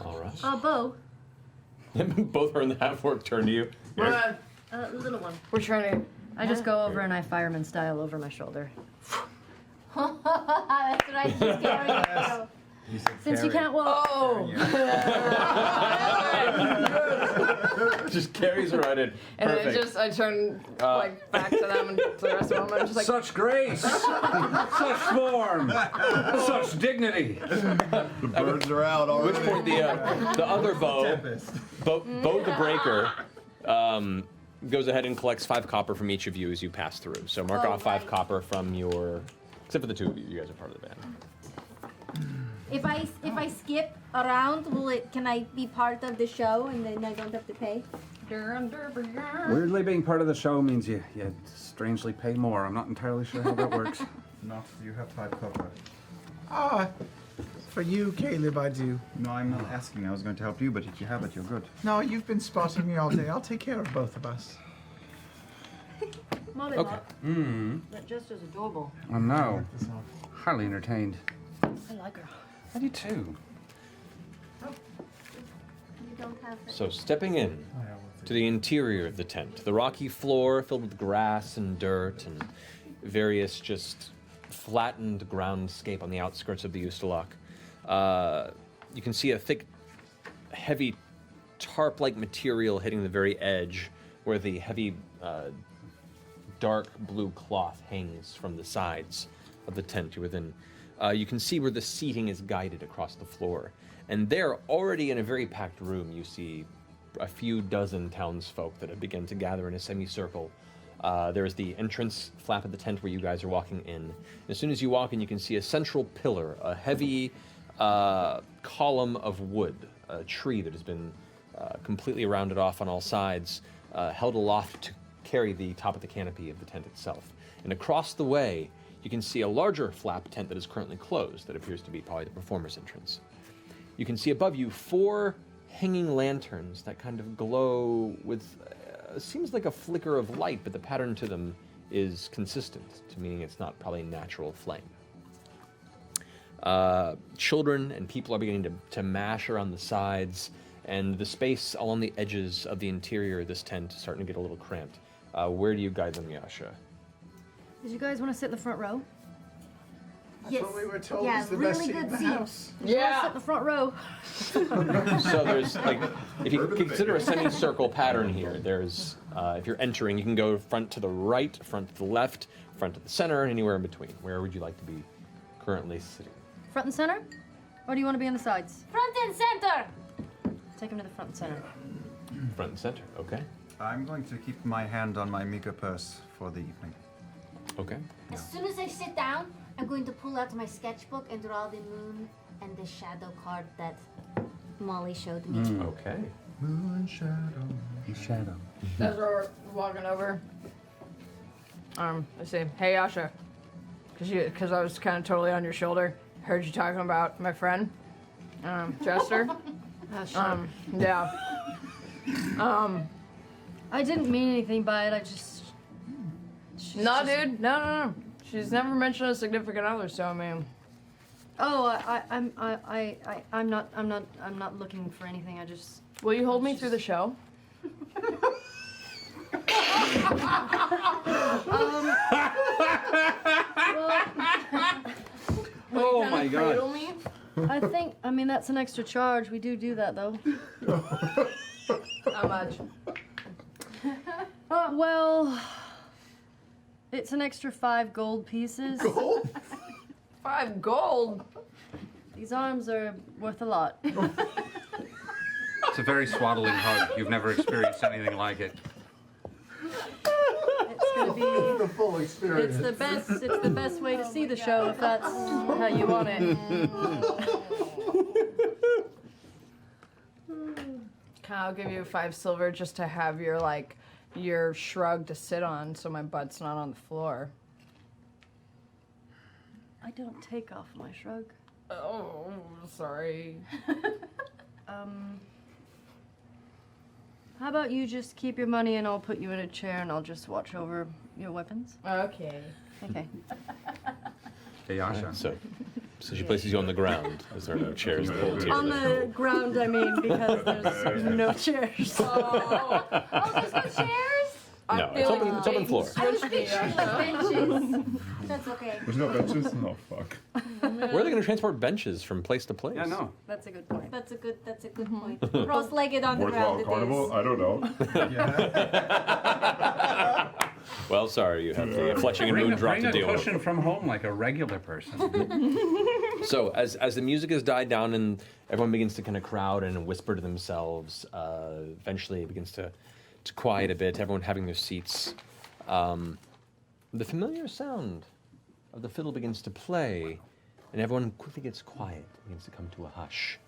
All right. Bo. Both are in the half-orc turn to you. Little one. We're trying to. I just go over and I fireman style over my shoulder. That's right, she's carrying it. Since you can't walk. Oh! Just carries her right in. And Perfect. I turn like back to them and to the rest of them. I'm just like, Such grace! Such form! Such dignity! The birds are out At which already. point the other Bo the Breaker, goes ahead and collects 5 copper from each of you as you pass through. So mark off 5 copper from your, except for the 2 of you. You guys are part of the band. If I skip around, can I be part of the show and then I don't have to pay? Weirdly, being part of the show means you strangely pay more. I'm not entirely sure how that works. Not you have 5 copper. For you, Caleb, I do. No, I'm not asking. I was going to help you, but if you have it, you're good. No, you've been spotting me all day. I'll take care of both of us. Molly Okay. That just is adorable. I know. Highly entertained. I like her. I do too. You don't have it. So stepping in to the interior of the tent, the rocky floor filled with grass and dirt and various just flattened groundscape on the outskirts of the Ustalok. You can see a thick, heavy tarp-like material hitting the very edge where the heavy dark blue cloth hangs from the sides of the tent you're within. You can see where the seating is guided across the floor. And there, already in a very packed room, you see a few dozen townsfolk that have begun to gather in a semicircle. There's the entrance flap of the tent where you guys are walking in. As soon as you walk in, you can see a central pillar, a heavy column of wood, a tree that has been completely rounded off on all sides, held aloft to carry the top of the canopy of the tent itself. And across the way, you can see a larger flap tent that is currently closed, that appears to be probably the performer's entrance. You can see above you 4 hanging lanterns that kind of glow with, seems like a flicker of light, but the pattern to them is consistent, meaning it's not probably natural flame. Children and people are beginning to mash around the sides, and the space along the edges of the interior of this tent is starting to get a little cramped. Where do you guide them, Yasha? Did you guys want to sit in the front row? That's what we were told Yeah, is the really best seat in good the seat. house. Yeah. Sit in the front row. So there's like, if you consider a semicircle pattern here, there's, if you're entering, you can go front to the right, front to the left, front to the center, and anywhere in between. Where would you like to be currently sitting? Front and center? Or do you want to be on the sides? Front and center! Take him to the front and center. Front and center, okay. I'm going to keep my hand on my Mika purse for the evening. Okay. As soon as I sit down, I'm going to pull out my sketchbook and draw the moon and the shadow card that Molly showed me. Okay. Moon shadow. As we're walking over, I say, "Hey, Yasha," because I was kind of totally on your shoulder. Heard you talking about my friend, Chester. Yeah. I didn't mean anything by it. I just. No, dude. No. She's never mentioned a significant other, so I mean. Oh, I'm not looking for anything. I just. Will you hold me through the show? Oh my God. Cradle me? I mean, that's an extra charge. We do that though. How much? Well, it's an extra 5 gold pieces. Gold? 5 gold? These arms are worth a lot. It's a very swaddling hug. You've never experienced anything like it. It's gonna be the full experience. It's the best way to see the show if that's how you want it. I'll give you 5 silver just to have your shrug to sit on, so my butt's not on the floor. I don't take off my shrug. Oh, sorry. How about you just keep your money and I'll put you in a chair and I'll just watch over your weapons? Okay. Okay. Hey, Yasha. So she places you on the ground, as there are no chairs pulled here. On the ground, I mean, because there's no chairs. Oh, there's no chairs? No, it's open floor. I was picturing like benches. That's okay. There's no benches? No, fuck. Where are they going to transport benches from place to place? Yeah, no. That's a good point. That's a good point. Cross-legged on the Worthwhile ground it carnival? is. I don't know. Well, sorry, you have the fletching and moon drop Bring to a deal with. cushion from home like a regular person. So as the music has died down and everyone begins to kind of crowd and whisper to themselves, eventually it begins to quiet a bit, everyone having their seats. The familiar sound of the fiddle begins to play, and everyone quickly gets quiet, begins to come to a hush.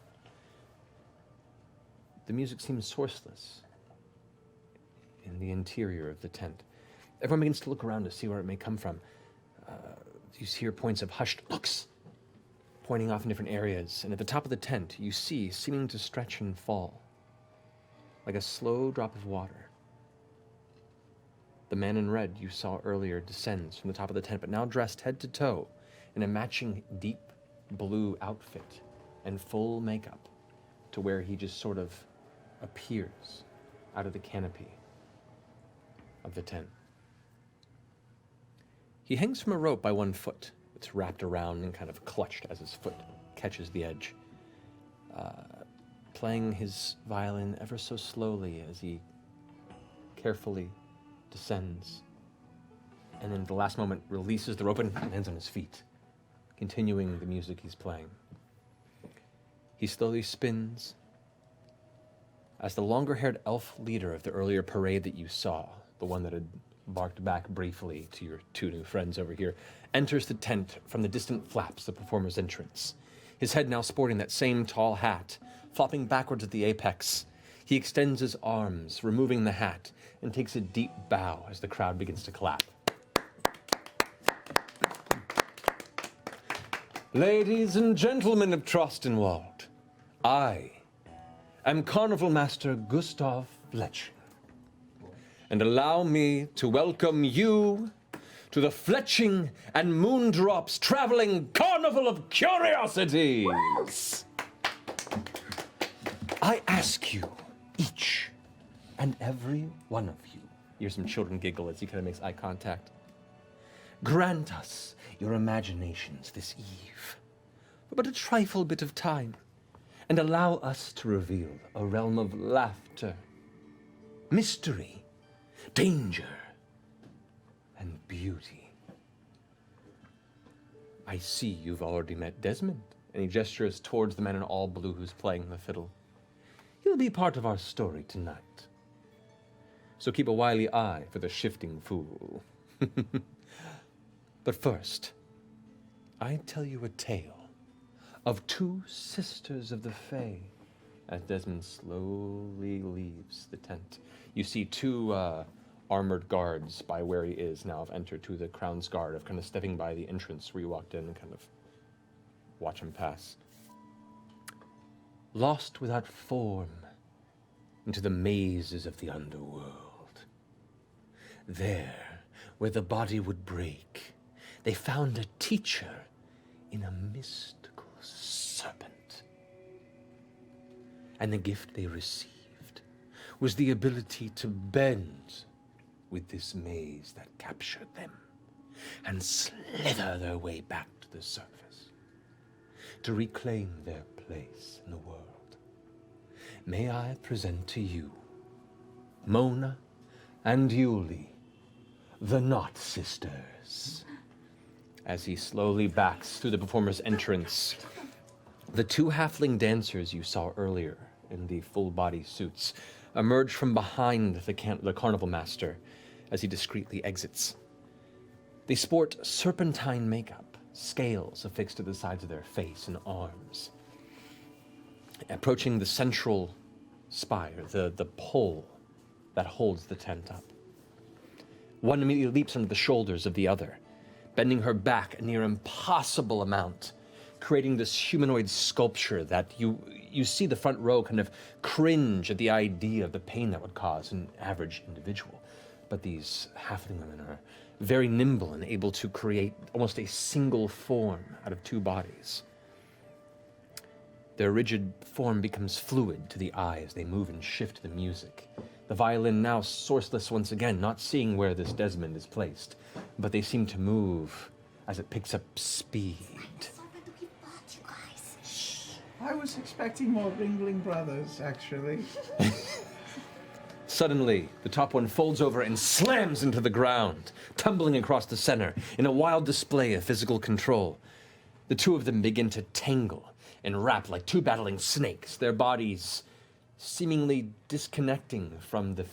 The music seems sourceless in the interior of the tent. Everyone begins to look around to see where it may come from. You hear points of hushed looks, pointing off in different areas, and at the top of the tent, you see, seeming to stretch and fall, like a slow drop of water. The man in red you saw earlier descends from the top of the tent, but now dressed head to toe in a matching deep blue outfit and full makeup, to where he just sort of appears out of the canopy of the tent. He hangs from a rope by one foot. It's feet wrapped around and kind of clutched as his foot catches the edge. Playing his violin ever so slowly as he carefully descends. And then at the last moment releases the rope and lands on his feet, continuing the music he's playing. He slowly spins as the longer-haired elf leader of the earlier parade that you saw, the one that had barked back briefly to your two new friends over here, enters the tent from the distant flaps, the performer's entrance. His head now sporting that same tall hat, flopping backwards at the apex. He extends his arms, removing the hat, and takes a deep bow as the crowd begins to clap. Ladies and gentlemen of Trostenwald, I am Carnival Master Gustav Fletching, and allow me to welcome you to the Fletching and Moondrops Traveling Carnival of Curiosities. I ask you, each and every one of you, hear some children giggle as he kind of makes eye contact, grant us your imaginations this eve for but a trifle bit of time, and allow us to reveal a realm of laughter, mystery, danger, and beauty. I see you've already met Desmond, and he gestures towards the man in all blue who's playing the fiddle. He'll be part of our story tonight. So keep a wily eye for the shifting fool. But first, I tell you a tale of two sisters of the Fae. As Desmond slowly leaves the tent, you see two armored guards by where he is now have entered, to the Crown's Guard, of kind of stepping by the entrance where you walked in and kind of watch him pass. Lost without form into the mazes of the underworld. There, where the body would break, they found a teacher in a mystical serpent. And the gift they received was the ability to bend with this maze that captured them and slither their way back to the surface to reclaim their place in the world. May I present to you Mona and Yuli, the Knot Sisters. As he slowly backs through the performer's entrance, the two halfling dancers you saw earlier in the full-body suits emerge from behind the carnival master as he discreetly exits. They sport serpentine makeup, scales affixed to the sides of their face and arms. Approaching the central spire, the pole that holds the tent up. One immediately leaps under the shoulders of the other, bending her back a near impossible amount, creating this humanoid sculpture that you see the front row kind of cringe at the idea of the pain that would cause an average individual. But these halfling women are very nimble and able to create almost a single form out of two bodies. Their rigid form becomes fluid to the eye as they move and shift the music. The violin now sourceless once again, not seeing where this Desmond is placed, but they seem to move as it picks up speed. I was expecting more Ringling Brothers, actually. Suddenly, the top one folds over and slams into the ground, tumbling across the center in a wild display of physical control. The two of them begin to tangle and wrap like two battling snakes, their bodies seemingly disconnecting from the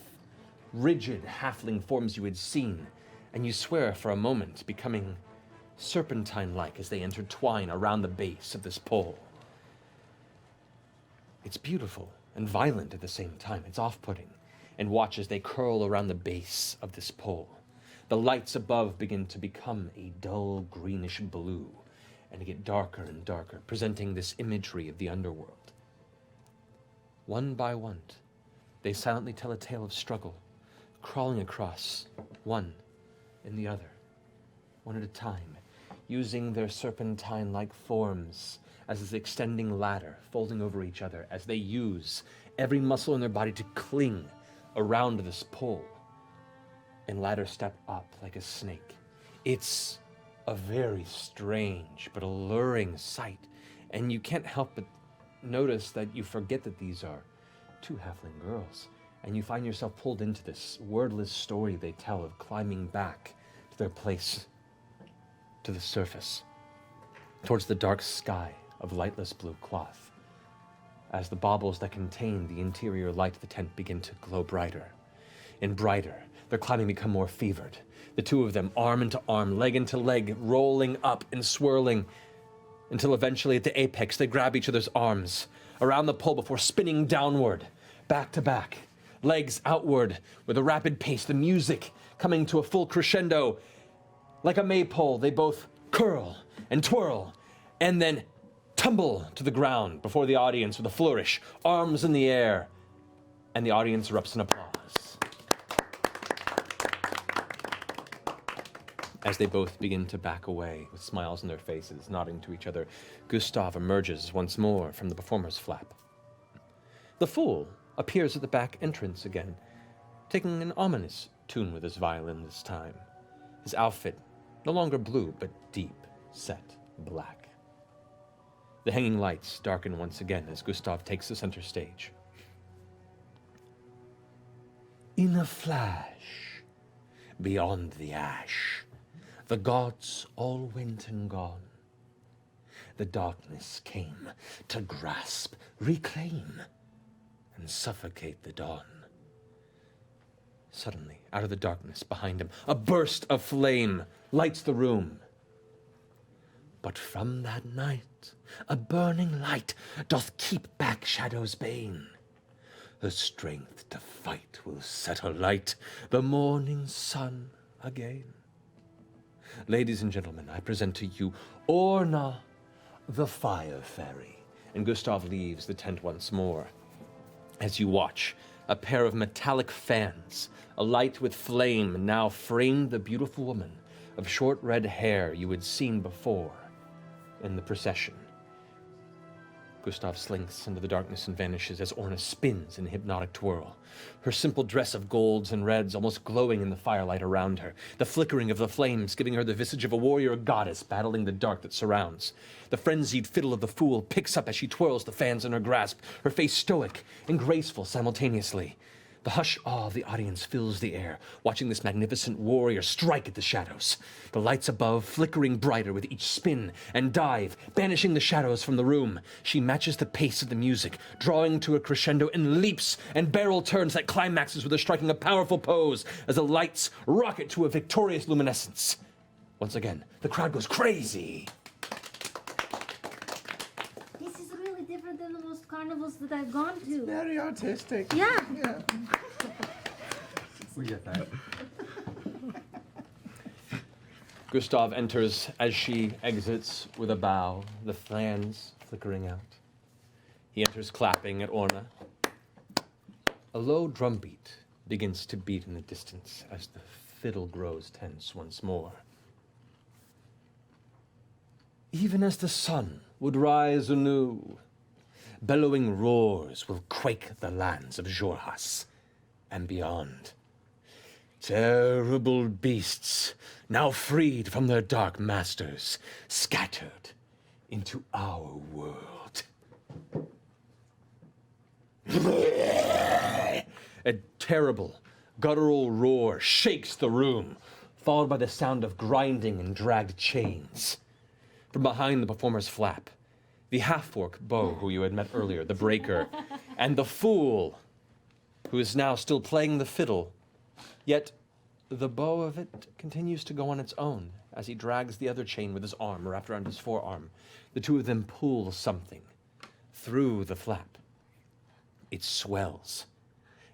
rigid halfling forms you had seen, and you swear for a moment becoming serpentine-like as they intertwine around the base of this pole. It's beautiful and violent at the same time. It's off-putting. And watch as they curl around the base of this pole. The lights above begin to become a dull greenish blue and to get darker and darker, presenting this imagery of the underworld. One by one, they silently tell a tale of struggle, crawling across one and the other, one at a time, using their serpentine-like forms as this extending ladder, folding over each other as they use every muscle in their body to cling around this pole and ladder step up like a snake. It's a very strange but alluring sight, and you can't help but notice that you forget that these are two halfling girls, and you find yourself pulled into this wordless story they tell of climbing back to their place, to the surface, towards the dark sky of lightless blue cloth, as the baubles that contain the interior light of the tent begin to glow brighter and brighter. Their climbing become more fevered. The two of them, arm into arm, leg into leg, rolling up and swirling, until eventually at the apex they grab each other's arms around the pole before spinning downward, back to back, legs outward with a rapid pace, the music coming to a full crescendo. Like a maypole, they both curl and twirl and then tumble to the ground before the audience with a flourish, arms in the air, and the audience erupts in applause. As they both begin to back away with smiles on their faces, nodding to each other, Gustav emerges once more from the performer's flap. The fool appears at the back entrance again, taking an ominous tune with his violin this time. His outfit no longer blue, but deep set black. The hanging lights darken once again as Gustav takes the center stage. In a flash, beyond the ash, the gods all went and gone. The darkness came to grasp, reclaim, and suffocate the dawn. Suddenly, out of the darkness behind him, a burst of flame lights the room. But from that night, a burning light doth keep back shadow's bane. Her strength to fight will set alight the morning sun again. Ladies and gentlemen, I present to you Orna, the Fire Fairy. And Gustav leaves the tent once more. As you watch, a pair of metallic fans, alight with flame, now frame the beautiful woman of short red hair you had seen before in the procession. Gustav slinks into the darkness and vanishes as Orna spins in a hypnotic twirl, her simple dress of golds and reds almost glowing in the firelight around her, the flickering of the flames giving her the visage of a warrior goddess battling the dark that surrounds. The frenzied fiddle of the fool picks up as she twirls the fans in her grasp, her face stoic and graceful simultaneously. The hushed awe of the audience fills the air, watching this magnificent warrior strike at the shadows. The lights above flickering brighter with each spin and dive, banishing the shadows from the room. She matches the pace of the music, drawing to a crescendo and leaps and barrel turns that climaxes with her striking a powerful pose as the lights rocket to a victorious luminescence. Once again, the crowd goes crazy. This is really different than the most carnivals that I've gone to. It's very artistic. Yeah. We get that. Gustav enters as she exits with a bow, the fans flickering out. He enters clapping at Orna. A low drumbeat begins to beat in the distance as the fiddle grows tense once more. Even as the sun would rise anew, bellowing roars will quake the lands of Jorhas and beyond. Terrible beasts, now freed from their dark masters, scattered into our world. A terrible, guttural roar shakes the room, followed by the sound of grinding and dragged chains. From behind the performer's flap, the half-orc Bo, who you had met earlier, the breaker, and the fool, who is now still playing the fiddle, yet the bow of it continues to go on its own as he drags the other chain with his arm wrapped around his forearm. The two of them pull something through the flap. It swells,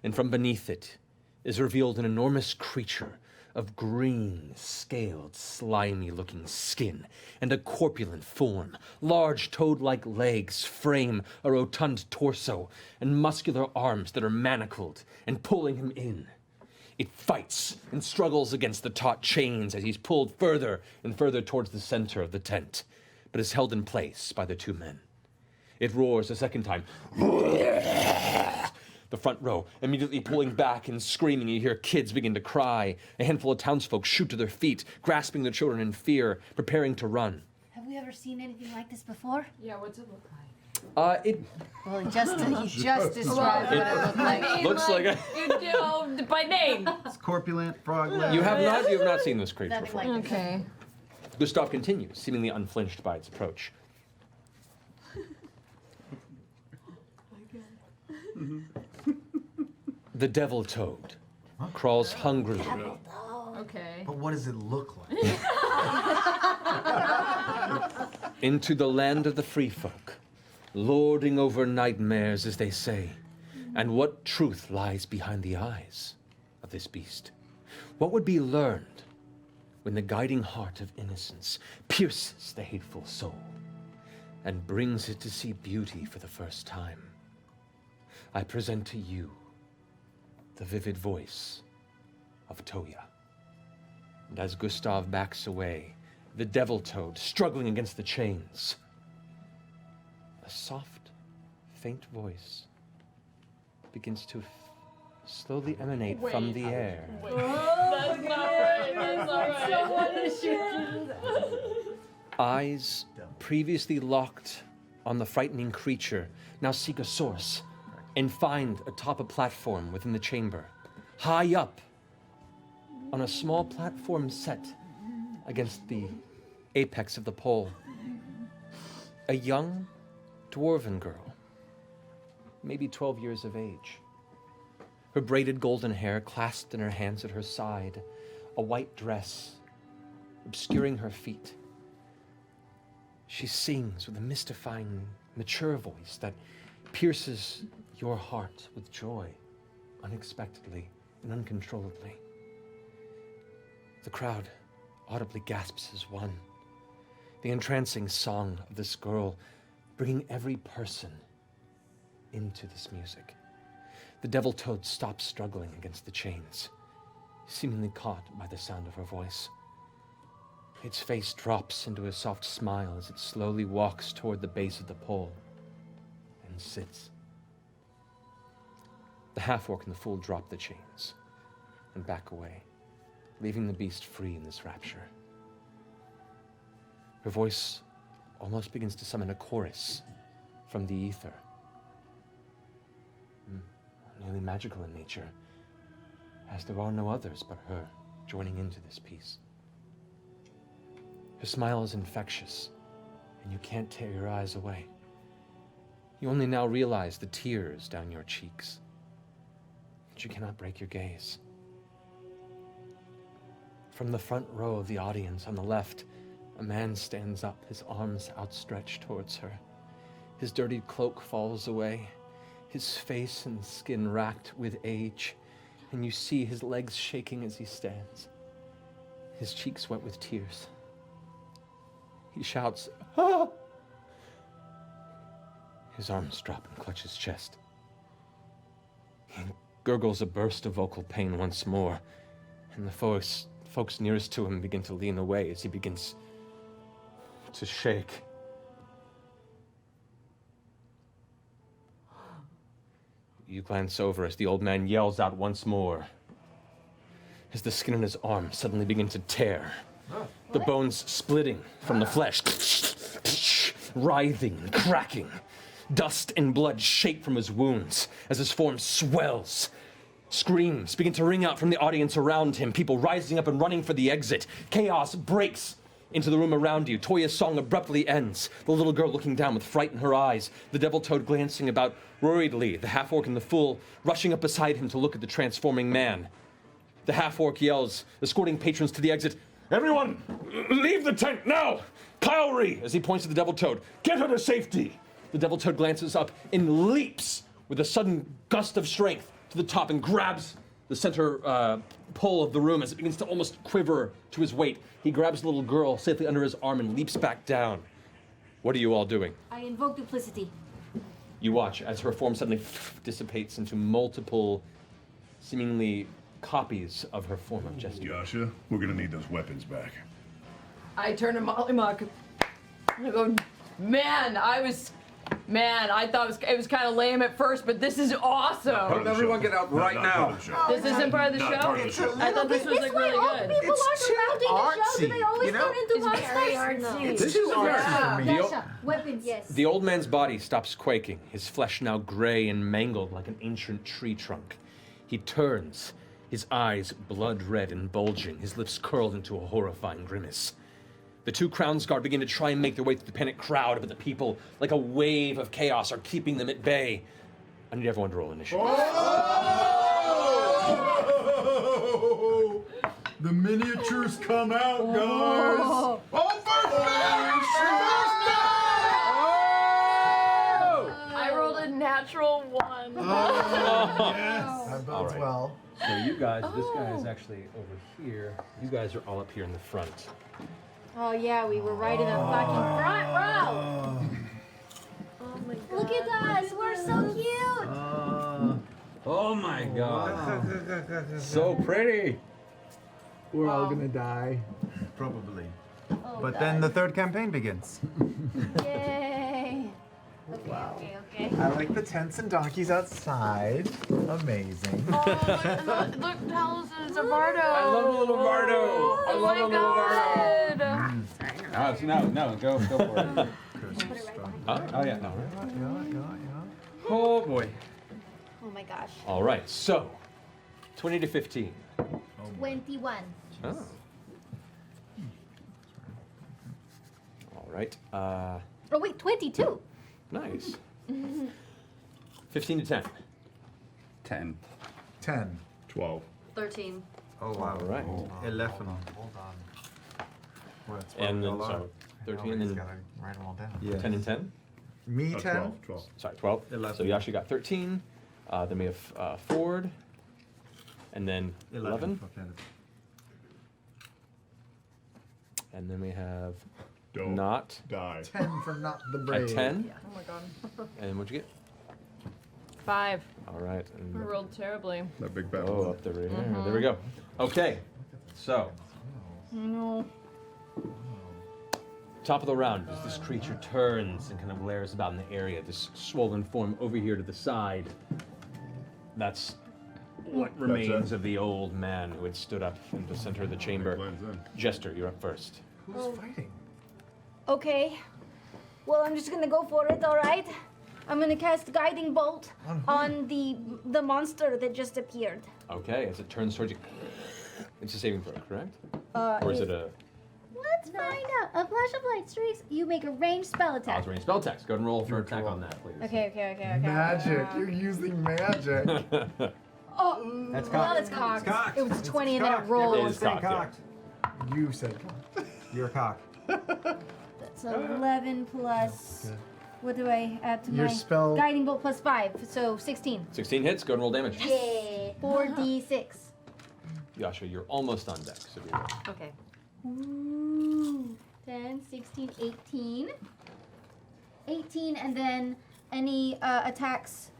and from beneath it is revealed an enormous creature of green, scaled, slimy-looking skin and a corpulent form. Large toad-like legs frame a rotund torso and muscular arms that are manacled and pulling him in. It fights and struggles against the taut chains as he's pulled further and further towards the center of the tent, but is held in place by the two men. It roars a second time, The front row immediately pulling back and screaming. You hear kids begin to cry. A handful of townsfolk shoot to their feet, grasping their children in fear, preparing to run. Have we ever seen anything like this before? Yeah, what's it look like? Well, he just described what it looked like. Looks like a... You know, by name. It's corpulent, frog-legged. You have not seen this creature Nothing before. like this. Okay. Gustav continues, seemingly unflinched by its approach. The devil toad crawls hungrily Okay. But what does it look like? into the land of the free folk, lording over nightmares, as they say. And what truth lies behind the eyes of this beast? What would be learned when the guiding heart of innocence pierces the hateful soul and brings it to see beauty for the first time? I present to you the vivid voice of Toya. And as Gustav backs away, the devil toad struggling against the chains, a soft, faint voice begins to slowly emanate from the air. That's not right. That's not right. Someone is shooting. Eyes previously locked on the frightening creature now seek a source and find atop a platform within the chamber, high up on a small platform set against the apex of the pole. A young dwarven girl, maybe 12 years of age. Her braided golden hair clasped in her hands at her side, a white dress obscuring her feet. She sings with a mystifying, mature voice that pierces your heart with joy, unexpectedly and uncontrollably. The crowd audibly gasps as one. The entrancing song of this girl bringing every person into this music. The devil toad stops struggling against the chains, seemingly caught by the sound of her voice. Its face drops into a soft smile as it slowly walks toward the base of the pole and sits. The half-orc and the fool drop the chains and back away, leaving the beast free in this rapture. Her voice almost begins to summon a chorus from the ether, nearly magical in nature, as there are no others but her joining into this piece. Her smile is infectious, and you can't tear your eyes away. You only now realize the tears down your cheeks, but you cannot break your gaze. From the front row of the audience on the left, a man stands up, his arms outstretched towards her. His dirty cloak falls away, his face and skin racked with age, and you see his legs shaking as he stands, his cheeks wet with tears. He shouts, "Ah!" His arms drop and clutch his chest. He gurgles a burst of vocal pain once more, and the folks nearest to him begin to lean away as he begins to shake. You glance over as the old man yells out once more, as the skin on his arm suddenly begins to tear, the bones splitting from the flesh, writhing and cracking. Dust and blood shake from his wounds as his form swells. Screams begin to ring out from the audience around him, people rising up and running for the exit. Chaos breaks into the room around you. Toya's song abruptly ends, the little girl looking down with fright in her eyes, the devil toad glancing about worriedly, the half-orc and the fool rushing up beside him to look at the transforming man. The half-orc yells, escorting patrons to the exit, "Everyone, leave the tent now! Cavalry!" as he points to the devil toad. "Get her to safety!" The devil toad glances up and leaps with a sudden gust of strength to the top and grabs the center pole of the room as it begins to almost quiver to his weight. He grabs the little girl safely under his arm and leaps back down. What are you all doing? I invoke duplicity. You watch as her form suddenly dissipates into multiple, seemingly copies of her form of Jester. Yasha, we're gonna need those weapons back. I turn to Molly Mock. I go, man, I was Man, I thought it was kind of lame at first, but this is awesome. Everyone get out right now. This isn't part of the show? I thought this was like really good. People aren't allowed in the show. Do they always turn into monsters? No. This is artsy for me. Dasha, weapons, yes. The old man's body stops quaking, his flesh now gray and mangled like an ancient tree trunk. He turns, his eyes blood red and bulging, his lips curled into a horrifying grimace. The two Crowns Guard begin to try and make their way through the panicked crowd, but the people, like a wave of chaos, are keeping them at bay. I need everyone to roll initiative. Oh! The miniatures come out, guys! I rolled a natural 1. That bodes well. So you guys, this guy is actually over here. You guys are all up here in the front. Oh yeah, we were right in the fucking front row. Oh my god. Look at us, we're so cute. Oh my god. So pretty. We're all gonna die. Probably. Oh, But God. then the third campaign begins. Yay. Okay. I like the tents and donkeys outside. Amazing. Look, Talos and Zavardo. I love the little Vardo. I love the little Vardo. No, go for it. Oh yeah, no. Oh boy. Oh my gosh. All right, so 20 to 15. 21. Oh. All right. Oh wait, 22. Nice. 15 to 10. 10. 10. 12. 13. Oh wow. All right. 11. Hold on. And then so 13 and then write them all down. Yeah. 10 and 10. Me 10. 12. Sorry, 12. 11. So Yashi got 13. Then we have Ford. And then 11. And then we have Don't Not. die. 10 for not the brave. At 10. Oh my god. And what'd you get? 5. All right. And We rolled terribly. That big bad oh, one. up there. There we go. Okay. So, No. top of the round, as this creature turns and kind of glares about in the area, this swollen form over here to the side. That's what remains of the old man who had stood up in the center of the chamber. Jester, you're up first. Who's fighting? Okay. Well, I'm just gonna go for it, all right? I'm gonna cast Guiding Bolt on the monster that just appeared. Okay, as it turns towards you. It's a saving throw, correct? Or is it a... Let's find out. A flash of light streaks. You make a ranged spell attack. It's range spell attacks. Go ahead and roll for attack on that, please. Okay. Magic. You're using magic. Oh, That's well, cocked. it's cocked. It's cocked. It was 20 and then it It rolled. is cocked. You said You're cocked. That's 11 plus. What do I add to Your my spell- Guiding Bolt plus 5? So 16. 16 hits. Go ahead and roll damage. Yeah. 4d6. Yasha, you're almost on deck, so be ready. Okay. Ooh. 10, 16, 18. 18, and then any attacks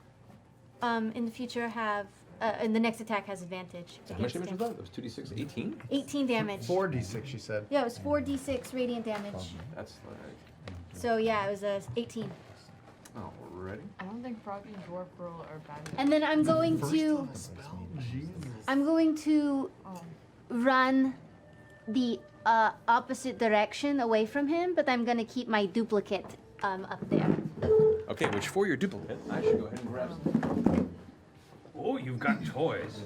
in the future have. And the next attack has advantage. So how much against damage was him. that? It was 2d6, 18? 18 damage. 4d6, she said. Yeah, it was 4d6 radiant damage. That's like... So yeah, it was 18. Alrighty. I don't think Froggy and Dwarf Girl are bad. And then I'm going to run the opposite direction away from him, but I'm gonna keep my duplicate up there. Okay, which for your duplicate, I should go ahead and grab some. Oh, you've got toys.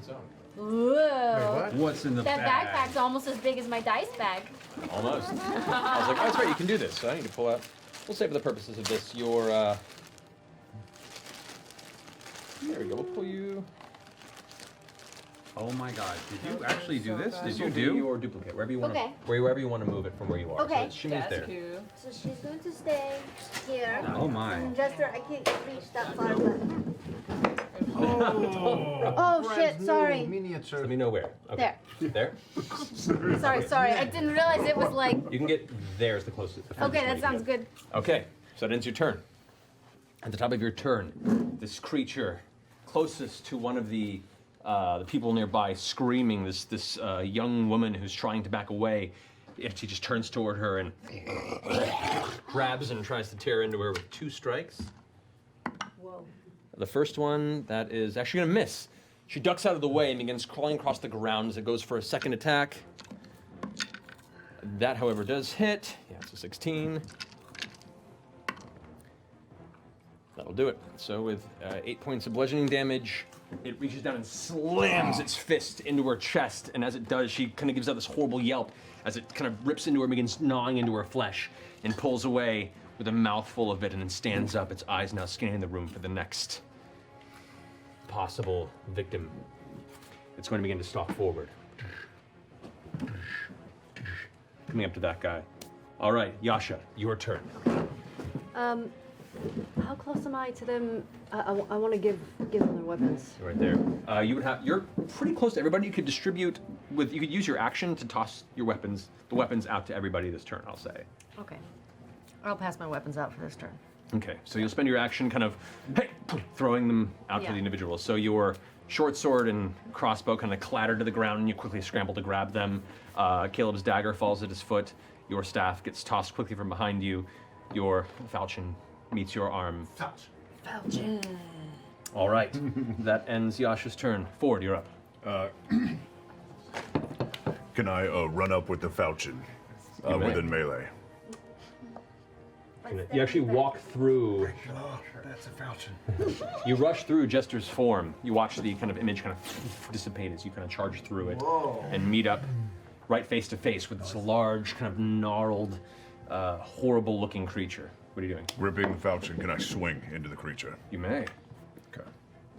Whoa. What's in the That bag? backpack's almost as big as my dice bag. Almost. I was like, oh, that's right, you can do this. So I need to pull out. We'll say for the purposes of this, your. There we go. We'll pull you. Oh my god, did you actually do this? Did This you will be do? your duplicate wherever you want Okay. to wherever you want to move it from where you are. Okay. So shimmy it there. So she's going to stay here. Oh my. And Jester, I can't reach that far, but. Oh, Oh shit! Sorry. Miniature. Let me know where. Okay. There. Sorry. I didn't realize it was like. You can get there as the closest. the furthest Okay, way that you sounds can good. go. Okay, so that ends your turn. At the top of your turn, this creature closest to one of the people nearby, screaming. This young woman who's trying to back away. She just turns toward her and grabs and tries to tear into her with 2 strikes. The first one, that is actually gonna miss. She ducks out of the way and begins crawling across the ground as it goes for a second attack. That, however, does hit. Yeah, it's a 16. That'll do it. So with 8 points of bludgeoning damage, it reaches down and slams its fist into her chest, and as it does, she kind of gives out this horrible yelp as it kind of rips into her, begins gnawing into her flesh, and pulls away with a mouthful of it, and then stands up, its eyes now scanning the room for the next possible victim. It's going to begin to stalk forward. Coming up to that guy. All right, Yasha, your turn. How close am I to them? I want to give them their weapons. Right there. You're pretty close to everybody. You could distribute you could use your action to toss the weapons out to everybody this turn, I'll say. Okay. I'll pass my weapons out for this turn. Okay, so you'll spend your action kind of, hey, throwing them out to the individuals. So your short sword and crossbow kind of clatter to the ground, and you quickly scramble to grab them. Caleb's dagger falls at his foot. Your staff gets tossed quickly from behind you. Your falchion meets your arm. Falchion. All right, that ends Yasha's turn. Ford, you're up. Can I run up with the falchion within melee? You actually walk through. Oh, that's a falchion. You rush through Jester's form. You watch the kind of image kind of dissipate as you kind of charge through it. Whoa. And meet up right face to face with this large, kind of gnarled, horrible-looking creature. What are you doing? Ripping the falchion, can I swing into the creature? You may. Okay.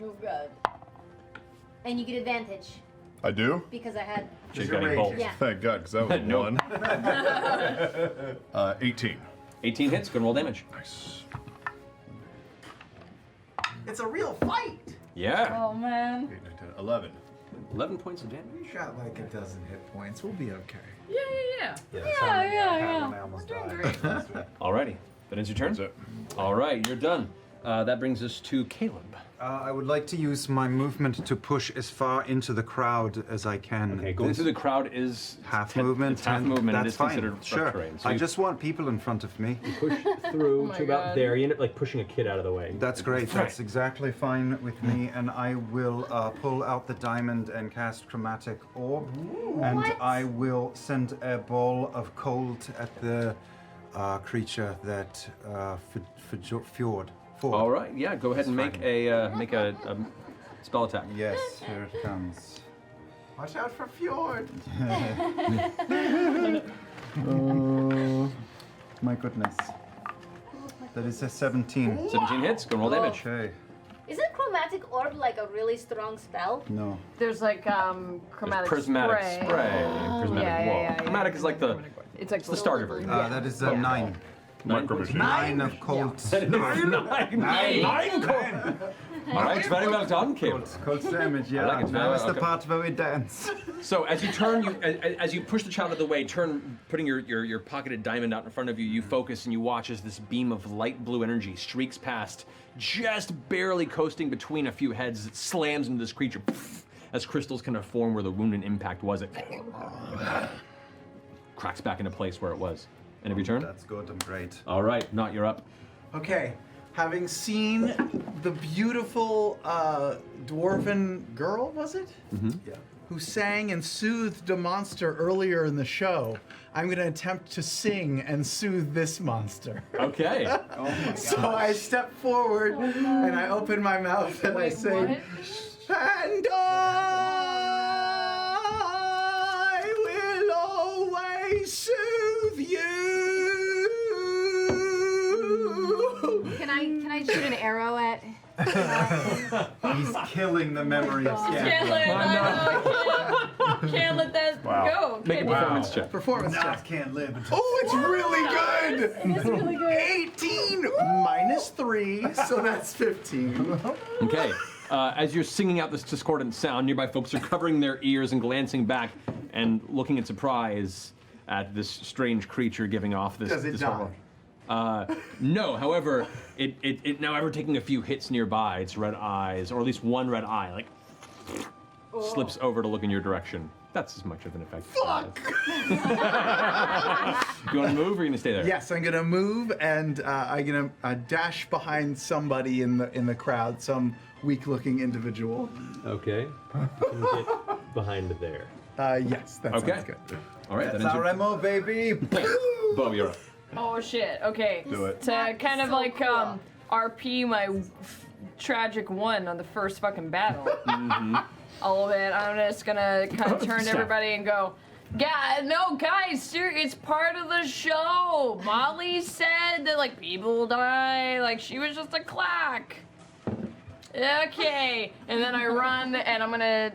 Oh god. And you get advantage. I do? Because I had. She's got a bolt. Yeah. Thank God, because that was Nope. 1. 18. 18 hits. Go and roll damage. Nice. It's a real fight. Yeah. Oh man. 8, 9, 10, 11. 11 points of damage. You got like a dozen hit points. We'll be okay. Yeah. I almost died. Alrighty. That ends your turn? That's it. All right, you're done. That brings us to Caleb. I would like to use my movement to push as far into the crowd as I can. Okay, going through the crowd is half movement. It's half movement. That's It is fine. considered rough Sure. terrain. So I you just want people in front of me. push through my to about God. there. You end up like pushing a kid out of the way. That's great. Right. That's exactly fine with me. And I will pull out the diamond and cast chromatic orb. And What? I will send a ball of cold at the creature that Fjord. All right, yeah. Go ahead and make a spell attack. Yes, here it comes. Watch out for Fjord. Oh, my goodness. That is a 17. 17 hits. Go and roll damage. Okay. Isn't chromatic orb like a really strong spell? No. There's like chromatic Prismatic spray. Prismatic yeah, wall. yeah. Chromatic is like the It's like the starter version. That is a 9. Micro-machine. 9 of cold. Nine cold. All right, it's very well done, Caleb. Cold damage, yeah. I like it. Now is the Okay. part where we dance. So as you turn, as you push the child out of the way, putting your pocketed diamond out in front of you, you focus and you watch as this beam of light blue energy streaks past, just barely coasting between a few heads. It slams into this creature as crystals kind of form where the wound and impact was. It cracks back into place where it was. End of your turn? That's good, I'm great. All right, Not, you're up. Okay, having seen the beautiful dwarven girl, was it? Mm-hmm. Yeah. Who sang and soothed a monster earlier in the show, I'm going to attempt to sing and soothe this monster. Okay. So I step forward and I open my mouth and I say, and I will always soothe you. Can I shoot an arrow at? He's killing the memory of Can't let, can't let that go. Make a performance check. Performance check. That can't live. Oh, it's really good! It is really good. 18 minus 3, so that's 15. Okay. As you're singing out this discordant sound, nearby folks are covering their ears and glancing back and looking in surprise at this strange creature giving off this. Does it this die? horrible- No, however, it now ever taking a few hits nearby, its red eyes, or at least one red eye, like slips over to look in your direction. That's as much of an effect. Fuck! You want to move or are you going to stay there? Yes, I'm gonna move and I'm gonna dash behind somebody in the crowd, some weak-looking individual. Okay. You can get behind there. Yes, that Okay. sounds good. All right, That's that ends our MO, baby. Bo, you're up. Oh shit. Okay. Do it. To kind of like RP my tragic one on the first fucking battle. A little bit. I'm just gonna kind of turn to Stop. everybody and go, guys, it's part of the show. Molly said that like people die, like she was just a clack. Okay, and then I run and I'm gonna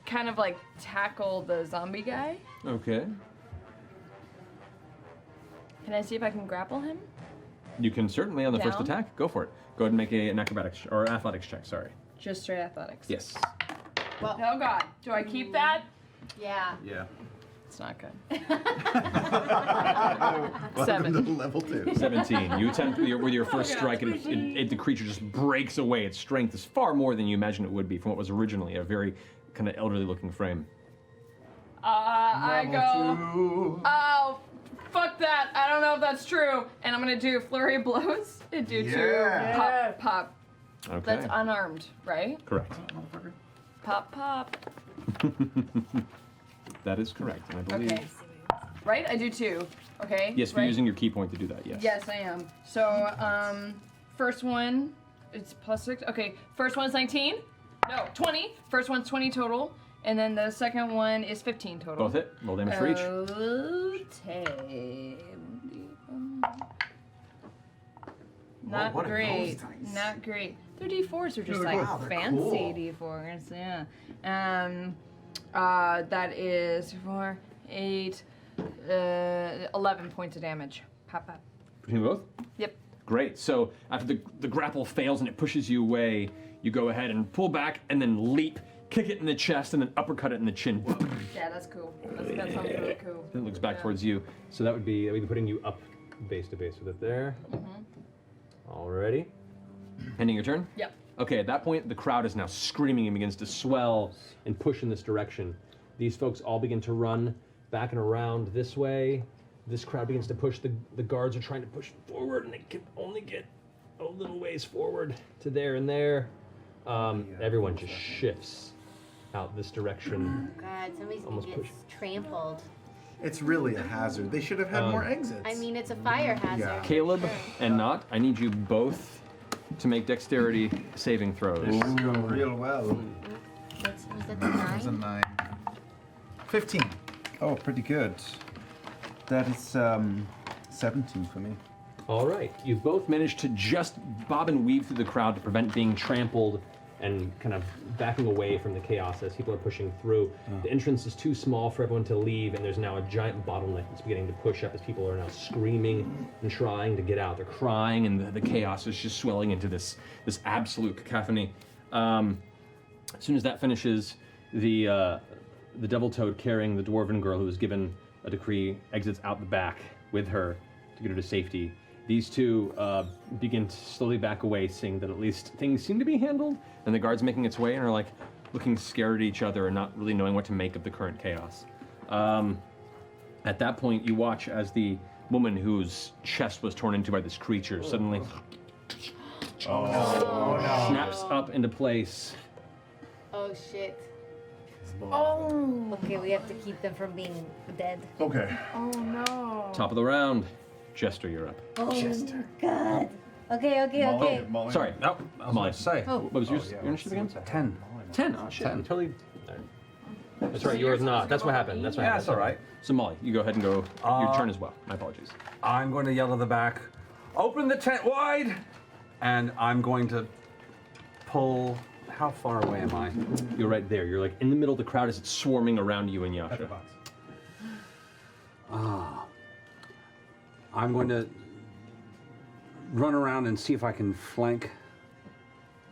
kind of like tackle the zombie guy. Okay. Can I see if I can grapple him? You can certainly on the first Down? attack. Go for it. Go ahead and make an acrobatics or athletics check. Sorry. Just straight athletics. Yes. Well, oh god, do I keep that? Yeah. Yeah. It's not good. Welcome to level 2. 17. You attempt with your first strike, and the creature just breaks away. Its strength is far more than you imagined it would be from what was originally a very kind of elderly-looking frame. I go, oh, fuck that. I don't know if that's true. And I'm gonna do flurry of blows. And do Yeah. two. Pop. Okay. That's unarmed, right? Correct. Pop. That is correct, I believe. Okay. Right? I do 2. Okay. Yes, you're right? using your key point to do that. Yes. Yes, I am. So, first one, it's +6. Okay, first one's 19. No, 20. First one's 20 total. And then the second one is 15 total. Both hit. Roll damage for each. Okay. Not what are great. those dice? Not great. Their D4s are just they're like cool. They're fancy cool. D4s. Yeah. That is 4, 8, 11 points of damage. Pop. Between both? Yep. Great. So after the grapple fails and it pushes you away, you go ahead and pull back and then leap, kick it in the chest, and then uppercut it in the chin. Yeah, that's cool. That sounds really cool. Then it looks back towards you. So that would be putting you up base to base with it there. Alrighty. Ending your turn? Yep. Okay, at that point, the crowd is now screaming and begins to swell and push in this direction. These folks all begin to run back and around this way. This crowd begins to push. The guards are trying to push forward, and they can only get a little ways forward to there and there. Everyone just shifts out this direction. God, somebody's gonna Almost get push. trampled. It's really a hazard. They should have had more exits. I mean, it's a fire hazard. Caleb and Not, I need you both to make dexterity saving throws. This is going real well. Was that the 9? That was a 9. 15. Oh, pretty good. That is 17 for me. All right, you've both managed to just bob and weave through the crowd to prevent being trampled and kind of backing away from the chaos as people are pushing through. The entrance is too small for everyone to leave, and there's now a giant bottleneck that's beginning to push up as people are now screaming and trying to get out. They're crying, and the chaos is just swelling into this absolute cacophony. As soon as that finishes, the devil toad carrying the dwarven girl who was given a decree exits out the back with her to get her to safety. These two begin to slowly back away, seeing that at least things seem to be handled, and the guard's making its way and are like looking scared at each other and not really knowing what to make of the current chaos. At that point, you watch as the woman whose chest was torn into by this creature suddenly snaps up into place. Oh shit. Oh. Okay, we have to keep them from being dead. Okay. Oh no. Top of the round, Jester, you're up. Oh God. Okay. Sorry, no, I was about to say. What was your initiative again? 10. 10. Oh shit! 10. You totally. That's right. Yours not. That's what happened. That's what happened. That's all right. So Molly, you go ahead and go. Your turn as well. My apologies. I'm going to yell at the back, open the tent wide, and I'm going to pull. How far away am I? You're right there. You're like in the middle of the crowd as it's swarming around you and Yasha. I'm going to run around and see if I can flank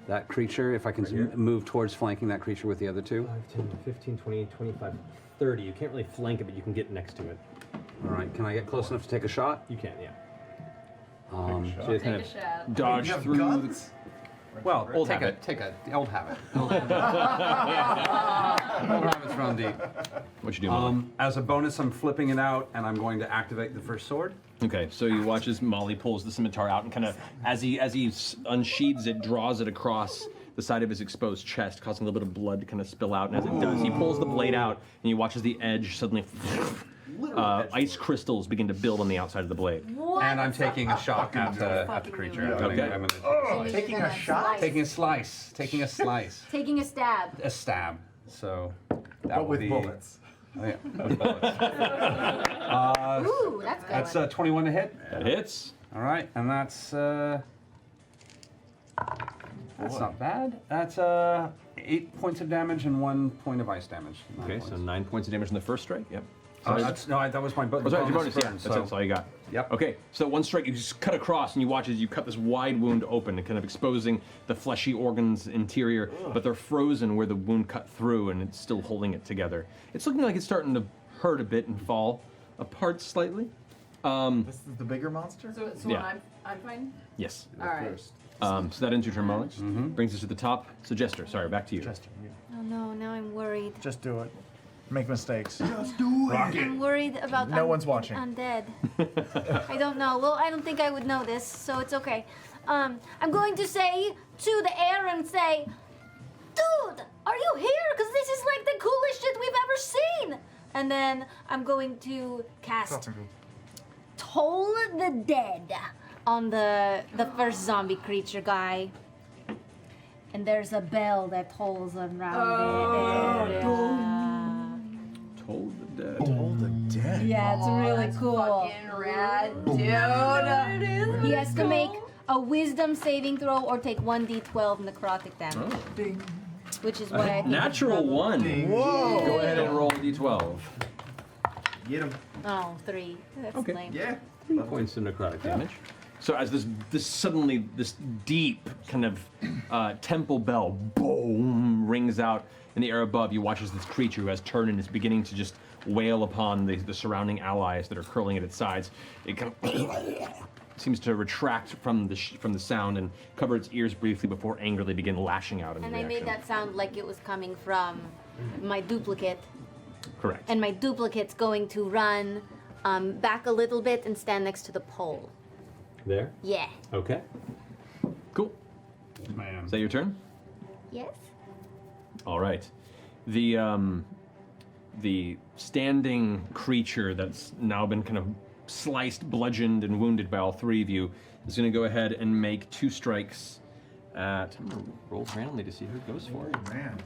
that creature, if I can move towards flanking that creature with the other two. 5, 10, 15, 20, 25, 30. You can't really flank it, but you can get next to it. All right, can I get close enough to take a shot? You can, yeah. So you kind of dodge through. Well, Old take habit. the old habit. Old habits run deep. What you do, Molly? As a bonus, I'm flipping it out, and I'm going to activate the first sword. Okay, so you watch as Molly pulls the scimitar out and kind of, as he unsheathes it, draws it across the side of his exposed chest, causing a little bit of blood to kind of spill out. And as it does, he pulls the blade out, and you watch as the edge suddenly, ice crystals begin to build on the outside of the blade. And I'm taking a shot at the creature. Okay. Taking a shot? Taking a slice. Taking a slice. Taking a stab. A stab. So that But will with be, bullets. Oh, yeah, with bullets. Ooh, that's good. That's 21 to hit. That hits. All right, and that's not bad. That's 8 points of damage and 1 point of ice damage. Okay, so 9 points of damage in the first strike. Yep. That was my bonus. Oh, sorry, your bonus. Yeah, burn, that's all you got. Yep. Okay, so one strike, you just cut across, and you watch as you cut this wide wound open, and kind of exposing the fleshy organs interior, but they're frozen where the wound cut through, and it's still holding it together. It's looking like it's starting to hurt a bit and fall apart slightly. This is the bigger monster? So Yeah. I'm fine? Yes. All right. So that ends your turn, Molly. Brings us to the top. So Jester, sorry, back to you. Jester, Oh no, now I'm worried. just do it. Make mistakes. Just do it. I'm worried about No one's watching. undead. I don't know. Well, I don't think I would know this, so it's okay. I'm going to say to the air and say, dude, are you here? Because this is like the coolest shit we've ever seen. And then I'm going to cast Toll the Dead on the first zombie creature guy. And there's a bell that tolls around the area. Toll the Dead. Toll the Dead? Yeah, it's really cool. Fucking rad, dude. He has to make a wisdom saving throw or take 1d12 necrotic damage. Ding. Which is what I think. Natural is one. Whoa. Go ahead and roll a d12. Get him. Oh, 3. That's Okay. lame. Yeah. 3 points of necrotic damage. So as this suddenly this deep kind of temple bell boom rings out in the air above, you watch as this creature who has turned and is beginning to just wail upon the surrounding allies that are curling at its sides. It kind of seems to retract from the sound and cover its ears briefly before angrily begin lashing out in And I reaction. made that sound like it was coming from my duplicate. Correct. And my duplicate's going to run back a little bit and stand next to the pole. There? Yeah. Okay. Cool. Man. Is that your turn? Yes? All right. The standing creature that's now been kind of sliced, bludgeoned, and wounded by all three of you is going to go ahead and make 2 strikes at. I'm going to roll randomly to see who it goes for. Man.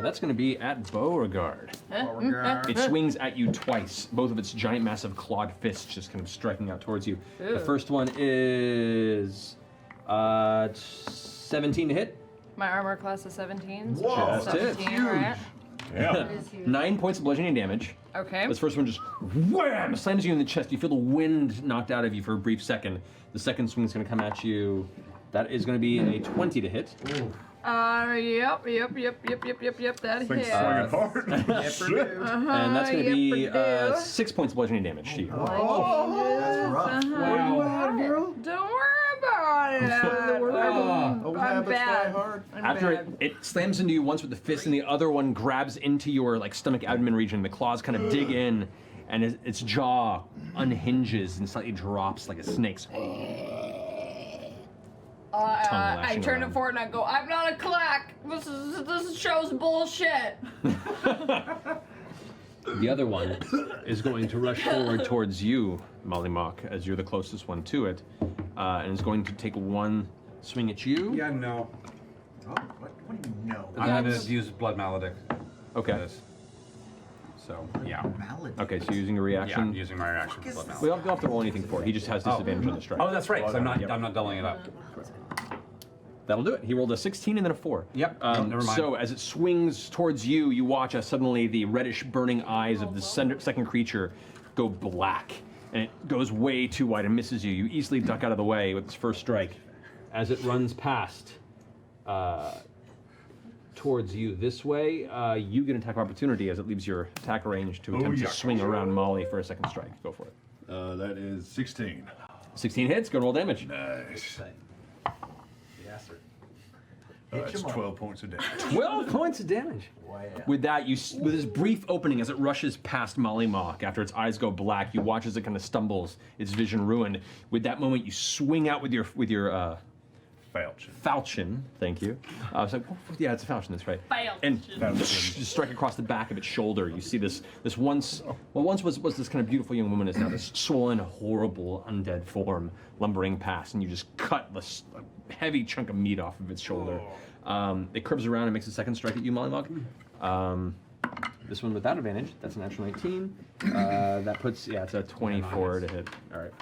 That's going to be at Beauregard. Beauregard. It swings at you twice, both of its giant, massive clawed fists just kind of striking out towards you. Ew. The first one is 17 to hit. My armor class is 17. So Whoa, that's that's it. 17, right? Yeah. 9 points of bludgeoning damage. Okay. This first one just wham slams you in the chest. You feel the wind knocked out of you for a brief second. The second swing is going to come at you. That is going to be a 20 to hit. Yep. That Thing's hits. swinging hard. And that's going to be 6 points of bludgeoning damage to you. That's rough. Wow. Don't worry about it. Old I'm habits die bad. hard. After it slams into you once with the fist, and the other one grabs into your stomach abdomen region. The claws kind of dig in, and its jaw unhinges and slightly drops like a snake's. I lashing turn around. it forward and I go, I'm not a clack. This show's bullshit. The other one is going to rush forward towards you, Molly Mock, as you're the closest one to it, and is going to take one swing at you. Yeah, no. Oh, what do you know? I'm going to use Blood Maledict. Okay. For this. So, yeah. Okay, so you're using a reaction. Yeah, I'm using my reaction for Blood Maledict. We don't have to roll anything for it. He just has disadvantage on the strike. Oh, that's right. So I'm not doubling it up. That'll do it. He rolled a 16 and then a 4. Yep. Never mind. So as it swings towards you, you watch as suddenly the reddish burning eyes of the second creature go black. And it goes way too wide and misses you. You easily duck out of the way with its first strike. As it runs past towards you this way, you get an attack of opportunity as it leaves your attack range to attempt to swing around Molly for a second strike. Go for it. That is 16. 16 hits. Go roll damage. Nice. It's 12 points of damage. 12 points of damage. With that, with this brief opening as it rushes past Molly Mock, after its eyes go black, you watch as it kind of stumbles, its vision ruined. With that moment, you swing out with your falchion. Thank you. I was like, yeah, it's a falchion. That's right. And just strike across the back of its shoulder. You see this once was this kind of beautiful young woman is now this swollen, horrible, undead form lumbering past, and you just cut this heavy chunk of meat off of its shoulder. It curves around and makes a second strike at you, Mollymog. This one without advantage. That's a natural 19. That puts, it's a 24 to hit. All right.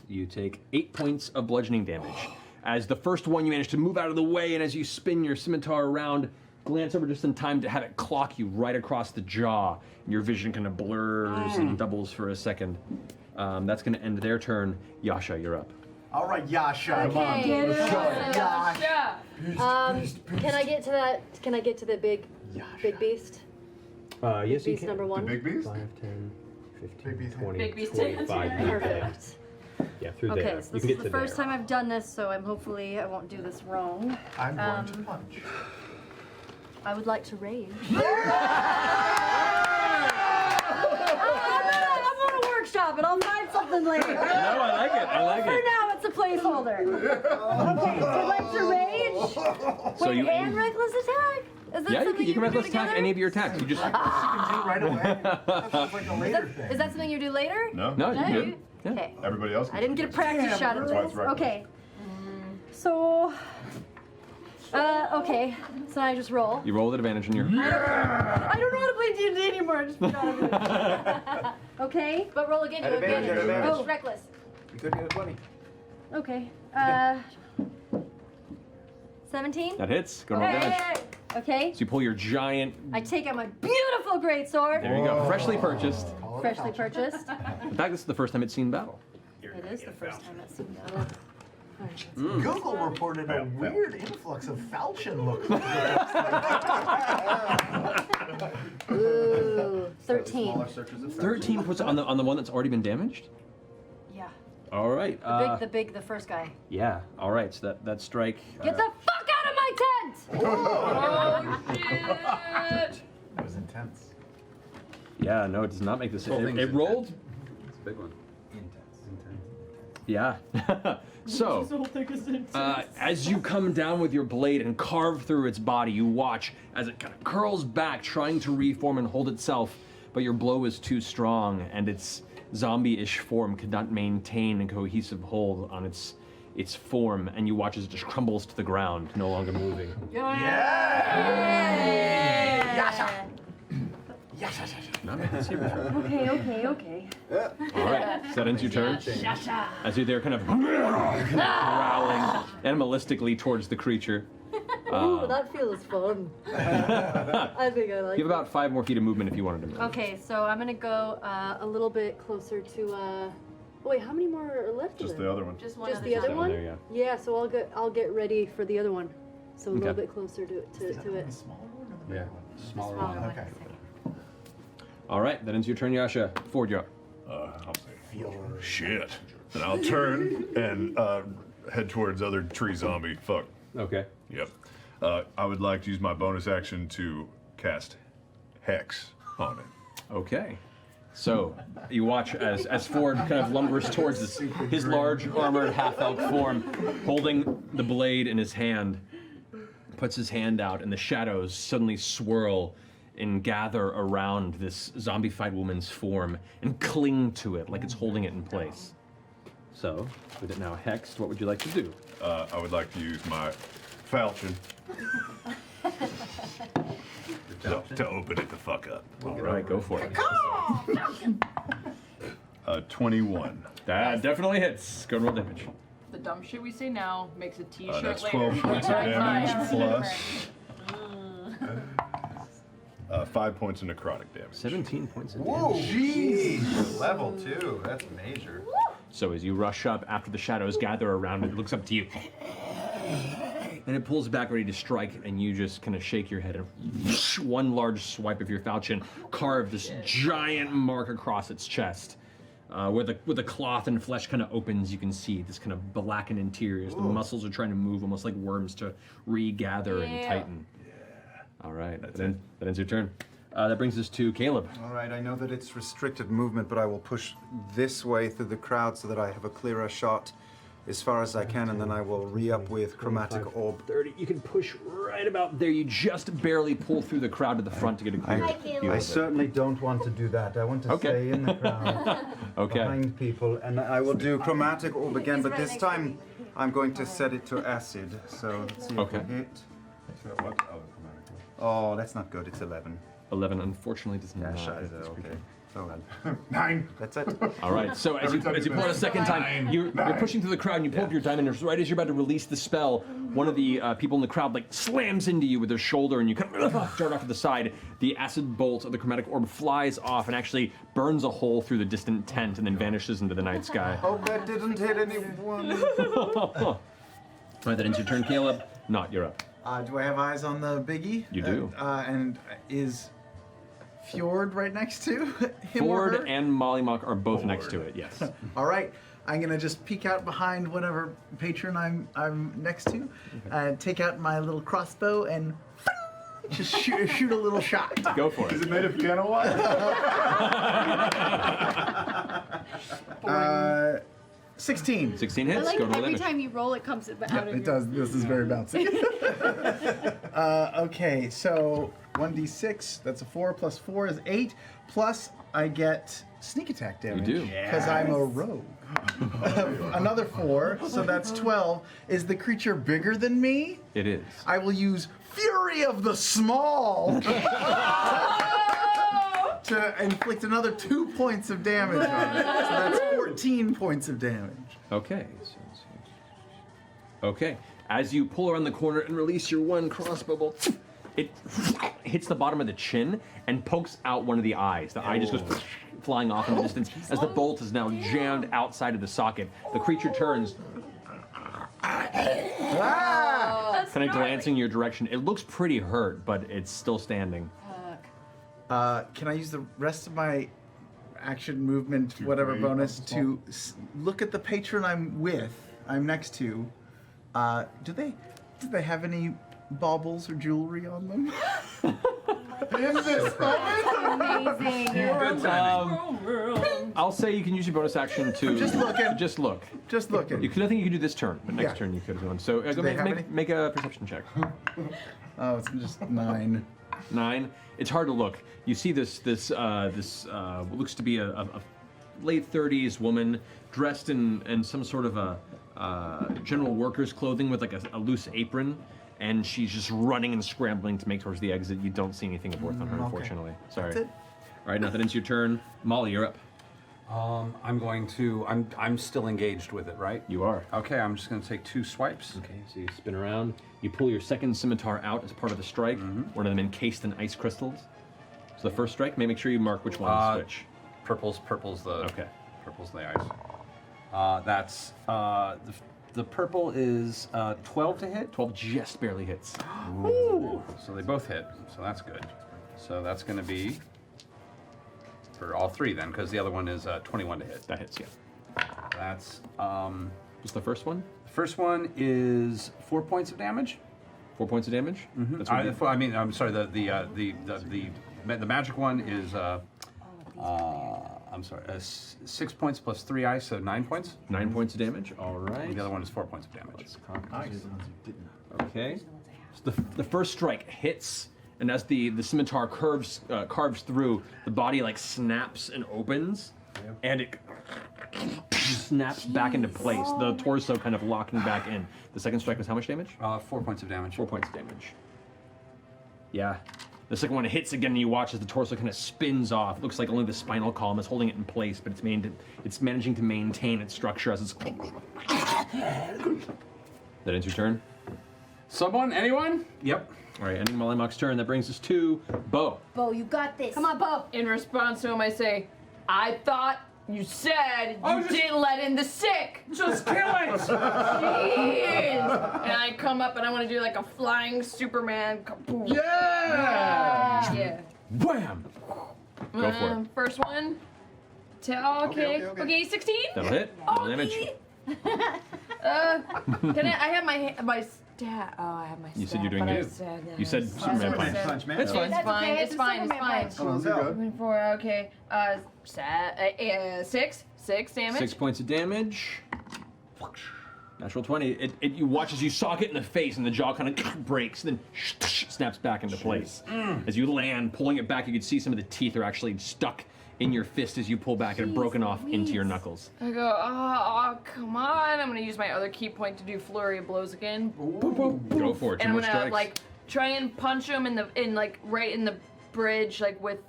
You take 8 points of bludgeoning damage. As the first one, you manage to move out of the way, and as you spin your scimitar around, glance over just in time to have it clock you right across the jaw. And your vision kind of blurs and doubles for a second. That's going to end their turn. Yasha, you're up. All right, Yasha. Come on. Okay. Let's go, Yasha. Can I get to that? Can I get to the big beast? Yes, you Beast can. number 1. The big beast? 5, 10, 15, 20, Big beast 25. Perfect. Yeah, through Okay, there. so You this can is get the to first there. time I've done this, so hopefully I won't do this wrong. I'm going to punch. I would like to rage. I'm gonna workshop it. I'll find something later. No, I like it. I like For it. now, it's a placeholder. Okay, so I'd like to rage. So Wait, you and aim- reckless attack? Is that Yeah, something you can do reckless attack together? any of your attacks. You just. You can do right away. That's like a later thing. Is that something you do later? No. No, you can do it. Yeah. Okay. Everybody else. I didn't get a practice shot at That's why this. it's reckless. Okay. So. Okay. So I just roll. You roll with advantage in your. I don't know how to play D&D anymore. Just put it on. Okay, but roll again. You have Advantage, advantage. advantage. Oh, reckless. You could get a 20. Okay. 17. That hits. Go roll damage. Okay. So you pull your giant. I take out my beautiful greatsword. There you go. Freshly purchased. Freshly purchased. In fact, this is the first time it's seen battle. It is the first time I've seen that. Google reported a weird influx of falchion look. Ooh, 13. 13 puts it on the one that's already been damaged. Yeah. All right. The first guy. Yeah. All right. So that strike. Get the fuck out of my tent! Oh, shit! That was intense. Yeah. No, it does not make this. Whole It thing's rolled. It's a big one. Yeah. So, as you come down with your blade and carve through its body, you watch as it kind of curls back, trying to reform and hold itself, but your blow is too strong, and its zombie-ish form could not maintain a cohesive hold on its form, and you watch as it just crumbles to the ground, no longer moving. Yasha. Not making this here. Okay. All right, so that ends your turn. As you're there, kind of growling animalistically towards the creature. Ooh, that feels fun. I think I like You have about 5 more feet of movement if you wanted to move. Okay, so I'm gonna go a little bit closer to. Wait, how many more are left? Just of the them? other one. Just one. Just other the other time. one? There, Yeah, so I'll get ready for the other one. So a little Okay. bit closer to it. Yeah. Smaller Smaller one. Okay. All right, that ends your turn, Yasha. Ford, you're up. I'll say, shit. And I'll turn and head towards other tree zombie. Fuck. Okay. Yep. I would like to use my bonus action to cast Hex on it. Okay. So you watch as Ford kind of lumbers towards his large armored half-elk form, holding the blade in his hand, puts his hand out, and the shadows suddenly swirl and gather around this zombified woman's form and cling to it like it's holding it in place. So, with it now hexed, what would you like to do? I would like to use my falchion to open it the fuck up. All right, go for it. 21. That definitely hits. Go and roll damage. The dumb shit we say now makes a t-shirt That's later. 12 points of damage plus 5 points of necrotic damage. 17 points of Whoa, damage. jeez! Level 2, that's major. So as you rush up after the shadows gather around it, looks up to you. And it pulls back ready to strike, and you just kind of shake your head, and one large swipe of your falchion carved this giant mark across its chest. where the cloth and flesh kind of opens, you can see this kind of blackened interior as the muscles are trying to move, almost like worms to regather and tighten. All right, that ends your turn. That brings us to Caleb. All right, I know that it's restricted movement, but I will push this way through the crowd so that I have a clearer shot as far as I can, and then I will re-up with chromatic orb. 30. You can push right about there. You just barely pull through the crowd to the front to get a clear view I of it. certainly don't want to do that. I want to stay in the crowd, behind people, and I will do chromatic orb again, but this time I'm going to set it to acid. So let's see if we hit. Oh, that's not good. It's 11. 11, unfortunately, does not. Okay. Oh well. 9. That's it. All right. So as you pull it a second time, you're pushing through the crowd, and you pull up your diamond. And right as you're about to release the spell, one of the people in the crowd like slams into you with their shoulder, and you kind of dart off to the side. The acid bolt of the chromatic orb flies off and actually burns a hole through the distant tent, and then vanishes into the night sky. Hope that didn't hit anyone. All right, that ends your turn, Caleb. Not, you're up. Do I have eyes on the biggie? You do. And is Fjord right next to him or Ford her? and Mollymock are both next to it. Yes. All right. I'm gonna just peek out behind whatever patron I'm next to, take out my little crossbow and just shoot a little shot. Go for it. Is it made of piano wire? 16. 16 I hits. like Go to every 11. time you roll, it comes out of It your... does. This is very bouncy. Okay, so 1d6. That's a 4 plus 4 is 8. Plus I get sneak attack damage. You do. Because I'm a rogue. Another 4, so that's 12. Is the creature bigger than me? It is. I will use Fury of the Small to inflict another 2 points of damage on it. So that's 14 points of damage. Okay. Okay. As you pull around the corner and release your one crossbow bolt, it hits the bottom of the chin and pokes out one of the eyes. The eye just goes flying off in the distance as the bolt is now jammed outside of the socket. The creature turns, kind of glancing your direction. It looks pretty hurt, but it's still standing. Can I use the rest of my action movement, whatever bonus, to look at the patron I'm next to? Do they have any baubles or jewelry on them? In this moment? Amazing. Good timing. I'll say you can use your bonus action to Just looking. Just look. Just looking. You could, I think you can do this turn, but next turn you could have done. So Do go they have any? make a perception check. Oh, it's just 9. 9. It's hard to look. You see this what looks to be a late 30s woman dressed in some sort of a general worker's clothing with like a loose apron, and she's just running and scrambling to make towards the exit. You don't see anything of worth on her, unfortunately. Sorry. That's it. All right, now that ends your turn. Molly, you're up. I'm still engaged with it, right? You are. Okay, I'm just gonna take 2 swipes. Okay, so you spin around. You pull your second scimitar out as part of the strike. One of them encased in ice crystals. So the first strike, make sure you mark which one is which. Purple's the ice. That's the purple is 12 to hit. 12 just barely hits. Ooh. So they both hit. So that's good. So that's going to be for all 3 then, because the other one is 21 to hit. That hits, yeah. That's What's the first one? The first one is 4 points of damage. 4 points of damage. That's I'm sorry. The magic one is I'm sorry. 6 points plus 3 ice, so 9 points. 9 points of damage. All right. And the other one is 4 points of damage. Okay. So the first strike hits, and as the scimitar carves through, the body like snaps and opens, and it snaps back into place. The torso kind of locking back in. The second strike was how much damage? 4 points of damage. 4 points of damage. Yeah. The second one hits again, and you watch as the torso kind of spins off. It looks like only the spinal column is holding it in place, but it's managing to maintain its structure as it's. That ends your turn. Someone? Anyone? Yep. All right, ending Mollymock's turn. That brings us to Bo. Bo, you got this. Come on, Bo. In response to him, I say, I thought you said you didn't let in the sick. Just kill it. Jeez. And I come up and I want to do like a flying Superman. Kaboom. Yeah! Yeah. Wham! Go for it. First one, Okay, 16? That'll hit. Roll damage. Can I have my stat? Oh, I have my stat. You said you're doing but I good. said, You said Superman punch. It's fine. It's fine. Oh, good. Moving forward, okay. Six damage. 6 points of damage. Natural 20. You watch as you sock it in the face and the jaw kind of breaks, then snaps back into place. As you land, pulling it back, you can see some of the teeth are actually stuck in your fist as you pull back and broken off into your knuckles. I go, oh, come on. I'm gonna use my other key point to do flurry of blows again. Go for it. And I'm Two more gonna strikes. like try and punch him right in the bridge, like with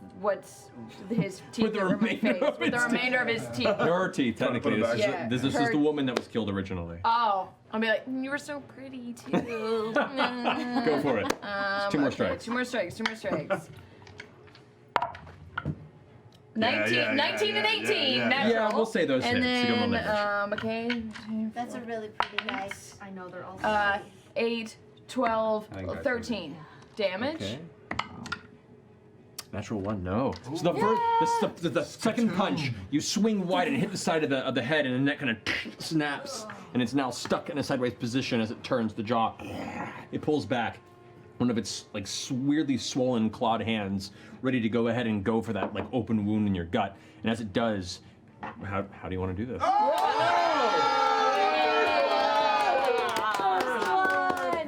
his teeth With the over my remainder face. of With the his remainder of his teeth. Her teeth, technically. This is Her- the woman that was killed originally. Oh, I'll be like, you were so pretty too. Go for it. It's two more strikes. Two more strikes. 19 and 18, natural. Yeah, we'll say those and hits. So you don't then, roll okay. That's a really pretty guys. I know they're all. 8, 12, I think that's 13 damage. Okay. Natural 1, no. So the first, the second punch, you swing wide and hit the side of the head, and the neck kind of snaps, and it's now stuck in a sideways position as it turns. The jaw, it pulls back. One of its like weirdly swollen clawed hands, ready to go ahead and go for that like open wound in your gut. And as it does, how do you want to do this?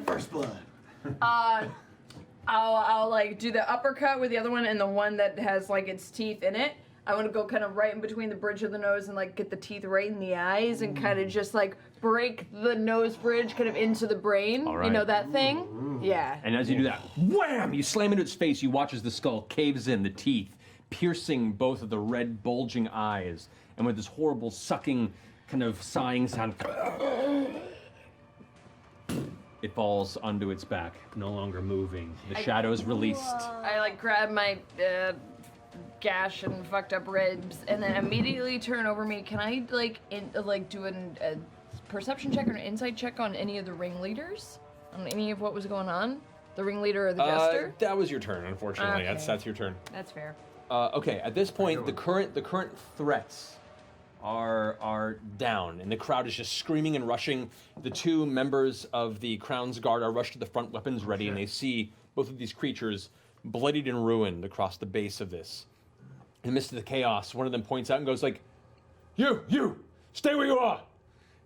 First blood. I'll like do the uppercut with the other one, and the one that has like its teeth in it. I want to go kind of right in between the bridge of the nose and like get the teeth right in the eyes and kind of just like break the nose bridge kind of into the brain. All You right. know that thing? Yeah. And as you do that, wham! You slam into its face. You watch as the skull caves in, the teeth piercing both of the red, bulging eyes, and with this horrible sucking, kind of sighing sound, it falls onto its back, no longer moving. The shadows released. I like grab my gash and fucked up ribs, and then immediately turn over me. Can I do a perception check or an insight check on any of the ringleaders? On any of what was going on? The ringleader or the jester? That was your turn, unfortunately. Okay. That's your turn. That's fair. Okay, at this point, the current threats are down, and the crowd is just screaming and rushing. The two members of the Crown's Guard are rushed to the front, weapons ready, and they see both of these creatures bloodied and ruined across the base of this. In the midst of the chaos, one of them points out and goes like, You! Stay where you are!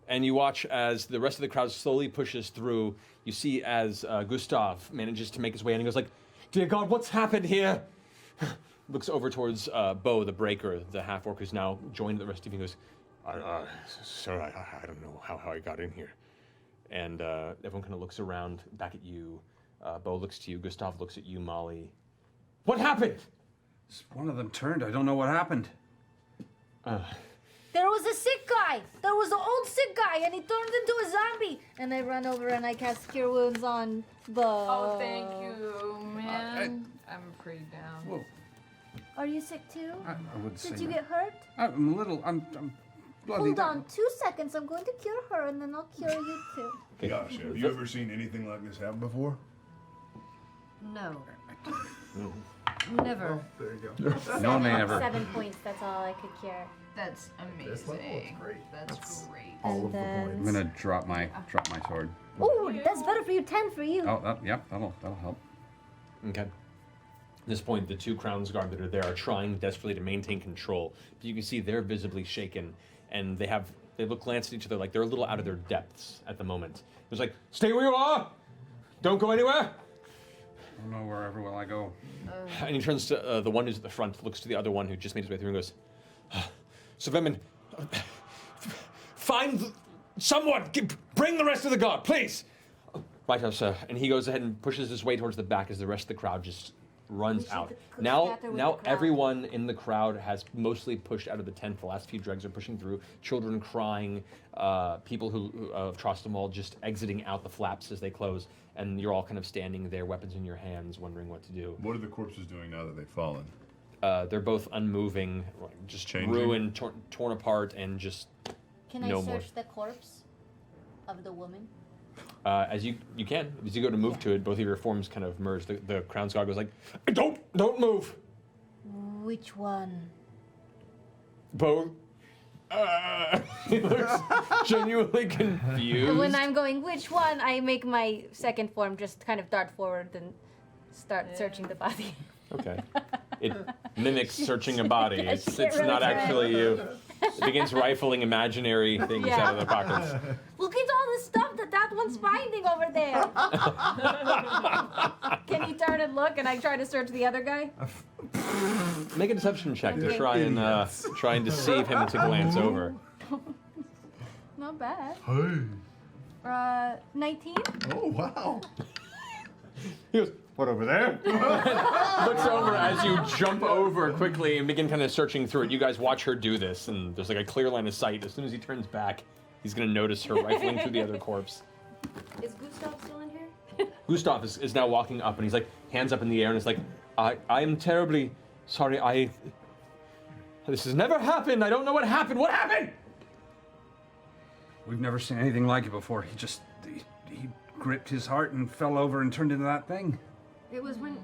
And you watch as the rest of the crowd slowly pushes through. You see as Gustav manages to make his way in, and he goes like, Dear God, what's happened here? Looks over towards Bo, the breaker, the half-orc who's now joined the rest of you, and goes, Sir, I don't know how I got in here. and everyone kind of looks around back at you. Bo looks to you, Gustav looks at you, Molly. What happened? One of them turned. I don't know what happened. There was a sick guy. There was an old sick guy, and he turned into a zombie. And I run over and I cast Cure Wounds on Bo. Oh, thank you, man. I'm pretty down. Whoa. Are you sick too? I would say Did you no. get hurt? I'm a little. I'm bloody. Hold on 2 seconds. I'm going to cure her, and then I'll cure you too. Gosh, have you ever seen anything like this happen before? No. Never. There you go. No one may ever. 7 points. That's all I could cure. That's amazing. That's great. All of the then- I'm gonna drop my sword. Oh, that's better for you. 10 for you. Oh, yep. That'll help. Okay. At this point, the two Crown's Guard that are there are trying desperately to maintain control. But you can see they're visibly shaken, and they look glance at each other like they're a little out of their depths at the moment. It's like, stay where you are! Don't go anywhere! I don't know wherever will I go. And he turns to the one who's at the front, looks to the other one who just made his way through and goes, Sir Veman, find someone! Bring the rest of the guard, please! Right, sir. And he goes ahead and pushes his way towards the back as the rest of the crowd just runs out. Now everyone in the crowd has mostly pushed out of the tent. The last few dregs are pushing through. Children crying, people who of Trostamol just exiting out the flaps as they close. And you're all kind of standing there, weapons in your hands, wondering what to do. What are the corpses doing now that they've fallen? They're both unmoving, just Changing? ruined, torn apart, and just Can no I more. search the corpse of the woman? As you can. As you go to move to it, both of your forms kind of merge. The Crown's Guard goes like, don't move! Which one? both. He looks genuinely confused. When I'm going, which one? I make my second form just kind of dart forward and start searching the body. Okay. It mimics searching a body. Yeah, It's shit really not bad. actually you. It begins rifling imaginary things Yeah. out of the pockets. Look at all the stuff that one's finding over there. Can you turn and look? And I try to search the other guy. Make a deception check to Okay. try and deceive him to glance over. Not bad. Hey. 19. Oh, wow. He goes, what over there? Looks over as you jump over quickly and begin kind of searching through it. You guys watch her do this, and there's like a clear line of sight. As soon as he turns back, he's going to notice her rifling through the other corpse. Is Gustav still in here? Gustav is now walking up, and he's like, hands up in the air, and it's like, I am terribly sorry. This has never happened. I don't know what happened. What happened? We've never seen anything like it before. He gripped his heart and fell over and turned into that thing. It was when.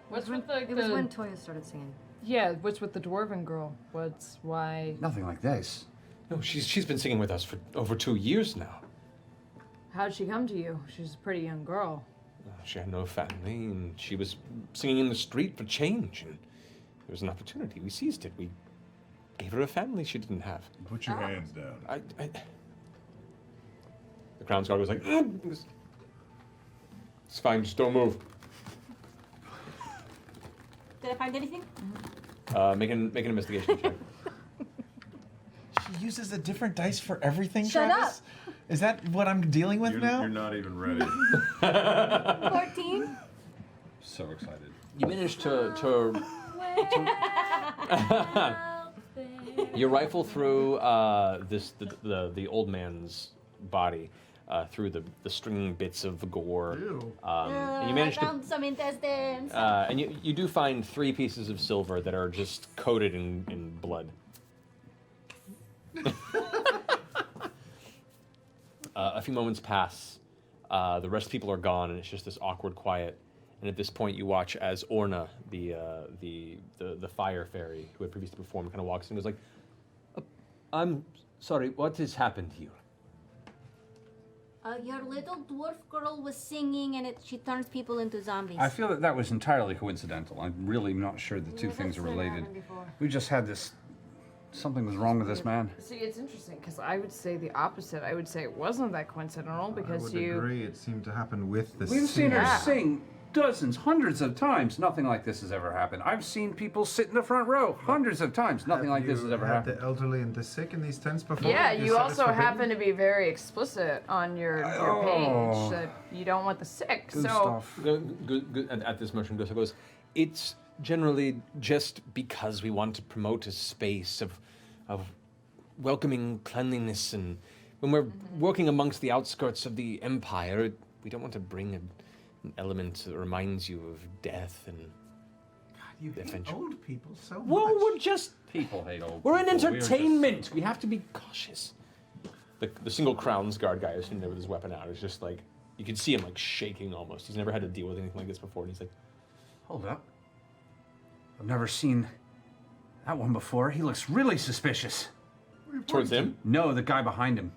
What's with the? It was when Toya started singing. Yeah, what's with the dwarven girl? Why? Nothing like this. No, she's been singing with us for over 2 years now. How'd she come to you? She's a pretty young girl. She had no family, and she was singing in the street for change, and there was an opportunity. We seized it. We gave her a family she didn't have. Put your hands down. The Crown's Guard was like, it's fine, just don't move. Did I find anything? Make an investigation check. She uses a different dice for everything, Shut Travis? Is that what I'm dealing with now? You're not even ready. 14. So excited. You managed to you rifle through the old man's body, through the stringing bits of gore. And you managed I found some intestines. and you do find 3 pieces of silver that are just coated in blood. A few moments pass. The rest of the people are gone, and it's just this awkward quiet. And at this point, you watch as Orna, the fire fairy who had previously performed, kind of walks in and goes like, "I'm sorry, what has happened here?" Your little dwarf girl was singing, and she turns people into zombies. I feel that was entirely coincidental. I'm really not sure the two things are related. We just had this. Something was wrong with this man. See, it's interesting because I would say the opposite. I would say it wasn't that coincidental because I would agree. It seemed to happen with the We've seen her Yeah. sing dozens, hundreds of times. Nothing like this has ever happened. I've seen people sit in the front row hundreds of times. Nothing like this has ever happened. The elderly and the sick in these tents before? Yeah, You you said it's also forbidden? happen to be very explicit on your Oh. page that you don't want the sick. So At this motion, Gustav goes, "It's generally just because we want to promote a space of welcoming cleanliness, and when we're working amongst the outskirts of the Empire, we don't want to bring an element that reminds you of death and You hate old people so much. Well, we're just people hate old. We're in people. We're entertainment. We have to be cautious. The single Crown's Guard guy is sitting there with his weapon out. Is just like you can see him like shaking almost. He's never had to deal with anything like this before, and he's like, Hold up. I've never seen that one before. He looks really suspicious. Towards him? No, the guy behind him.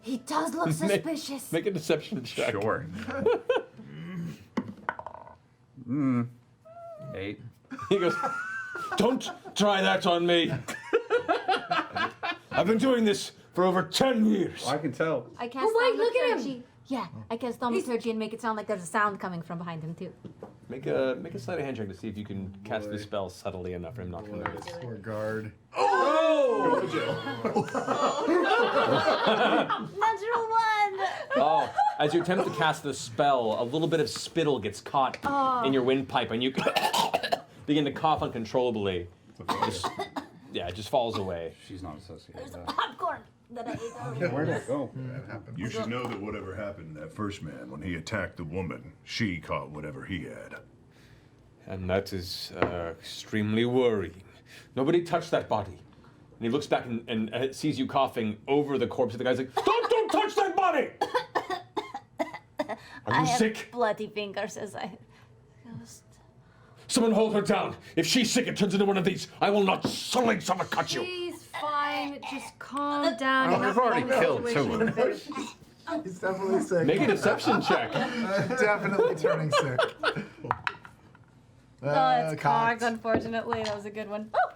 He does look suspicious. Make a deception check. Sure. 8. He goes, "Don't try that on me. I've been doing this for over 10 years." I can tell. I cast look at him. thaumaturgy. Yeah, I cast thaumaturgy and make it sound like there's a sound coming from behind him too. Make a sleight of hand check to see if you can cast the spell subtly enough for him not to notice. Poor guard. Oh! Go to jail. Natural 1. Oh, as you attempt to cast the spell, a little bit of spittle gets caught in your windpipe, and you begin to cough uncontrollably. It just falls away. She's not associated with that. Popcorn that I ate earlier. Where'd it go? You should know that whatever happened to that first man, when he attacked the woman, she caught whatever he had. And that is extremely worrying. Nobody touched that body. And he looks back and sees you coughing over the corpse. The guy's like, don't touch that body! Are you I sick? have bloody fingers as I. Someone hold her down. If she's sick, it turns into one of these. I will not sully cut you. She's fine. Just calm down. Oh, we've already killed two. He's definitely sick. Make a deception check. Definitely turning sick. Oh, it's cocked, unfortunately. That was a good one. Oh,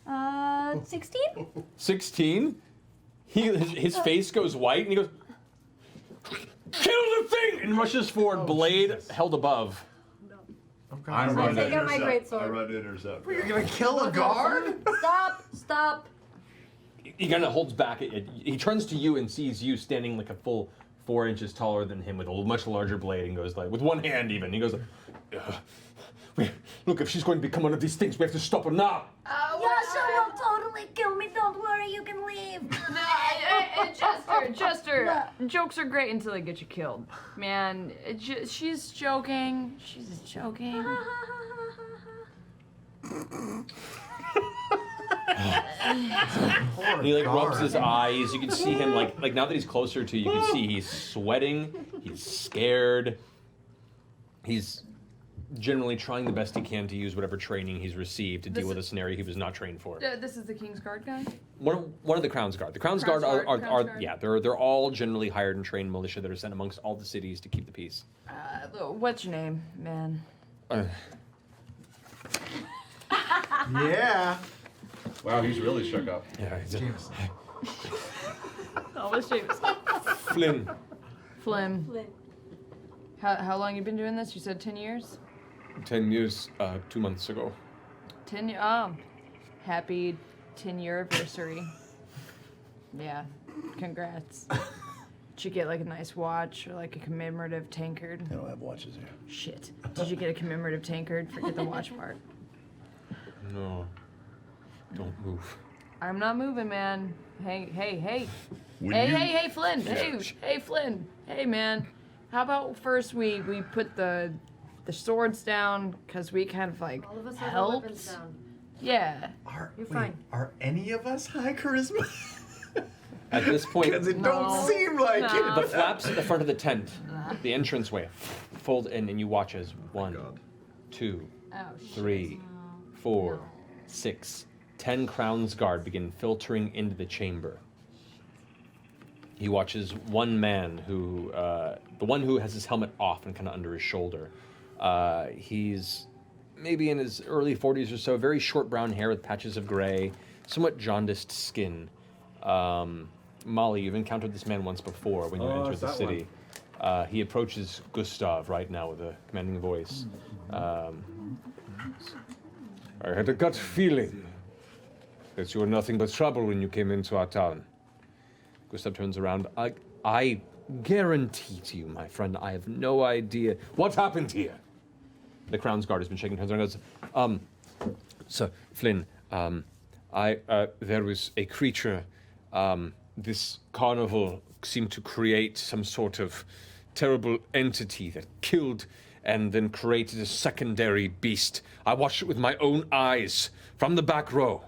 well. 16? 16. His face goes white and he goes, kill the thing! And rushes forward, blade held above. I So run I to take out my intercept. greatsword. I run to intercept. You're gonna kill a guard? Stop. He kind of holds back. He turns to you and sees you standing like a full 4 inches taller than him with a much larger blade and goes like, with one hand even. He goes, look, if she's going to become one of these things, we have to stop her now. Yasha will totally kill me. Don't worry, you can leave. Jester, jokes are great until they get you killed. Man, she's joking. She's joking. And he like rubs his eyes. You can see him like now that he's closer to you, you can see he's sweating. He's scared. He's generally trying the best he can to use whatever training he's received to deal with a scenario he was not trained for. This is the King's Guard guy? One of the Crown's Guard. The Crown's Guard are yeah, they're all generally hired and trained militia that are sent amongst all the cities to keep the peace. What's your name, man? Yeah. Wow, he's really shook up. Yeah, James. Oh, what's James? Flynn. Flynn. How long you been doing this? You said 10 years? 10 years, 2 months ago. 10 years. Oh, happy 10-year anniversary. Yeah, congrats. Did you get like a nice watch or like a commemorative tankard? They don't have watches here. Shit. Did you get a commemorative tankard? Forget the watch part. No. Don't move. I'm not moving, man. Hey. Hey, Flynn. Hey, Flynn. Hey, man. How about first we put the swords down because we kind of like All of us have our helped. weapons down. Yeah. You're fine. Are any of us high charisma? At this point, Because it don't seem like it. the flaps at the front of the tent, the entranceway, fold in, and you watch as 1, 2, 3, 4, 6, 10 Crown's Guard begin filtering into the chamber. He watches one man who, the one who has his helmet off and kind of under his shoulder. He's maybe in his early 40s or so, very short brown hair with patches of gray, somewhat jaundiced skin. Molly, you've encountered this man once before when you entered the city. He approaches Gustav right now with a commanding voice. I had a gut feeling that you were nothing but trouble when you came into our town. Gustav turns around. I guarantee to you, my friend, I have no idea. What happened here? The Crown's Guard has been shaking hands and goes, Sir Flynn, there was a creature, this carnival seemed to create some sort of terrible entity that killed and then created a secondary beast. I watched it with my own eyes from the back row.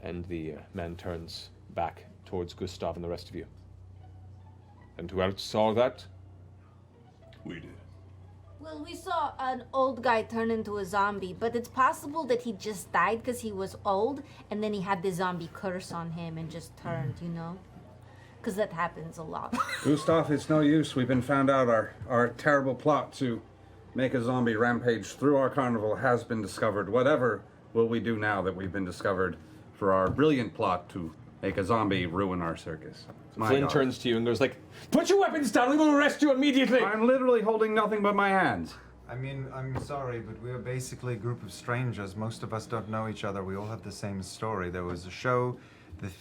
And the man turns back towards Gustav and the rest of you. And who else saw that? We did. Well, we saw an old guy turn into a zombie, but it's possible that he just died because he was old, and then he had the zombie curse on him and just turned, you know? Because that happens a lot. Gustav, it's no use. We've been found out. Our terrible plot to make a zombie rampage through our carnival has been discovered. Whatever will we do now that we've been discovered for our brilliant plot to make a zombie ruin our circus? Flynn turns to you and goes like, put your weapons down, we will arrest you immediately! I'm literally holding nothing but my hands. I mean, I'm sorry, but we are basically a group of strangers. Most of us don't know each other. We all have the same story. There was a show,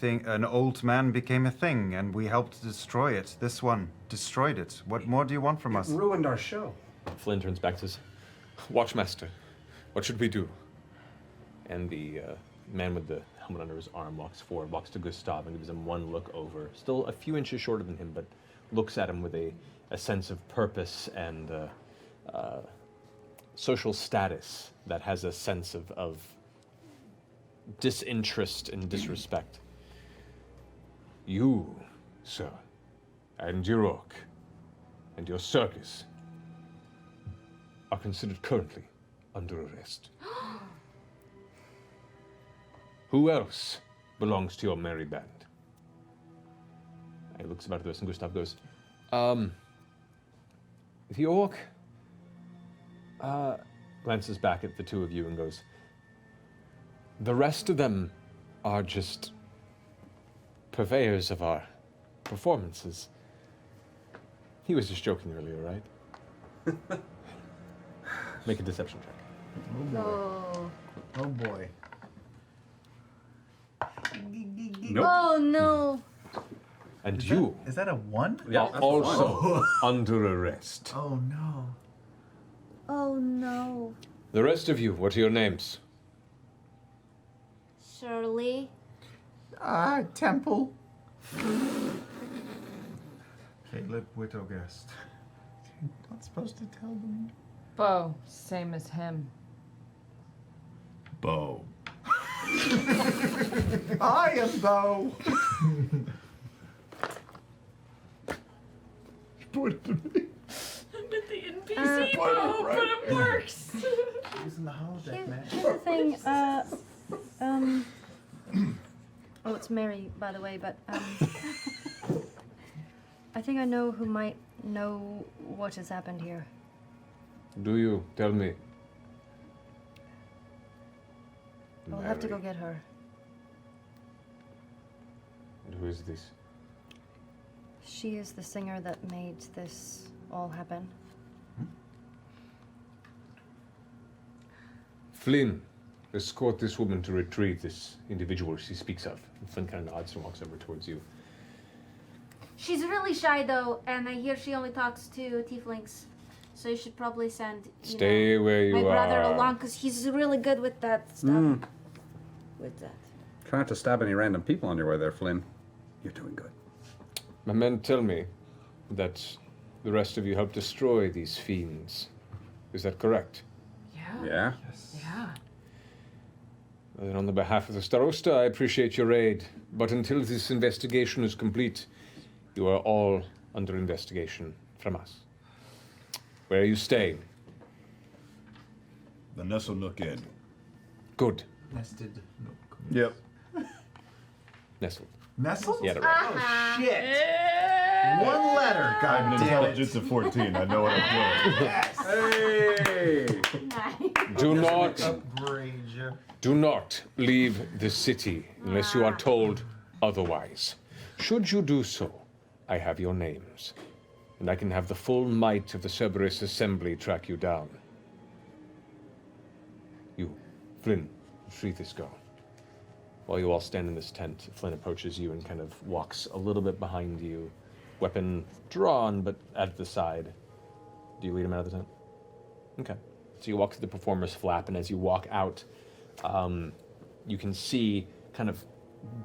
an old man became a thing, and we helped destroy it. This one destroyed it. What more do you want from us? It ruined our show. Flynn turns back and says, Watchmaster, what should we do? And the man with the helmet under his arm walks forward, walks to Gustav and gives him one look over, still a few inches shorter than him, but looks at him with a sense of purpose and social status that has a sense of disinterest and disrespect. You, sir, and your orc, and your circus are considered currently under arrest. Who else belongs to your merry band? He looks about at this and Gustav goes, the orc glances back at the two of you and goes, the rest of them are just purveyors of our performances. He was just joking earlier, right? Make a deception check. Oh. Oh boy. Nope. Oh no. And you Is that a 1? are also under arrest. Oh no. Oh no. The rest of you, what are your names? Shirley. Temple. Caleb Whittogast. Not supposed to tell them. Bo, same as him. Bo. I am Bo. Pointed to me. With the NPC Bo, but it works. Using the holodeck, man. Here's the thing, oh, it's Mary, by the way, but, I think I know who might know what has happened here. Do you? Tell me. We'll have to go get her. And who is this? She is the singer that made this all happen. Flynn, escort this woman to retrieve this individual she speaks of. And Flynn kind of nods and walks over towards you. She's really shy though, and I hear she only talks to tieflings. So you should probably send Stay where you my brother are. along, because he's really good with that stuff. With that. Try not to stab any random people on your way there, Flynn. You're doing good. My men tell me that the rest of you helped destroy these fiends. Is that correct? Yeah? Yeah. Then on the behalf of the Starosta, I appreciate your aid. But until this investigation is complete, you are all under investigation from us. Where are you staying? The Nestle Nook Inn. Good. Nested. Yep. Nestled. Nestle? Yeah, right. Oh, shit. One letter, I have an god damn it. intelligence of 14. I know what I'm doing. Hey! Do not, Upgrade you. do not leave the city unless you are told otherwise. Should you do so, I have your names, and I can have the full might of the Cerberus Assembly track you down. You, Flynn, retrieve this girl. While you all stand in this tent, Flynn approaches you and kind of walks a little bit behind you, weapon drawn, but at the side. Do you lead him out of the tent? Okay. So you walk to the performer's flap, and as you walk out, you can see kind of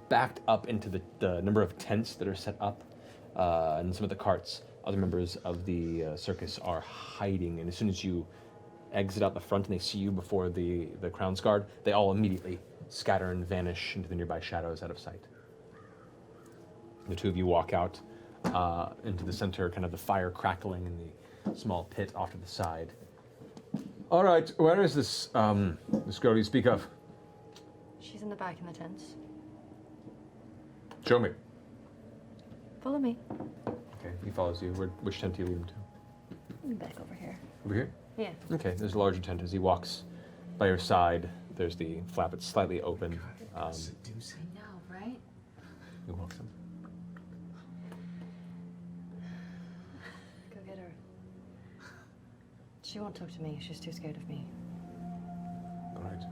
backed up into the number of tents that are set up, and some of the carts. Other members of the circus are hiding, and as soon as you exit out the front and they see you before the Crown's Guard, they all immediately scatter and vanish into the nearby shadows out of sight. The two of you walk out into the center, kind of the fire crackling in the small pit off to the side. All right, where is this this girl you speak of? She's in the back in the tents. Show me. Follow me. Okay, he follows you. Which tent do you lead him to? Back over here. Over here? Yeah. Okay, there's a larger tent. As he walks by your side, there's the flap. It's slightly open. I know, right? He walks in. Go get her. She won't talk to me. She's too scared of me. All right.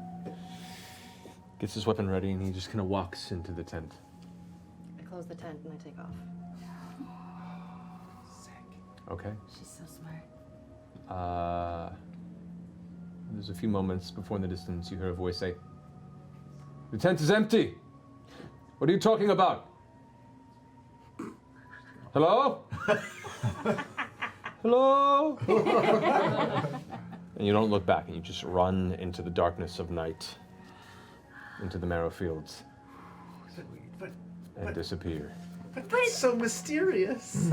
Gets his weapon ready, and he just kind of walks into the tent. I close the tent and I take off. Okay. She's so smart. There's a few moments before in the distance you hear a voice say, "The tent is empty. What are you talking about? Hello? Hello?" And you don't look back, and you just run into the darkness of night, into the marrow fields, But and disappear. that's so mysterious.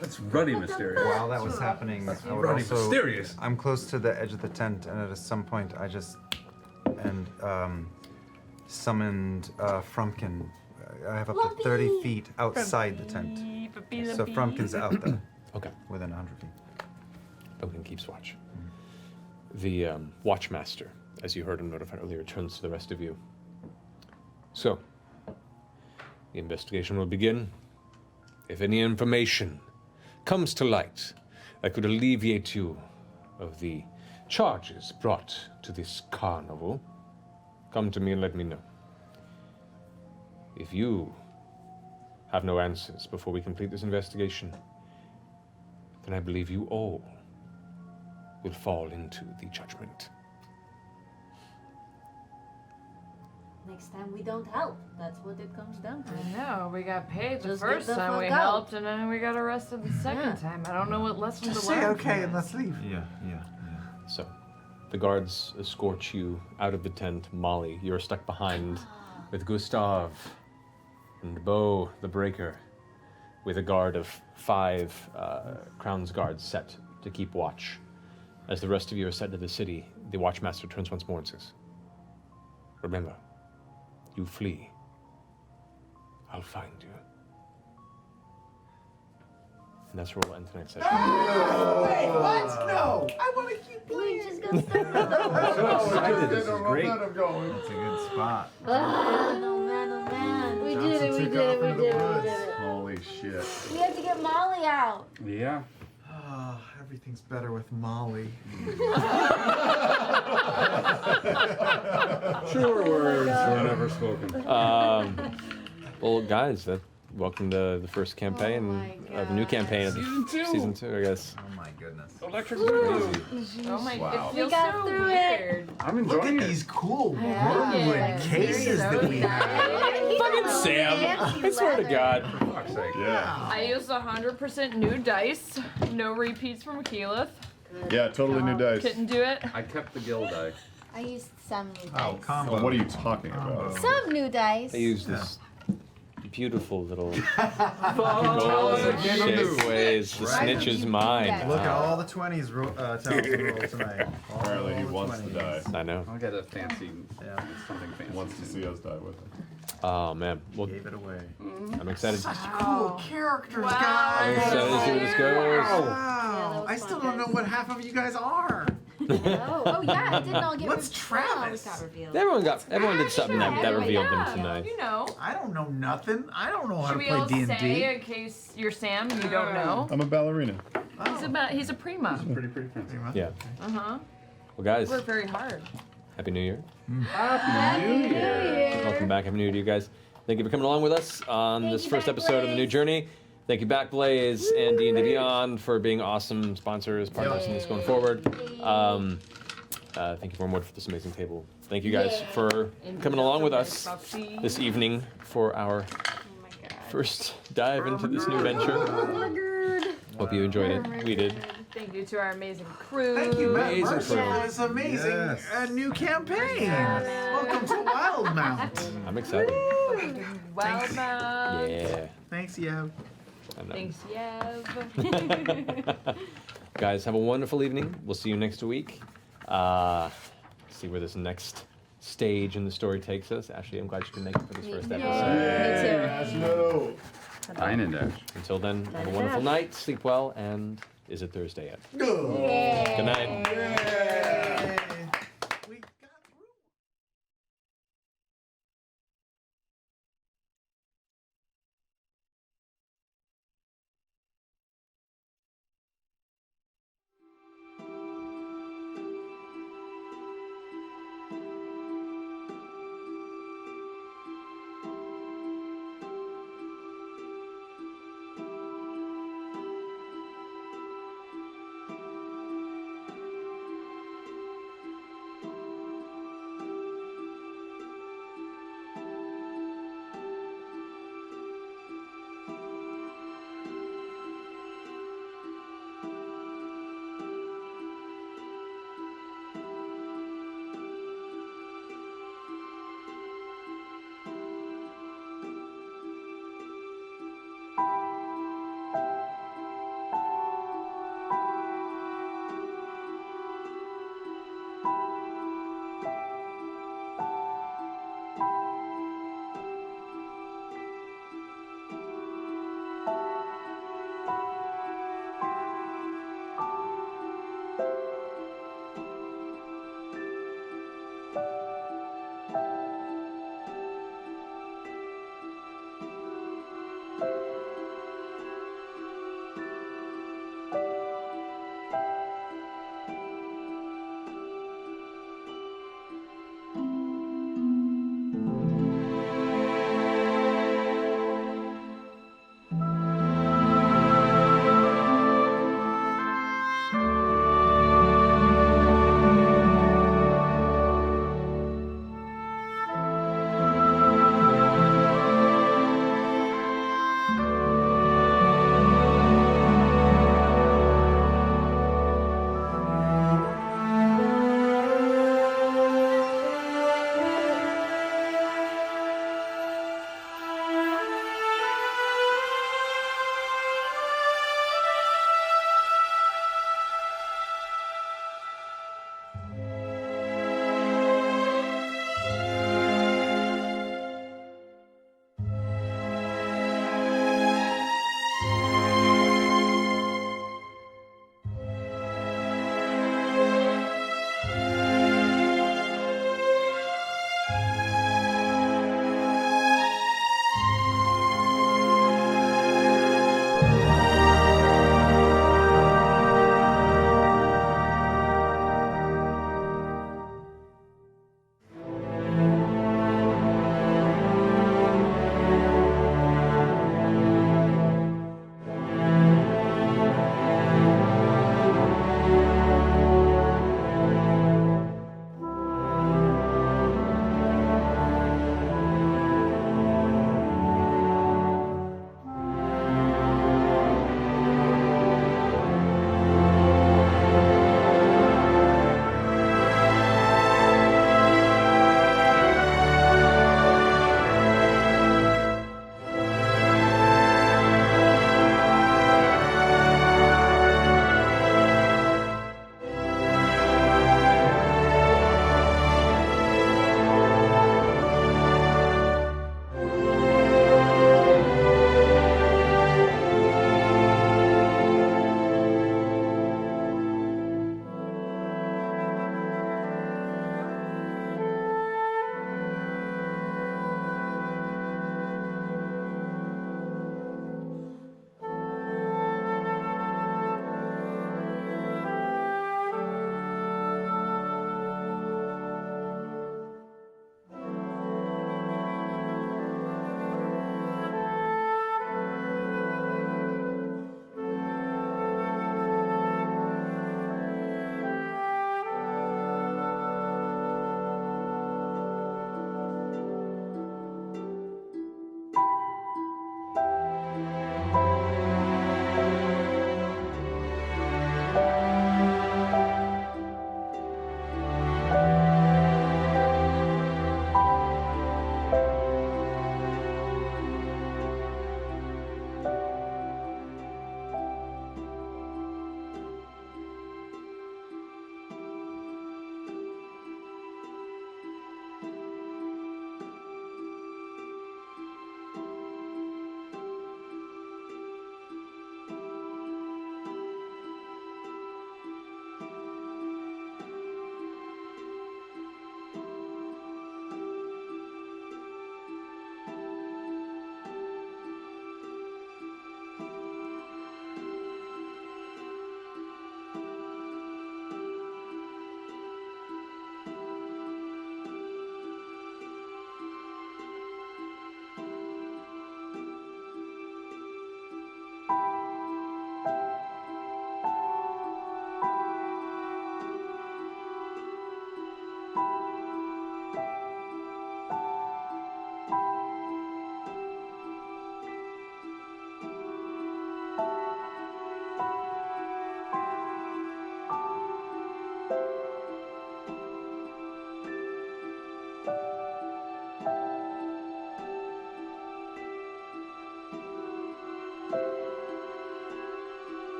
That's ruddy mysterious. While that was happening, I would Ruddy also. mysterious. I'm close to the edge of the tent, and at some point, I just summoned Frumpkin. I have up to 30 feet outside the tent, so Frumpkin's out there. Okay. Within 100 feet. Frumpkin keeps watch. The Watchmaster, as you heard him notify earlier, turns to the rest of you. So, the investigation will begin. If any information comes to light that could alleviate you of the charges brought to this carnival, come to me and let me know. If you have no answers before we complete this investigation, then I believe you all will fall into the judgment. Next time we don't help. That's what it comes down to. I know, we got paid the Just first get the time we fuck out. helped, and then we got arrested the second time. I don't know what lessons Just to learn. say okay and let's leave. Yeah. So, the guards escort you out of the tent. Molly, you're stuck behind with Gustav and Bo, the Breaker, with a guard of 5 Crown's guards set to keep watch. As the rest of you are set to the city, the Watchmaster turns once more and says, "Remember, you flee. I'll find you." And that's where we'll end tonight's session. Wait, what? No! I want to keep playing. Just go start I'm so excited. This is great. I'm going. It's a good spot. Oh man. We did it, we did it, we did it, we did it. Holy shit. We had to get Molly out. Yeah. Everything's better with Molly. Sure words were never spoken. Well, guys, welcome to the first campaign of the new campaign of season 2, I guess. Oh my goodness. Electric Crazy. Oh my, Wow. it feels We got so through weird. I'm Look enjoying at it. these cool Yeah. wormwood cases that we have. Fucking Sam! I swear to God. For fuck's sake. Yeah. I used 100% new dice. No repeats from Keyleth. Yeah, totally new dice. Couldn't do it. I kept the guild die. I used some new Oh, dice. combo. Oh, what are you talking about? Some new dice. I use this beautiful little Golden golden shape shape ways. The snitch is mine. Look at all the 20s talisman roll tonight. Apparently he All the wants to 20s. die. I know. I'll get a fancy, something fancy. Wants to see us die with him. Oh man. Well, Gave it away. I'm excited. Such cool characters, I'm guys. excited to see where this goes. Wow. I still don't know what half of you guys are. Oh yeah, it didn't all get What's revealed. Travis? Everyone did something that revealed them tonight. You know. I don't know nothing. I don't know how Should to we play all D&D. say in case you're Sam and you don't know? I'm a ballerina. He's a prima. Pretty fancy. Yeah. Uh-huh. Well, guys, Worked very hard. Happy New Year. Happy New Year. Welcome back. Happy New Year to you guys. Thank you for coming along with us on this first episode of the new journey. Thank you, Backblaze and D&D Beyond, for being awesome sponsors, partners in this going forward. Thank you, Wormwood, for this amazing table. Thank you guys for coming along with us this evening for our first dive into this new venture. Hope you enjoyed it. We did. Thank you to our amazing crew. Thank you, Matt Amazing Mercer, crew. for this amazing Yes. new campaign. Welcome to Wildemount. I'm excited. Wildemount. Yeah. Thanks, Yev. I know. Thanks, Yev. Guys, have a wonderful evening. We'll see you next week. See where this next stage in the story takes us. Ashley, I'm glad you can make it for this first episode. No. Fine and dash. Until then, have a wonderful night. Sleep well, and is it Thursday yet? Yeah. Good night. Yay.